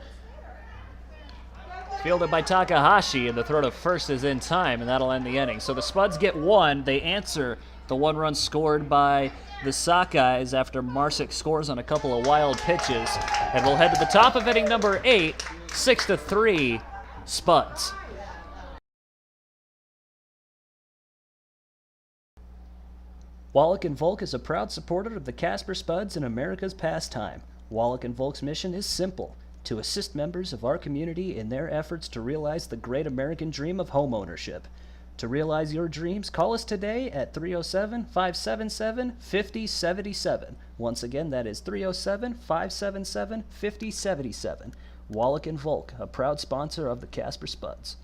Fielded by Takahashi, and the throw to first is in time, and that'll end the inning. So the Spuds get 1. They answer the 1 run scored by the Sockeyes after Marsick scores on a couple of wild pitches. And we'll head to the top of inning number 8, 6-3, Spuds. Wallach & Volk is a proud supporter of the Casper Spuds and America's pastime. Wallach & Volk's mission is simple: to assist members of our community in their efforts to realize the great American dream of homeownership. To realize your dreams, call us today at 307-577-5077. Once again, that is 307-577-5077. Wallach & Volk, a proud sponsor of the Casper Spuds.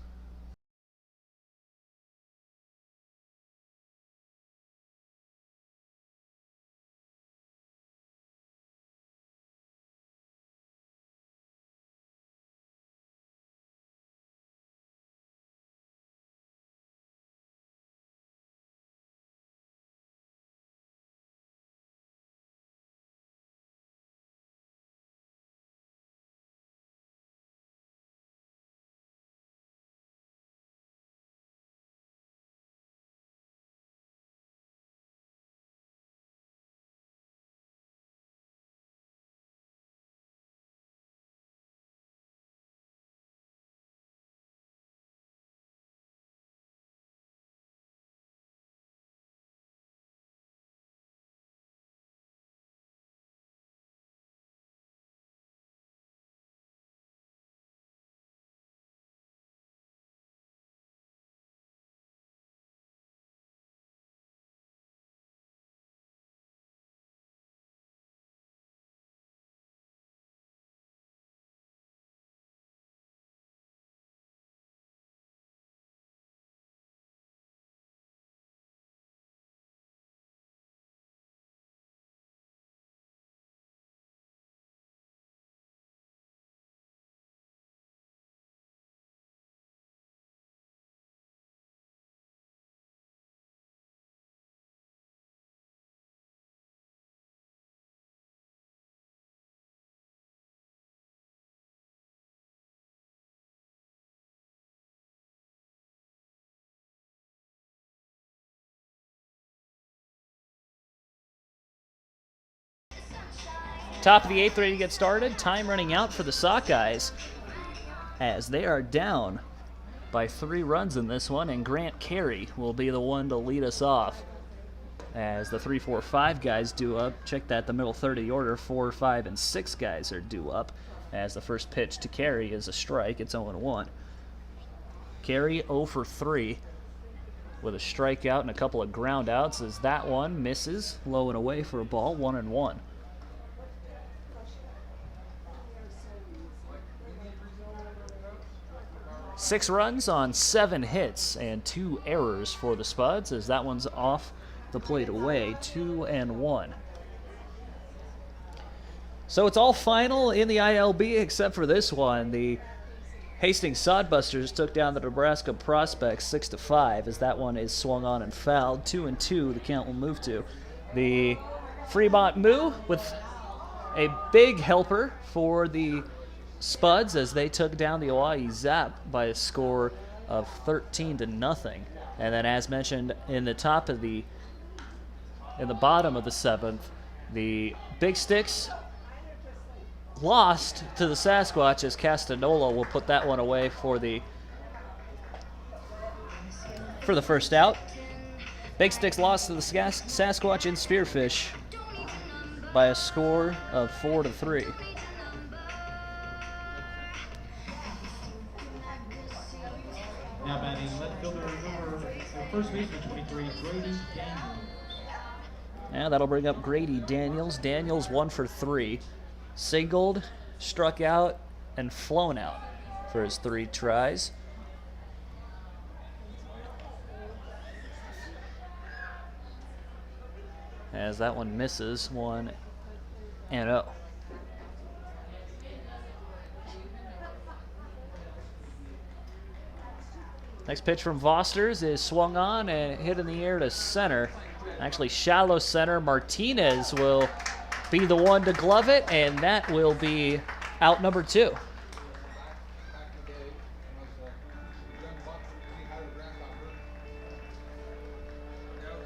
Top of the 8th, ready to get started. Time running out for the Sockeyes as they are down by 3 runs in this one, and Grant Carey will be the one to lead us off as the 3, 4, 5 guys due up. Check that, the middle third of the order, 4, 5, and 6 guys are due up as the first pitch to Carey is a strike. It's 0-1. Carey 0 for 3 with a strikeout and a couple of ground outs as that one misses low and away for a ball, 1-1. Six runs on 7 hits and 2 errors for the Spuds as that one's off the plate away, 2-1. So it's all final in the ILB except for this one. The Hastings Sodbusters took down the Nebraska Prospects 6-5 as that one is swung on and fouled. 2-2 the count will move to. The Fremont Moo with a big helper for the Spuds as they took down the Hawaii Zap by a score of 13-0. And then, as mentioned, in the bottom of the seventh, the Big Sticks lost to the Sasquatch as Castanola will put that one away for the first out. Big Sticks lost to the Sasquatch in Spearfish by a score of 4-3. Now batting left fielder number first baseman 23, Grady Daniels. Yeah, that'll bring up Grady Daniels. Daniels 1 for 3. Singled, struck out, and flown out for his 3 tries. As that one misses, 1-0. Next pitch from Vosters is swung on and hit in the air to center. Actually, shallow center. Martinez will be the one to glove it, and that will be out number 2.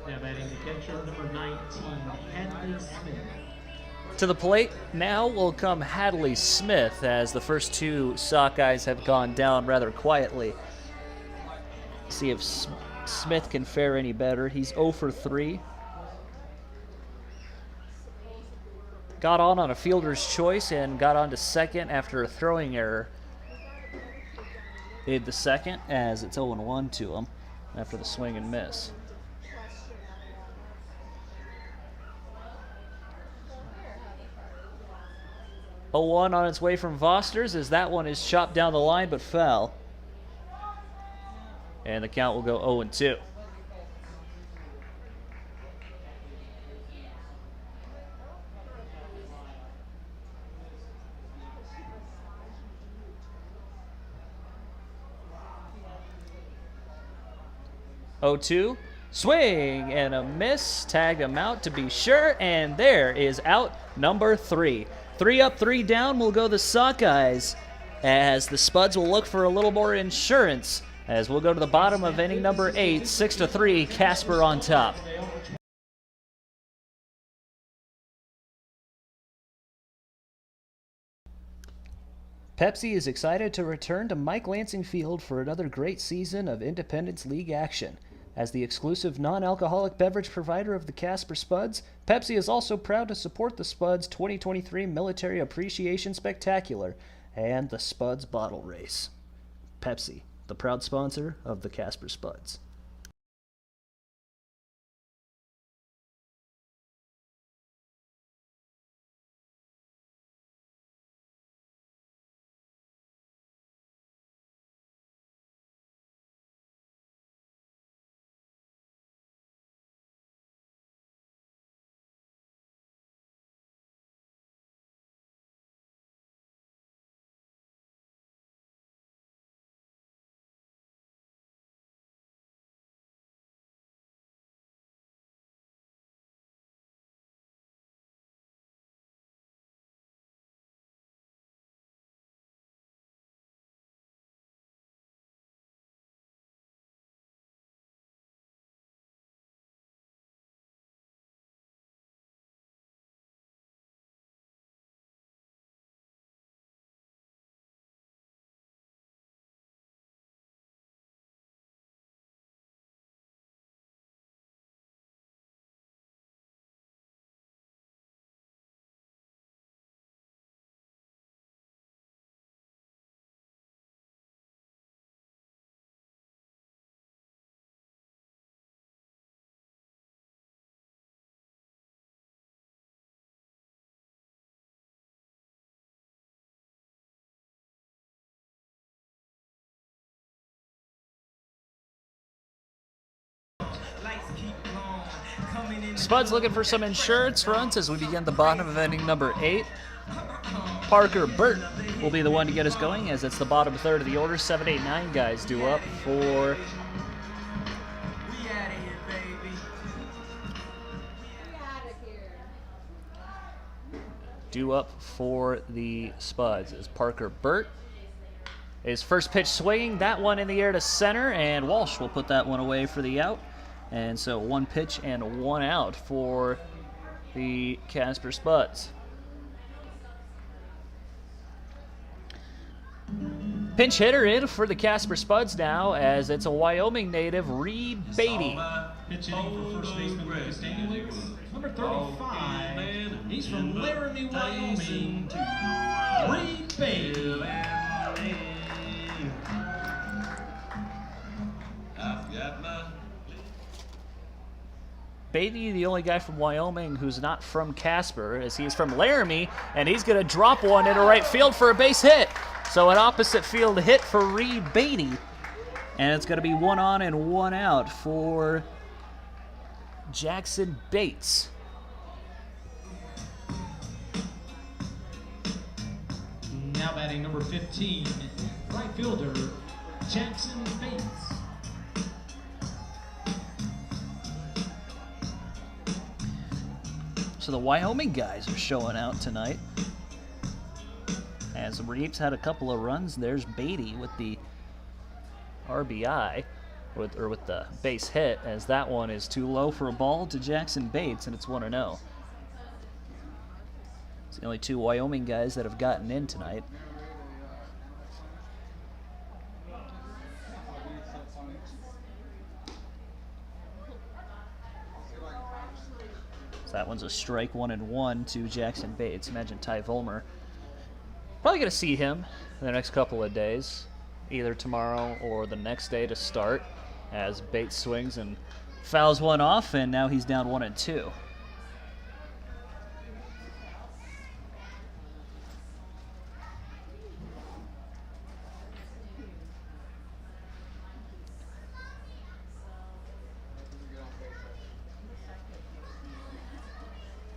Now batting the catcher, number 19, Hadley Smith. To the plate now will come Hadley Smith as the first 2 Sockeyes have gone down rather quietly. See if Smith can fare any better. He's 0 for 3. Got on a fielder's choice and got on to second after a throwing error. Hit the second as it's 0-1 to him after the swing and miss. Oh, 0-1 on its way from Vosters as that one is chopped down the line but foul. And the count will go 0-2. Oh-2, swing and a miss, tagged him out to be sure, and there is out number 3. 3 up, 3 down will go the Sockeyes as the Spuds will look for a little more insurance as we'll go to the bottom of inning number 8, 6-3, Casper on top. Pepsi is excited to return to Mike Lansing Field for another great season of Independence League action. As the exclusive non-alcoholic beverage provider of the Casper Spuds, Pepsi is also proud to support the Spuds 2023 Military Appreciation Spectacular and the Spuds Bottle Race. Pepsi, the proud sponsor of the Casper Spuds. Spuds looking for some insurance runs as we begin the bottom of inning number 8. Parker Burt will be the one to get us going as it's the bottom third of the order. 7, 8, 9 guys due up for the Spuds as Parker Burt. His first pitch swinging, that one in the air to center, and Walsh will put that one away for the out. And so 1 pitch and 1 out for the Casper Spuds. Pinch hitter in for the Casper Spuds now, as it's a Wyoming native, Reed Beatty. Pitch hitting for first baseman Lucas Daniels. Number 35. He's from Laramie, Wyoming. Reed Beatty. Beatty, the only guy from Wyoming who's not from Casper, as he's from Laramie, and he's going to drop one into right field for a base hit. So an opposite field hit for Reed Beatty, and it's going to be 1 on and 1 out for Jackson Bates. Now batting number 15, right fielder Jackson Bates. So the Wyoming guys are showing out tonight. As Reeves had a couple of runs, there's Beatty with the RBI, with the base hit, as that one is too low for a ball to Jackson Bates, and it's 1-0. It's the only 2 Wyoming guys that have gotten in tonight. So that one's a strike, 1-1 to Jackson Bates. Imagine Ty Volmer. Probably going to see him in the next couple of days, either tomorrow or the next day to start, as Bates swings and fouls one off, and now he's down 1-2.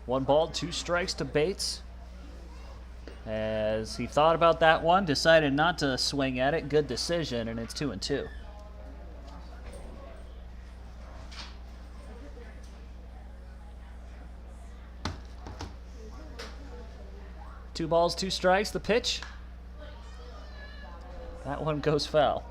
One ball, 2 strikes to Bates. As he thought about that one, decided not to swing at it. Good decision, and it's 2-2. Two balls, 2 strikes, the pitch. That one goes foul.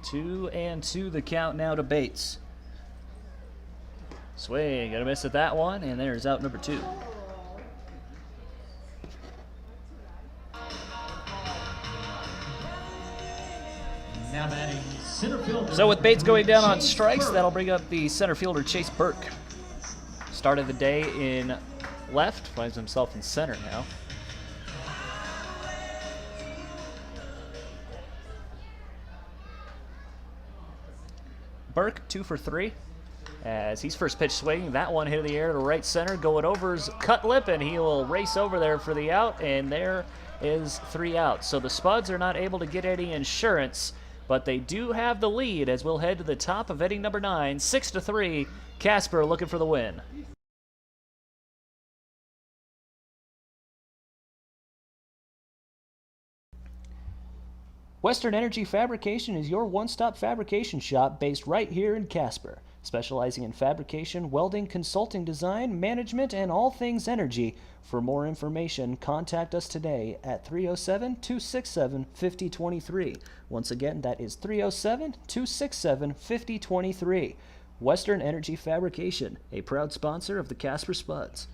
Two and 2 the count now to Bates. Swing, gonna miss at that one, and there's out number 2. Now batting center fielder. So with Bates going down on strikes, that'll bring up the center fielder Chase Burke. Started the day in left, finds himself in center now. Burke, 2 for 3, as he's first pitch swinging. That one hit in the air to right center, going over his cut lip, and he will race over there for the out, and there is 3 outs. So the Spuds are not able to get any insurance, but they do have the lead as we'll head to the top of inning number 9, 6-3. Casper looking for the win. Western Energy Fabrication is your one-stop fabrication shop based right here in Casper, specializing in fabrication, welding, consulting, design, management, and all things energy. For more information, contact us today at 307-267-5023. Once again, that is 307-267-5023. Western Energy Fabrication, a proud sponsor of the Casper Spuds.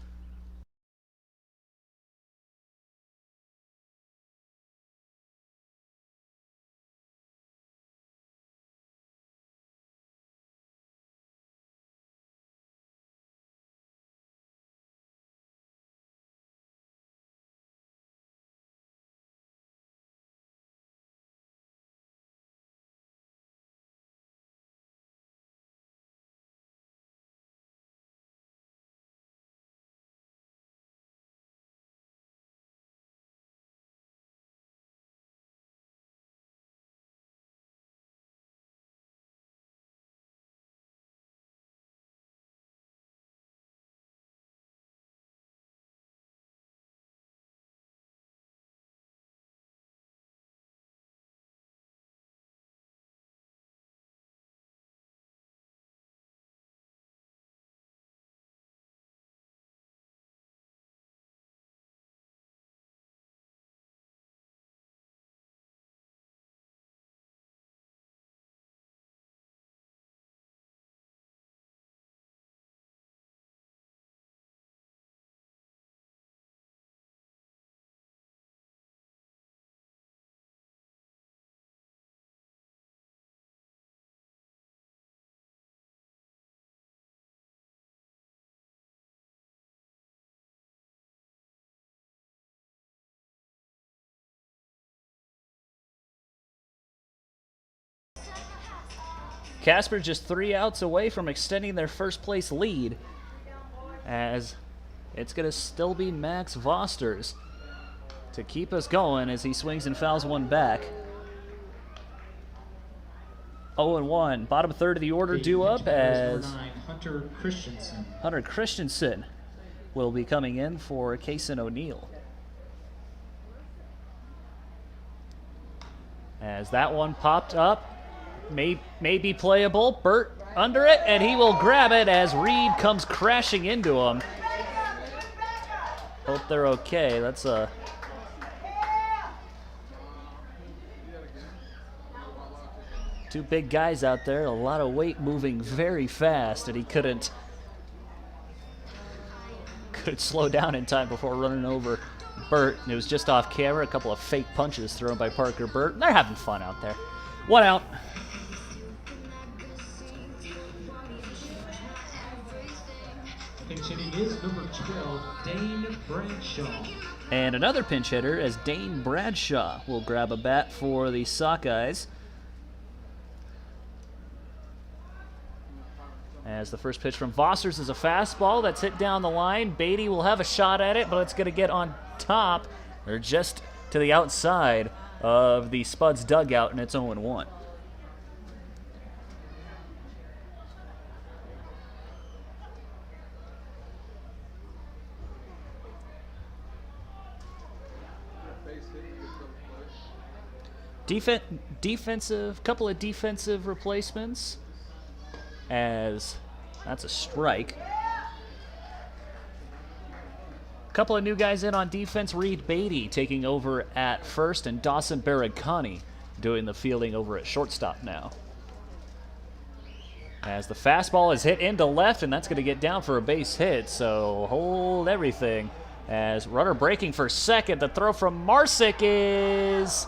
Casper just 3 outs away from extending their first place lead, as it's going to still be Max Vosters to keep us going as he swings and fouls one back. 0-1, bottom third of the order due up as Hunter Christensen. Hunter Christensen will be coming in for Kaysen O'Neill. As that one popped up, may be playable. Burt under it, and he will grab it as Reed comes crashing into him. Hope they're okay. That's a... Two big guys out there, a lot of weight moving very fast, and he couldn't slow down in time before running over Burt. And it was just off camera, a couple of fake punches thrown by Parker Burt. They're having fun out there. 1 out. Pinch hitting is number 12, Dane Bradshaw. And another pinch hitter as Dane Bradshaw will grab a bat for the Sockeyes. As the first pitch from Vosters is a fastball that's hit down the line. Beatty will have a shot at it, but it's going to get on top, or just to the outside of the Spuds dugout, and it's 0-1. Couple of defensive replacements, as that's a strike. Couple of new guys in on defense. Reed Beatty taking over at first, and Dawson Baragani doing the fielding over at shortstop now. As the fastball is hit into left, and that's going to get down for a base hit, so hold everything. As runner breaking for second, the throw from Marsick is...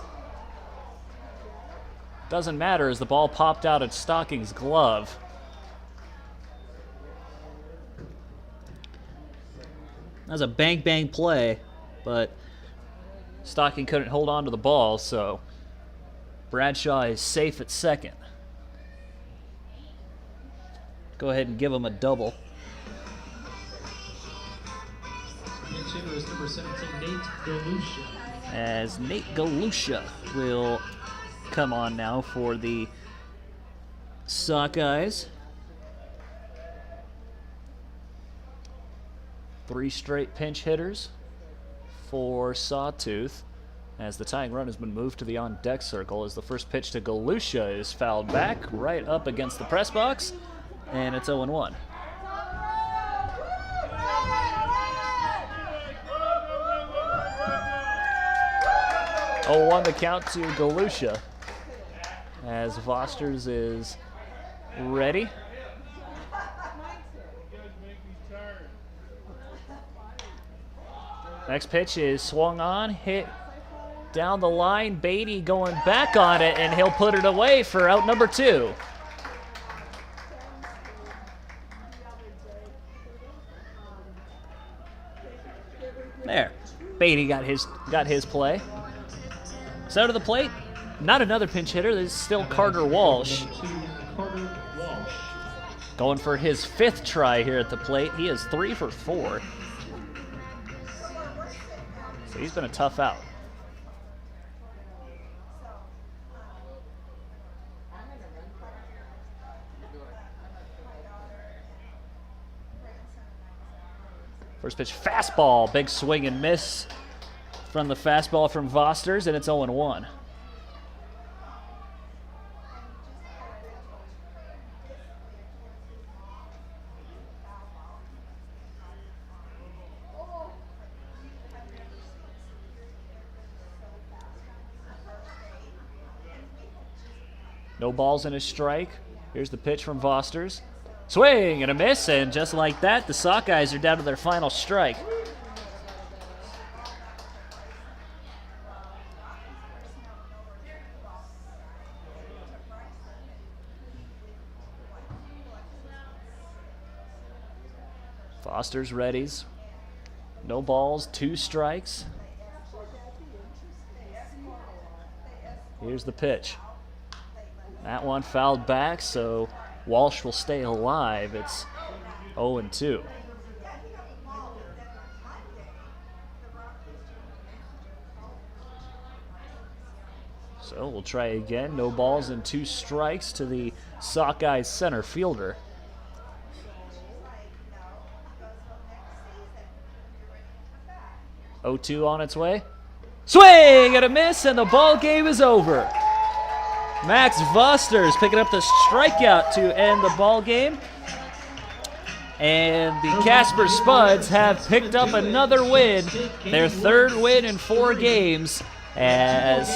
doesn't matter as the ball popped out at Stocking's glove. That was a bang play, but Stocking couldn't hold on to the ball, so Bradshaw is safe at second. Go ahead and give him a double. Pinch hitter is number 17, Nate Galusha. As Nate Galusha will come on now for the Sockeyes. 3 straight pinch hitters for Sawtooth, as the tying run has been moved to the on-deck circle, as the first pitch to Galusha is fouled back right up against the press box, and it's 0-1. The count to Galusha, as Vosters is ready. Next pitch is swung on, hit down the line. Beatty going back on it, and he'll put it away for out number 2. There, Beatty got his play. So to the plate, not another pinch hitter. There's still Carter Walsh. Going for his 5th try here at the plate. He is 3 for 4. So he's been a tough out. First pitch, fastball. Big swing and miss from the fastball from Vosters, and it's 0-1. No balls and a strike. Here's the pitch from Vosters. Swing and a miss, and just like that, the Sockeyes are down to their final strike. Foster's readies. No balls, 2 strikes. Here's the pitch. That one fouled back, so Walsh will stay alive. It's 0-2. So we'll try again. No balls and 2 strikes to the Sockeyes center fielder. 0-2 on its way. Swing and a miss, and the ball game is over. Max Vusters picking up the strikeout to end the ball game. And the Casper Spuds have picked up another win, their 3rd win in 4 games, as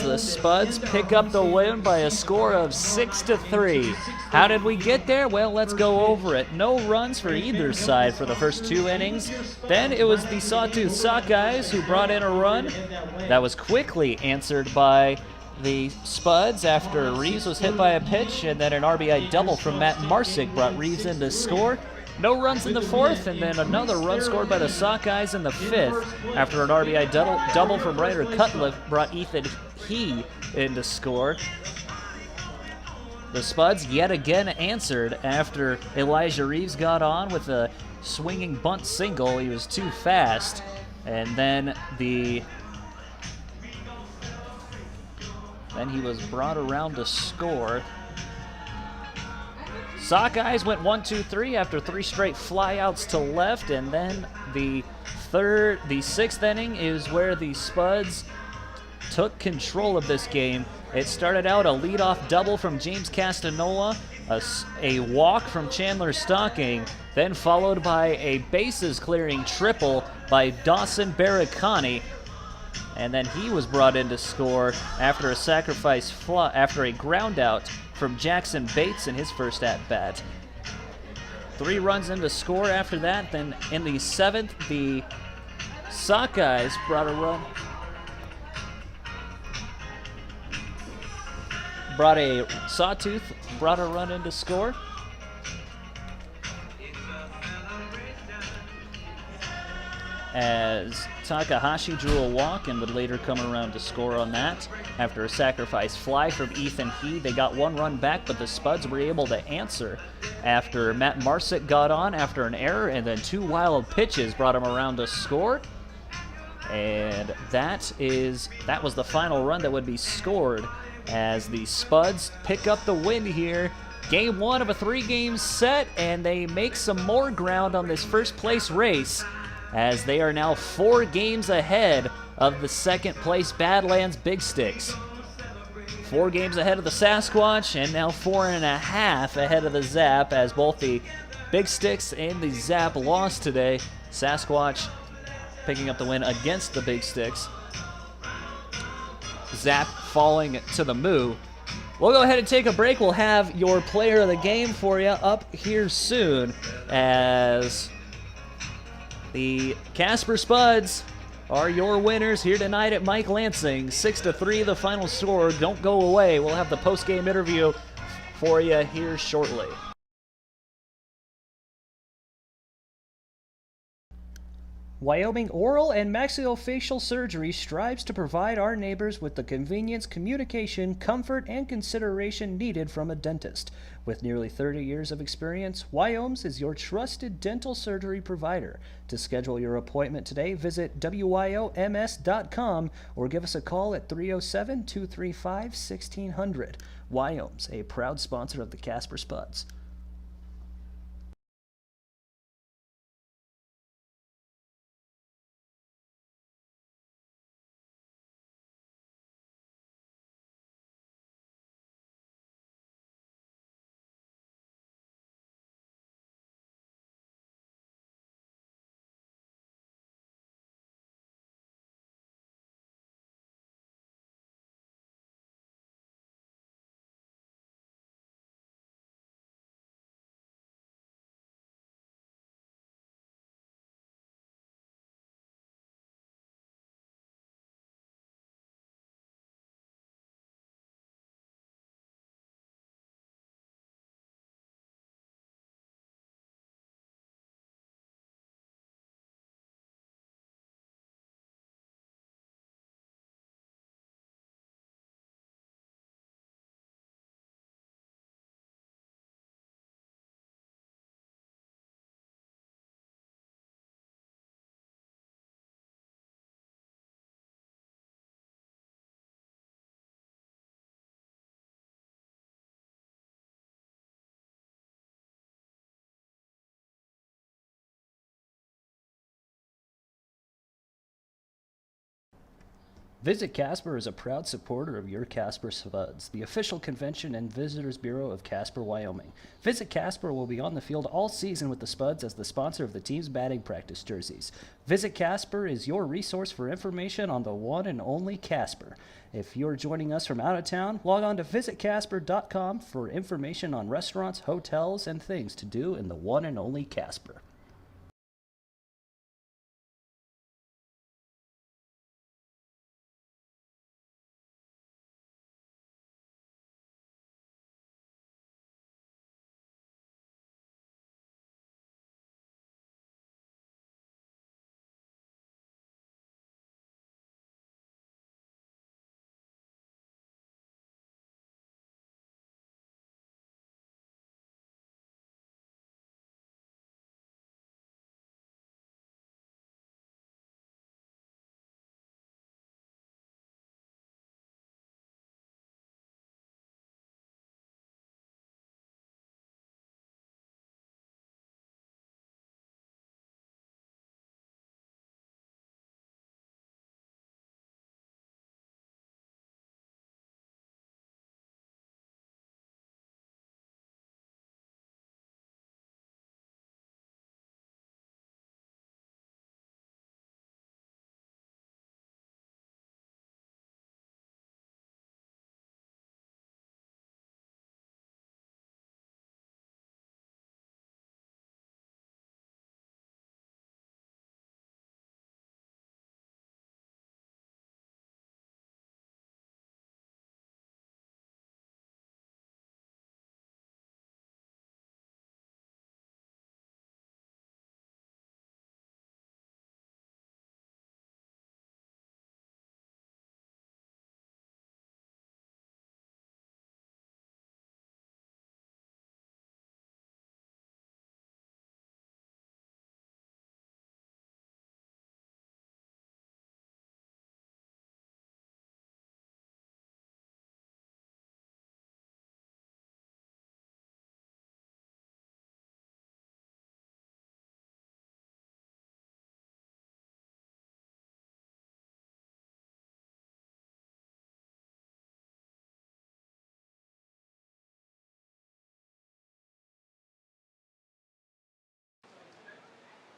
the Spuds pick up the win by a score of 6-3. How did we get there? Well, let's go over it. No runs for either side for the first 2 innings. Then it was the Sawtooth Sockeyes who brought in a run that was quickly answered by the Spuds after Reeves was hit by a pitch, and then an RBI double from Matt Marsick brought Reeves in to score. No runs in the 4th, and then another run scored by the Sockeyes in the 5th after an RBI double from Ryder Cutliff brought Ethan He in to score. The Spuds yet again answered after Elijah Reeves got on with a swinging bunt single. He was too fast, and then he was brought around to score. Sockeyes went 1-2-3 after 3 straight flyouts to left, and then the 6th inning is where the Spuds took control of this game. It started out a leadoff double from James Castanola, a walk from Chandler Stocking, then followed by a bases-clearing triple by Dawson Barricani, and then he was brought in to score after a ground out from Jackson Bates in his first at-bat. 3 runs in to score after that. Then in the 7th, the Sockeyes brought a run. Sawtooth brought a run in to score. As Takahashi drew a walk and would later come around to score on that. After a sacrifice fly from Ethan He, they got 1 run back, but the Spuds were able to answer after Matt Marsick got on after an error, and then 2 wild pitches brought him around to score. And that was the final run that would be scored as the Spuds pick up the win here. Game 1 of a 3-game set, and they make some more ground on this first-place race, as they are now 4 games ahead of the 2nd place Badlands Big Sticks. 4 games ahead of the Sasquatch, and now 4.5 ahead of the Zap, as both the Big Sticks and the Zap lost today. Sasquatch picking up the win against the Big Sticks. Zap falling to the Moo. We'll go ahead and take a break. We'll have your player of the game for you up here soon, as the Casper Spuds are your winners here tonight at Mike Lansing. 6-3 the final score. Don't go away. We'll have the post-game interview for you here shortly. Wyoming Oral and Maxillofacial Surgery strives to provide our neighbors with the convenience, communication, comfort, and consideration needed from a dentist. With nearly 30 years of experience, Wyoms is your trusted dental surgery provider. To schedule your appointment today, visit wyoms.com or give us a call at 307-235-1600. Wyoms, a proud sponsor of the Casper Spuds. Visit Casper is a proud supporter of your Casper Spuds, the official convention and visitors bureau of Casper, Wyoming. Visit Casper will be on the field all season with the Spuds as the sponsor of the team's batting practice jerseys. Visit Casper is your resource for information on the one and only Casper. If you're joining us from out of town, log on to visitcasper.com for information on restaurants, hotels, and things to do in the one and only Casper.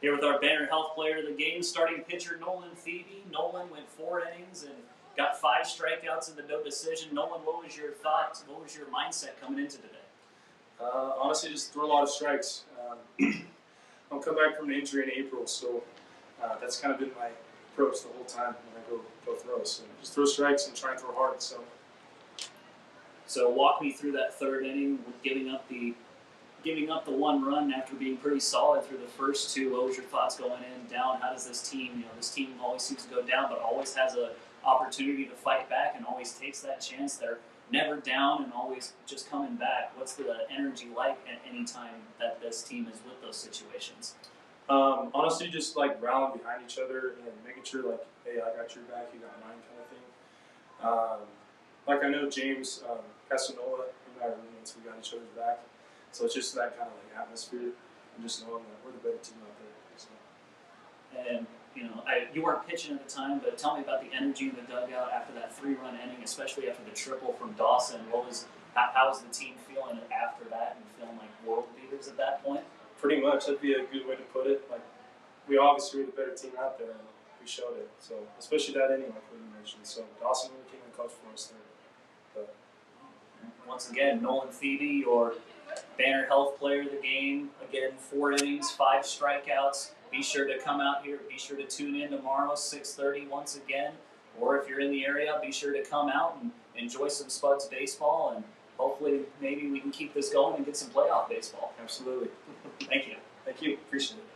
Here with our Banner Health player of the game, starting pitcher Nolan Thebe. Nolan went 4 innings and got 5 strikeouts in the no decision. Nolan, what was your thoughts? What was your mindset coming into today? Honestly, just throw a lot of strikes. I'll come back from an injury in April, so that's kind of been my approach the whole time when I go throw. So just throw strikes and try and throw hard. So walk me through that 3rd inning with giving up the 1 run after being pretty solid through the first 2. What was your thoughts going in, down? How does this team, this team always seems to go down, but always has an opportunity to fight back and always takes that chance. They're never down and always just coming back. What's the energy like at any time that this team is with those situations? Honestly, just like rallying behind each other and making sure, like, hey, I got your back, you got mine, kind of thing. Like I know James Casanova and I are roommates. We got each other's back. So it's just that kind of like atmosphere, and just knowing that we're the better team out there. So. And you weren't pitching at the time, but tell me about the energy in the dugout after that 3-run inning, especially after the triple from Dawson. How was the team feeling after that, and feeling like world beaters at that point? Pretty much, that'd be a good way to put it. Like, we obviously were the better team out there, and we showed it. So especially that inning, like what you mentioned. So Dawson really came in clutch for us there. But once again, Nolan Thebe, your Banner Health player of the game. Again, 4 innings, 5 strikeouts. Be sure to come out here. Be sure to tune in tomorrow, 6:30 once again. Or if you're in the area, be sure to come out and enjoy some Spuds baseball. And hopefully maybe we can keep this going and get some playoff baseball. Absolutely. Thank you. Thank you. Appreciate it.